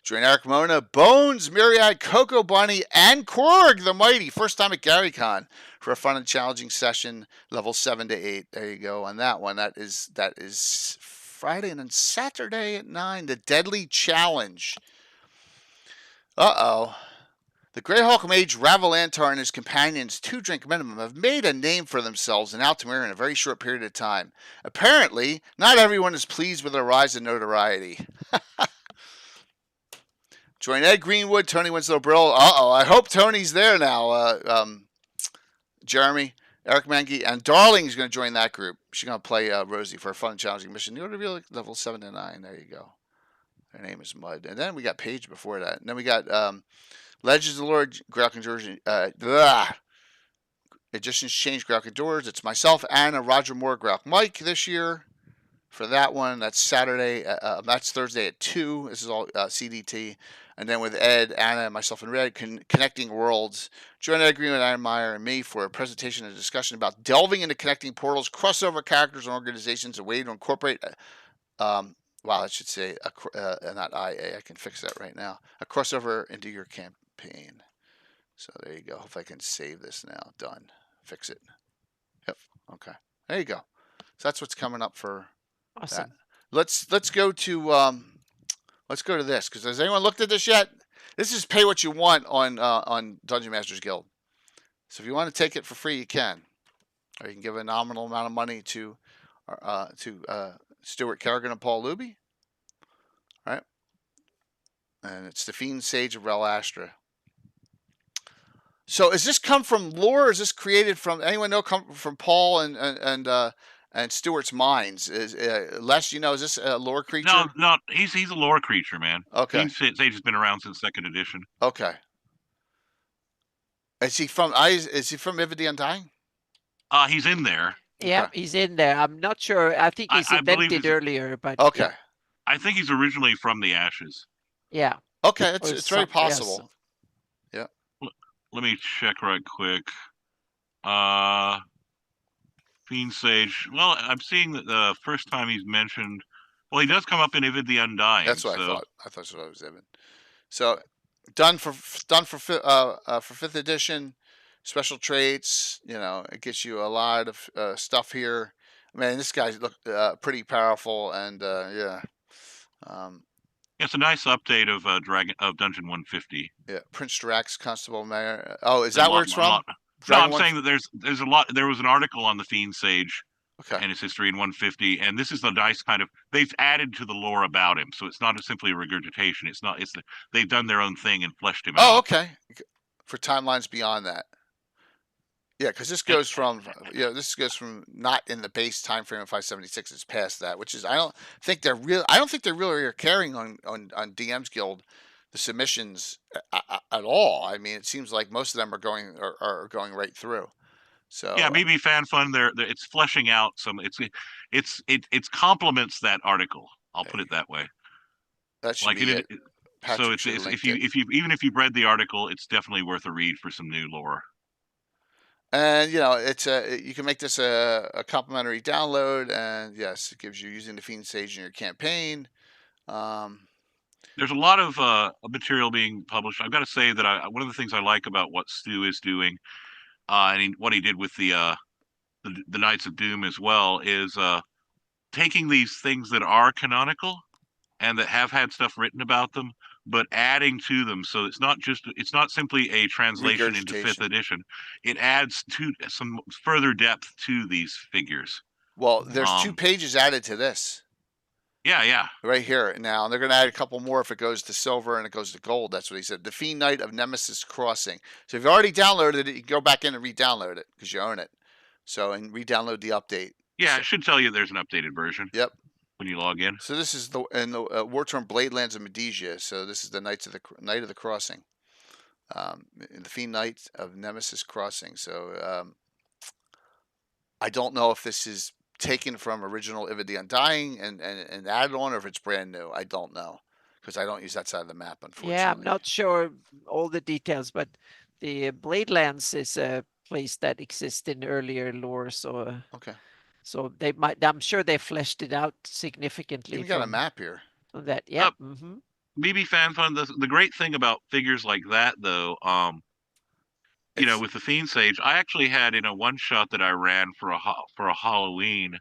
Join Eric Mona, Bones, Myriad, Coco Bunny, and Korg the Mighty. First time at GaryCon for a fun and challenging session, level 7 to 8. There you go on that one. That is Friday, and then Saturday at 9, the Deadly Challenge. Uh-oh. The GREYHAWK mage Ravalantar and his companions, 2-drink minimum, have made a name for themselves in Altamir in a very short period of time. Apparently, not everyone is pleased with their rise in notoriety. Join Ed Greenwood, Tony Winslow Brill. I hope Tony's there now. Jeremy, Eric Mengi, and Darling's going to join that group. She's going to play Rosie for a fun and challenging mission. You want to be level 7 to 9. There you go. Her name is Mud. And then we got Paige before that. And then we got Legends of the Lord, GREYHAWK and George. Magicians Change, GREYHAWK and George. It's myself, Anna, Roger Moore, GREYHAWK Mike this year. For that one, that's Saturday. That's Thursday at 2. This is all CDT. And then with Ed, Anna, myself, and Red, Connecting Worlds. Join Ed Green, Adam Meyer, and me for a presentation and discussion about delving into connecting portals, crossover characters and organizations, a way to incorporate. I should say not IA. I can fix that right now. A crossover into your campaign. So there you go. Hopefully I can save this now. Done. Fix it. Yep. Okay. There you go. So that's what's coming up for. Awesome. That. Let's go to this, because has anyone looked at this yet? This is pay what you want on Dungeon Masters Guild. So if you want to take it for free, you can, or you can give a nominal amount of money to Stuart Kerrigan and Paul Luby. All right, and it's the Fiend Sage of Relastra. So is this come from lore? Or is this created from anyone know? Come from Paul and Stuart's minds? Is Les, is this a lore creature? No, he's a lore creature, man. Okay. Fiend Sage has been around since 2nd edition. Okay. Is he from Ivy the Undying? He's in there. Yeah, okay. He's in there. I'm not sure. I think he's invented earlier, but okay. Yeah. I think he's originally from the Ashes. Yeah. Okay, it's very possible. Yes. Yeah. Let me check right quick. Fiend Sage. Well, I'm seeing that the first time he's mentioned Well, he does come up in Ivid the Undying. That's what so. I thought. I thought it was Ivid. So done for 5th edition. Special traits. It gets you a lot of stuff here. Man, this guy's look pretty powerful, and yeah. It's a nice update of Dungeon 150. Yeah, Prince Drax, Constable Mayor. Oh, is that where it's from? No, I'm saying that there's a lot. There was an article on the Fiend Sage and his history in 150, and this is the nice kind of. They've added to the lore about him, so it's not simply a regurgitation. It's not. They've done their own thing and fleshed him out. Oh, okay. For timelines beyond that. Yeah, because this goes from not in the base time frame of 576. It's past that, which is I don't think they're really are carrying on DM's Guild the submissions at all. I mean, it seems like most of them are going right through. So yeah, maybe Fan Fun. It's fleshing out some. It complements that article. I'll put it that way. That should be it. So it's if you've read the article, it's definitely worth a read for some new lore. And you can make this a complimentary download, and yes, it gives you using the Fiend Sage in your campaign. There's a lot of material being published. I've got to say that one of the things I like about what Stu is doing, and what he did with the Knights of Doom as well, is taking these things that are canonical and that have had stuff written about them, but adding to them. So it's not simply a translation into 5th edition. It adds to some further depth to these figures. Well, there's 2 pages added to this. Yeah. Right here now, and they're going to add a couple more if it goes to silver and it goes to gold. That's what he said. The Fiend Knight of Nemesis Crossing. So if you already downloaded it, you can go back in and re-download it because you own it. So and re-download the update. Yeah, it should tell you there's an updated version. Yep. When you log in. So this is the War-Torn Bladelands of Medesia. So this is the Knight of the Crossing, the Fiend Knight of Nemesis Crossing. So I don't know if this is taken from original Ivid the Undying and added on, or if it's brand new. I don't know because I don't use that side of the map, unfortunately. Yeah, I'm not sure all the details, but the Bladelands is a place that exists in earlier lore. So okay. So they might. I'm sure they fleshed it out significantly. You got a map here. That, yeah. BB Fan Fun. The great thing about figures like that, though, with the Fiend Sage, I actually had in a one shot that I ran for a Halloween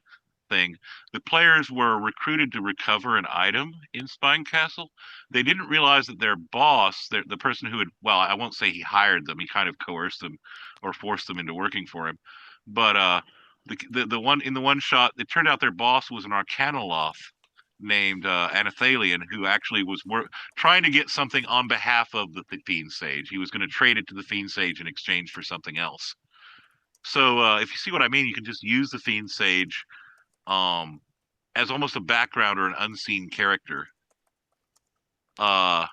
thing. The players were recruited to recover an item in Spine Castle. They didn't realize that their boss, the person who had, well, I won't say he hired them. He kind of coerced them or forced them into working for him, but the one in the one shot, it turned out their boss was an Arcanoloth named Anathalion, who actually was trying to get something on behalf of the Fiend Sage. He was going to trade it to the Fiend Sage in exchange for something else. So if you see what I mean, you can just use the Fiend Sage as almost a background or an unseen character. The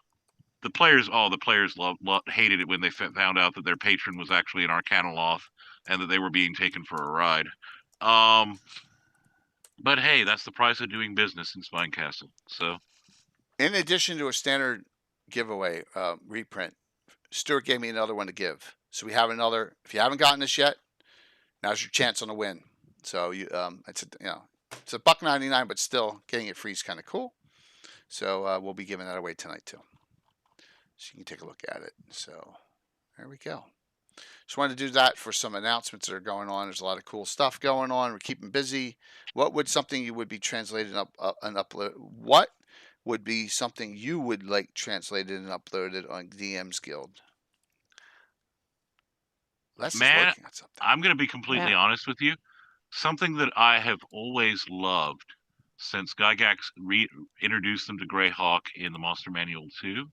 players hated it when they found out that their patron was actually an Arcanoloth and that they were being taken for a ride. But hey, that's the price of doing business in Spine Castle. So, in addition to a standard giveaway reprint, Stuart gave me another one to give. So we have another. If you haven't gotten this yet, now's your chance on a win. So it's $1.99, but still getting it free is kind of cool. So we'll be giving that away tonight too. So you can take a look at it. So there we go. Just wanted to do that for some announcements that are going on. There's a lot of cool stuff going on. We're keeping busy. What would something you would be translated and upload? What would be something you would like translated and uploaded on DM's Guild? Man, I'm going to be completely honest with you. Something that I have always loved since Gygax introduced them to GREYHAWK in the Monster Manual 2.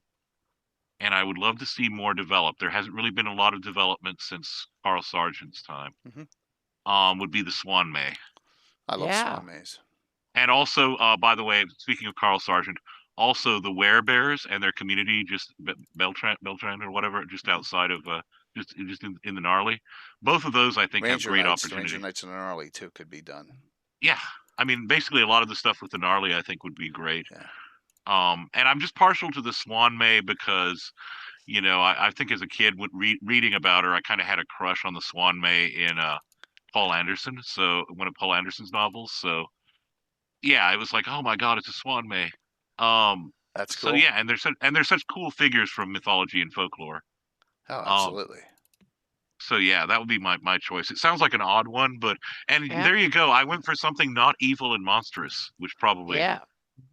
And I would love to see more developed. There hasn't really been a lot of development since Carl Sargent's time. Would be the Swan May. I love Swan Mays. And also, by the way, speaking of Carl Sargent, also the Werebears and their community, just Beltran or whatever, just outside of, just in the Gnarly. Both of those, I think, have great opportunity. Ranger Knights in the Gnarly too could be done. Yeah, I mean, basically, a lot of the stuff with the Gnarly, I think, would be great. Yeah. And I'm just partial to the Swan May because, I think as a kid, reading about her, I kind of had a crush on the Swan May in Paul Anderson. So one of Paul Anderson's novels. So yeah, it was like, oh my god, it's a Swan May. That's So cool. yeah, and there's such cool figures from mythology and folklore. Oh, absolutely. So yeah, that would be my choice. It sounds like an odd one, but there you go. I went for something not evil and monstrous, which probably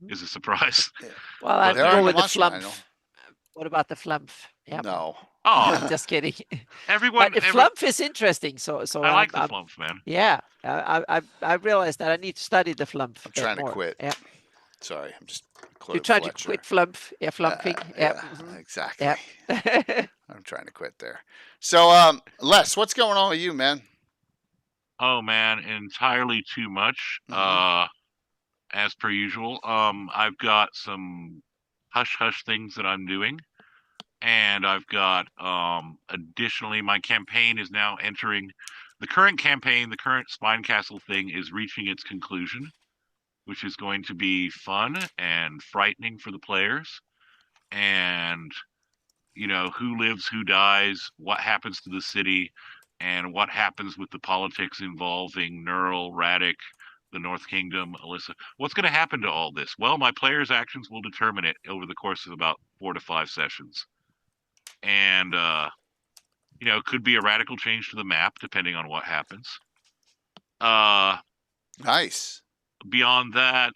is a surprise. Yeah. Well, But I'd go with the monster manual. Flumph. What about the Flumph? Yeah. No. Oh, I'm just kidding. everyone. But Flumph is interesting. So I like the Flumph, man. Yeah, I realized that I need to study the Flumph. I'm trying to more. quit. Yeah. Sorry, I'm just. You trying to quit Flumph? Yeah, Flumping. Yeah, exactly. Yeah. I'm trying to quit there. So, Les, what's going on with you, man? Oh man, entirely too much. As per usual. I've got some hush hush things that I'm doing, and I've got additionally my campaign is now entering the current campaign. The current Spine Castle thing is reaching its conclusion, which is going to be fun and frightening for the players. And who lives, who dies, what happens to the city, and what happens with the politics involving Neural, Radek, the North Kingdom, Alyssa. What's going to happen to all this? Well, my players' actions will determine it over the course of about 4 to 5 sessions. And, it could be a radical change to the map, depending on what happens. Nice. Beyond that,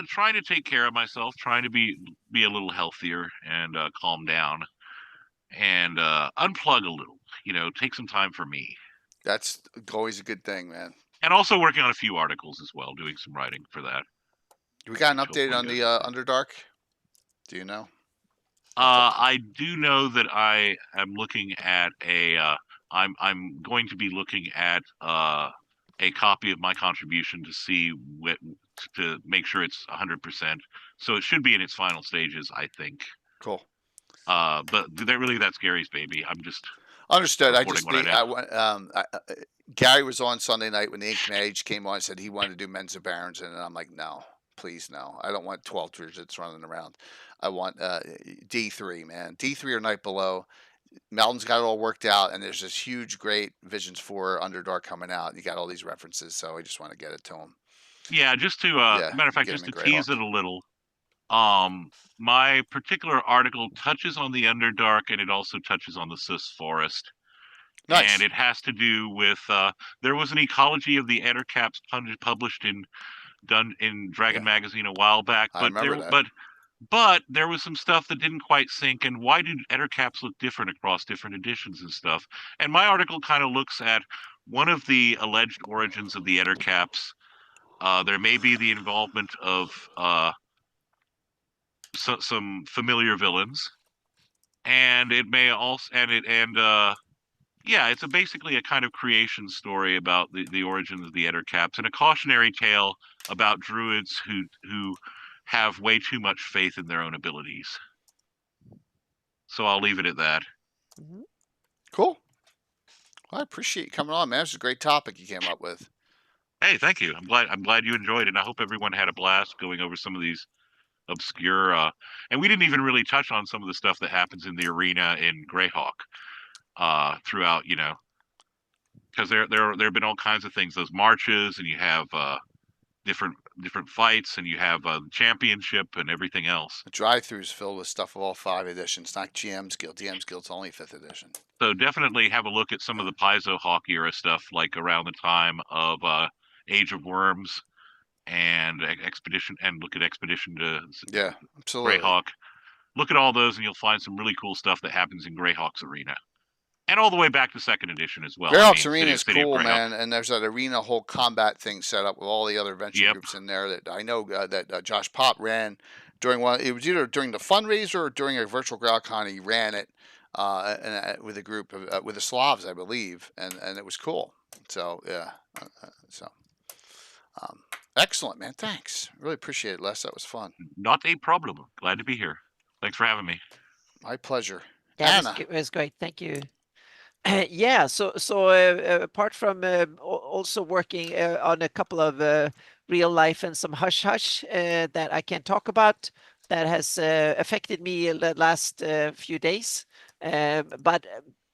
trying to take care of myself, trying to be a little healthier and calm down and unplug a little, take some time for me. That's always a good thing, man. And also working on a few articles as well, doing some writing for that. We got an update on the Underdark? Do you know? I do know that I am looking at I'm going to be looking at a copy of my contribution to see to make sure it's 100%. So it should be in its final stages, I think. Cool. But that's Gary's baby. I'm just understood. Gary was on Sunday night when the Ink Mage came on and said he wanted to do Men's of Barons, and I'm like, no, please no. I don't want 12 Druids running around. I want D3, man. D3 or Night Below. Melton's got it all worked out, and there's this huge, great Visions 4 Underdark coming out. You got all these references, so I just want to get it to him. Yeah, just to matter of fact, just to tease it a little. My particular article touches on the Underdark, and it also touches on the Sus Forest. Nice. And it has to do with there was an ecology of the Ettercaps published in Dragon Magazine a while back, but there was some stuff that didn't quite sync. And why do Ettercaps look different across different editions and stuff? And my article kind of looks at one of the alleged origins of the Ettercaps. There may be the involvement of some familiar villains, and it may also it's basically a kind of creation story about the origins of the Ettercaps, and a cautionary tale about druids who have way too much faith in their own abilities. So I'll leave it at that. Mm-hmm. Cool. Well, I appreciate you coming on, man. It's a great topic you came up with. Hey, thank you. I'm glad you enjoyed it, and I hope everyone had a blast going over some of these obscure and we didn't even really touch on some of the stuff that happens in the arena in GREYHAWK throughout, because there have been all kinds of things, those marches, and you have different fights, and you have the championship and everything else. The drive-throughs filled with stuff of all 5 editions, not GM's Guild. GM's Guild's only 5th edition. So definitely have a look at some of the Paizo Hawk era stuff, like around the time of Age of Worms and Expedition, and look at Expedition to absolutely. GREYHAWK. Look at all those, and you'll find some really cool stuff that happens in GREYHAWK's arena. And all the way back to 2nd edition as well. GREYHAWK's arena is cool, man. And there's that arena whole combat thing set up with all the other adventure groups in there that I know that Josh Pop ran during one. It was either during the fundraiser or during a virtual GrowlCon. He ran it with a group of with the Slavs, I believe, and it was cool. So excellent, man. Thanks. Really appreciate it, Les. That was fun. Not a problem. Glad to be here. Thanks for having me. My pleasure. Yeah, Anna. it was great. Thank you. So apart from also working on a couple of real life and some hush hush that I can't talk about, that has affected me the last few days. But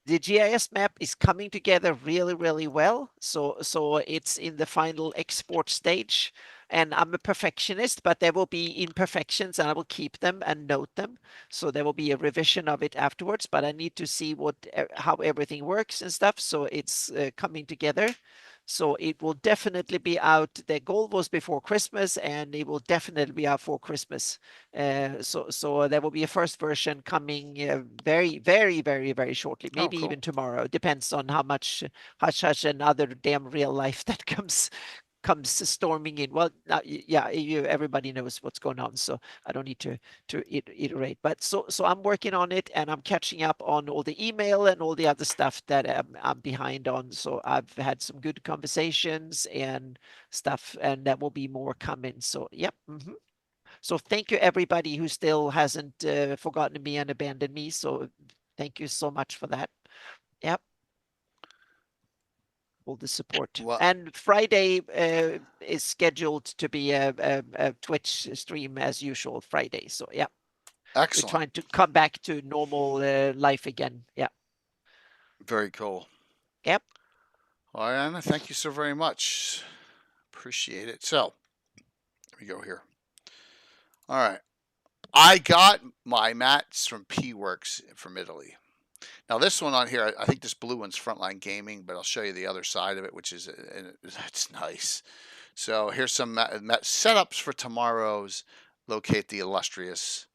the GIS map is coming together really, really well. So it's in the final export stage. and I'm a perfectionist, but there will be imperfections and I will keep them and note them. So there will be a revision of it afterwards, but I need to see how everything works and stuff. So it's coming together. So it will definitely be out. The goal was before Christmas, and it will definitely be out for Christmas. So there will be a first version coming very, very, very, very shortly. Maybe cool. even tomorrow. Depends on how much hush hush and other damn real life that comes storming in. Well, yeah, everybody knows what's going on, so I don't need to iterate. But so I'm working on it, and I'm catching up on all the email and all the other stuff that I'm behind on. So I've had some good conversations and stuff, and that will be more coming. So yep. So thank you everybody who still hasn't forgotten me and abandoned me. So thank you so much for that. Yep. All the support. Well, and Friday is scheduled to be a Twitch stream as usual Friday. So yeah, excellent. we're trying to come back to normal life again. Yeah. Very cool. Yep. Well, Anna, thank you so very much. Appreciate it. So, let me go here. All right. I got my mats from P-Works from Italy. Now this one on here, I think this blue one's Frontline Gaming, but I'll show you the other side of it, which is it's nice. So here's some setups for tomorrow's Locate the Illustrious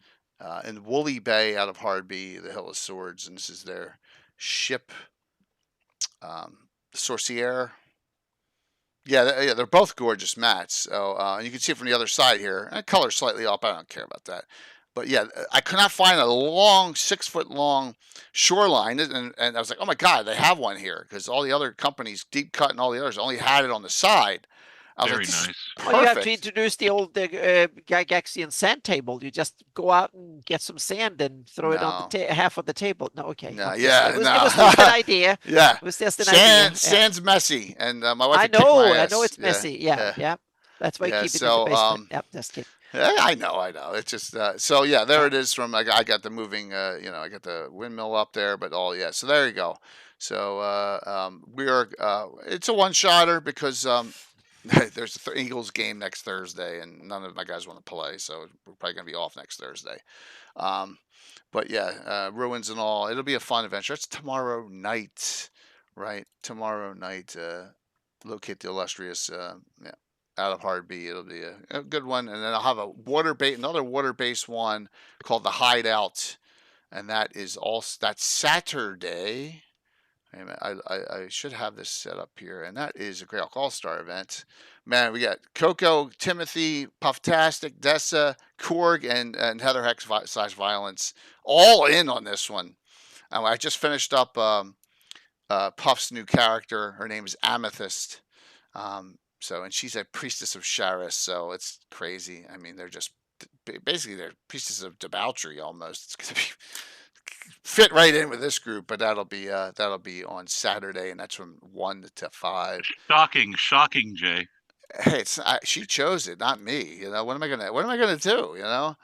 in Woolly Bay out of Hardby, the Hill of Swords, and this is their ship, Sorcier. Yeah, they're both gorgeous mats. So you can see it from the other side here. And color's slightly off. I don't care about that. But yeah, I could not find a long, 6-foot long shoreline, and I was like, oh my god, they have one here, because all the other companies, Deep Cut and all the others, only had it on the side. I was Very like, nice. Perfect. Well, you have to introduce the old Gygaxian sand table. You just go out and get some sand and throw it on the half of the table. No, okay. No, okay. yeah, it was just an idea. Yeah, it was just an idea. Sand's messy, and my wife. I know it's messy. Yeah. That's why I keep it in the basement. Yep, just kidding. I know. It's just so yeah. There it is. From I got the moving. I got the windmill up there, but so there you go. So we are. It's a one-shotter because there's the Eagles game next Thursday, and none of my guys want to play, so we're probably gonna be off next Thursday. But yeah, ruins and all. It'll be a fun adventure. It's tomorrow night, right? Tomorrow night. Locate the Illustrious. Out of Hardby. It'll be a good one, and then I'll have another water-based one called the Hideout, and that's Saturday. I should have this set up here, and that is a GREYHAWK All-Star event. Man, we got Coco, Timothy, Pufftastic, Dessa, Korg, and Heather Hex /Violence all in on this one. I just finished up Puff's new character. Her name is Amethyst. And she's a priestess of Charis, so it's crazy. I mean, they're priestesses of debauchery almost. It's gonna be fit right in with this group, but that'll be on Saturday, and that's from 1 to 5. Shocking, Jay. Hey, she chose it, not me. What am I gonna do?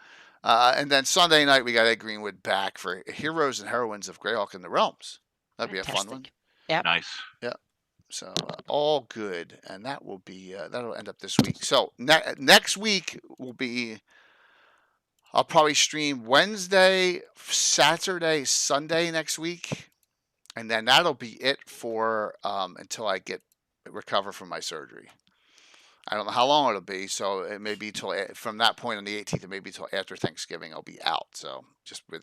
And then Sunday night we got Ed Greenwood back for Heroes and Heroines of GREYHAWK in the Realms. That'd be a fun one. Yeah. Nice. Yeah. So all good, and that will be that'll end up this week. So next week will be. I'll probably stream Wednesday, Saturday, Sunday next week, and then that'll be it for until I recover from my surgery. I don't know how long it'll be, so it may be from that point on the 18th, it may be till after Thanksgiving I'll be out. So just with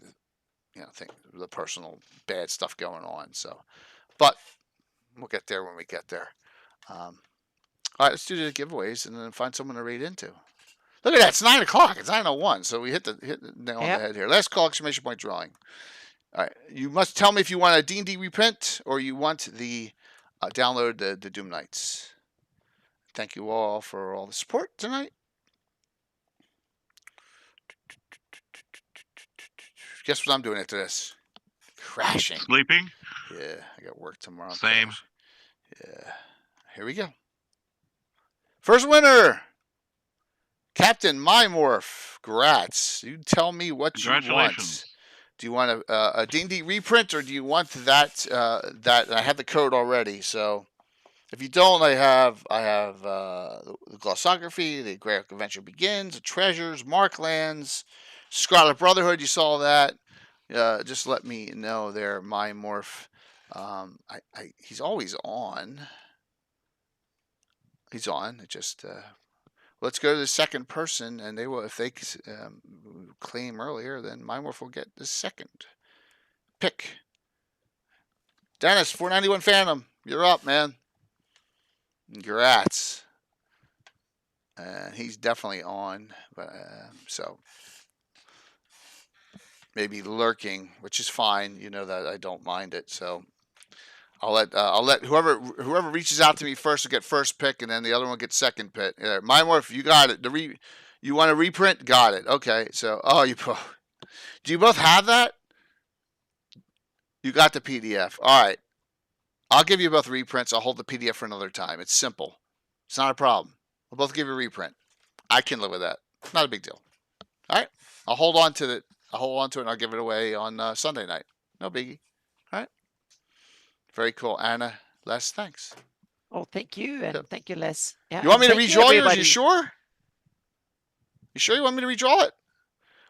the personal bad stuff going on. So, but we'll get there when we get there. All right, let's do the giveaways and then find someone to read into. Look at that, it's 9 o'clock. It's 9:01, so we hit the nail on the head here. Last call, exclamation point drawing. All right, you must tell me if you want a D&D reprint or you want the download the Doom Knights. Thank you all for all the support tonight. Guess what I'm doing after this? Crashing. Sleeping? Yeah, I got work tomorrow. Same. Yeah. Here we go. First winner, Captain Mymorph. Grats. You tell me what you want. Do you want a D&D reprint, or do you want that? I have the code already, so If you don't, I have the Glossography, the GREYHAWK Adventure Begins, the Treasures, Marklands, Scarlet Brotherhood. You saw that. Just let me know there, MyMorph. He's always on. He's on. It just let's go to the second person, and they will. If they claim earlier, then MyMorph will get the second pick. Dennis, 491 Phantom, you're up, man. Congrats. He's definitely on, but so maybe lurking, which is fine. You know that I don't mind it. So I'll let whoever reaches out to me first will get first pick, and then the other one will get second pick. MyMorph, you got it. You want a reprint? Got it. Okay. So do you both have that? You got the PDF. All right. I'll give you both reprints. I'll hold the PDF for another time. It's simple. It's not a problem. We'll both give you a reprint. I can live with that. Not a big deal. All right. I'll hold on to it. And I'll give it away on Sunday night. No biggie. All right. Very cool. Anna, Les, thanks. Oh, thank you. And thank you, Les. Yeah, you want me to redraw yours? You sure? You sure you want me to redraw it?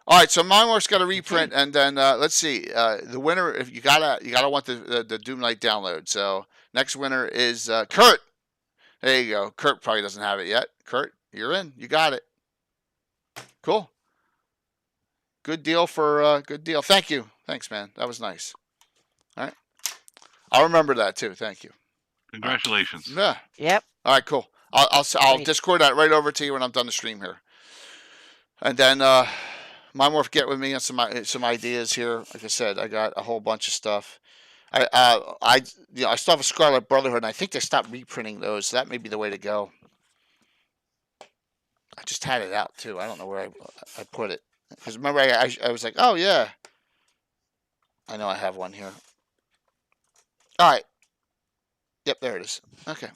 All right, so MyMorph's got a reprint, and then let's see. The winner, if you gotta want the Doom Knight download. So next winner is Kurt. There you go. Kurt probably doesn't have it yet. Kurt, you're in. You got it. Cool. Good deal for good deal. Thank you. Thanks, man. That was nice. All right. I'll remember that too. Thank you. Congratulations. Yeah. Yep. All right. Cool. I'll Discord that right over to you when I'm done the stream here, and then. MyMorph, get with me on some ideas here. Like I said, I got a whole bunch of stuff. I still have a Scarlet Brotherhood, and I think they stopped reprinting those. So that may be the way to go. I just had it out too. I don't know where I put it, because remember I was like, oh yeah. I know I have one here. All right. Yep, there it is. Okay.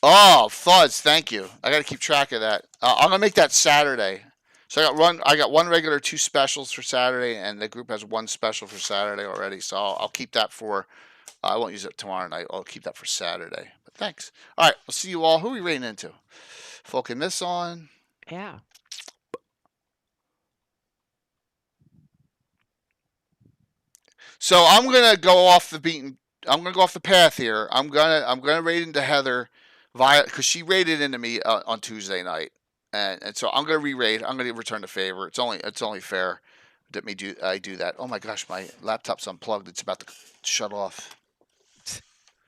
Oh, Thuds, thank you. I got to keep track of that. I'm gonna make that Saturday. So I got one regular, 2 specials for Saturday, and the group has 1 special for Saturday already. So I'll keep that for. I won't use it tomorrow night. I'll keep that for Saturday. But thanks. All right, I'll see you all. Who are we rating into? Folk and this on. Yeah. So I'm gonna go off the path here. I'm gonna rate into Heather via, because she rated into me on Tuesday night. And so I'm gonna re-rate. I'm gonna return the favor. It's only fair that I do that. Oh my gosh, my laptop's unplugged. It's about to shut off.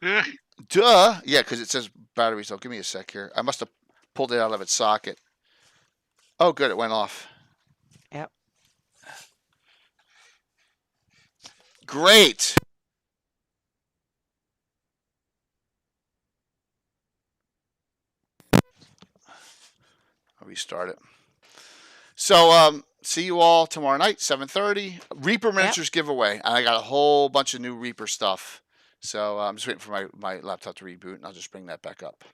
Duh. Yeah, because it says battery. So give me a sec here. I must have pulled it out of its socket. Oh, good. It went off. Yep. Great. I'll restart it. So, see you all tomorrow night, 7:30. Reaper Miniatures giveaway. And I got a whole bunch of new Reaper stuff. So I'm just waiting for my laptop to reboot, and I'll just bring that back up.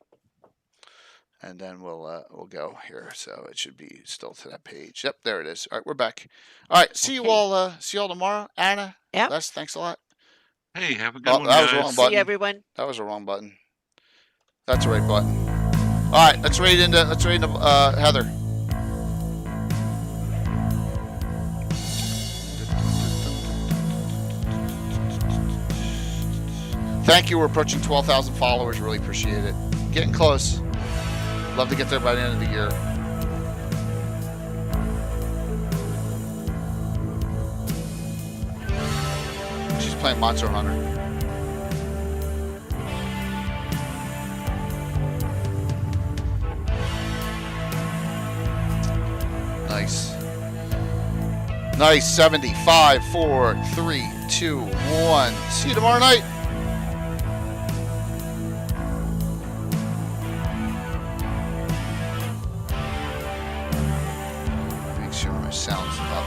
And then we'll go here. So it should be still to that page. Yep, there it is. All right, we're back. All right, see you all tomorrow. Anna, Les, thanks a lot. Hey, have a good one, that guys. was the wrong button. See everyone. That was the wrong button. That's the right button. All right, let's rate into Heather. Thank you. We're approaching 12,000 followers. Really appreciate it. Getting close. Love to get there by the end of the year. She's playing Monster Hunter. Nice. Nice. 75, 4, 3, 2, 1. See you tomorrow night. Make sure my sound's up.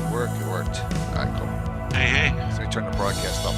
It worked. All right, cool. Hey. So we turn the broadcast off.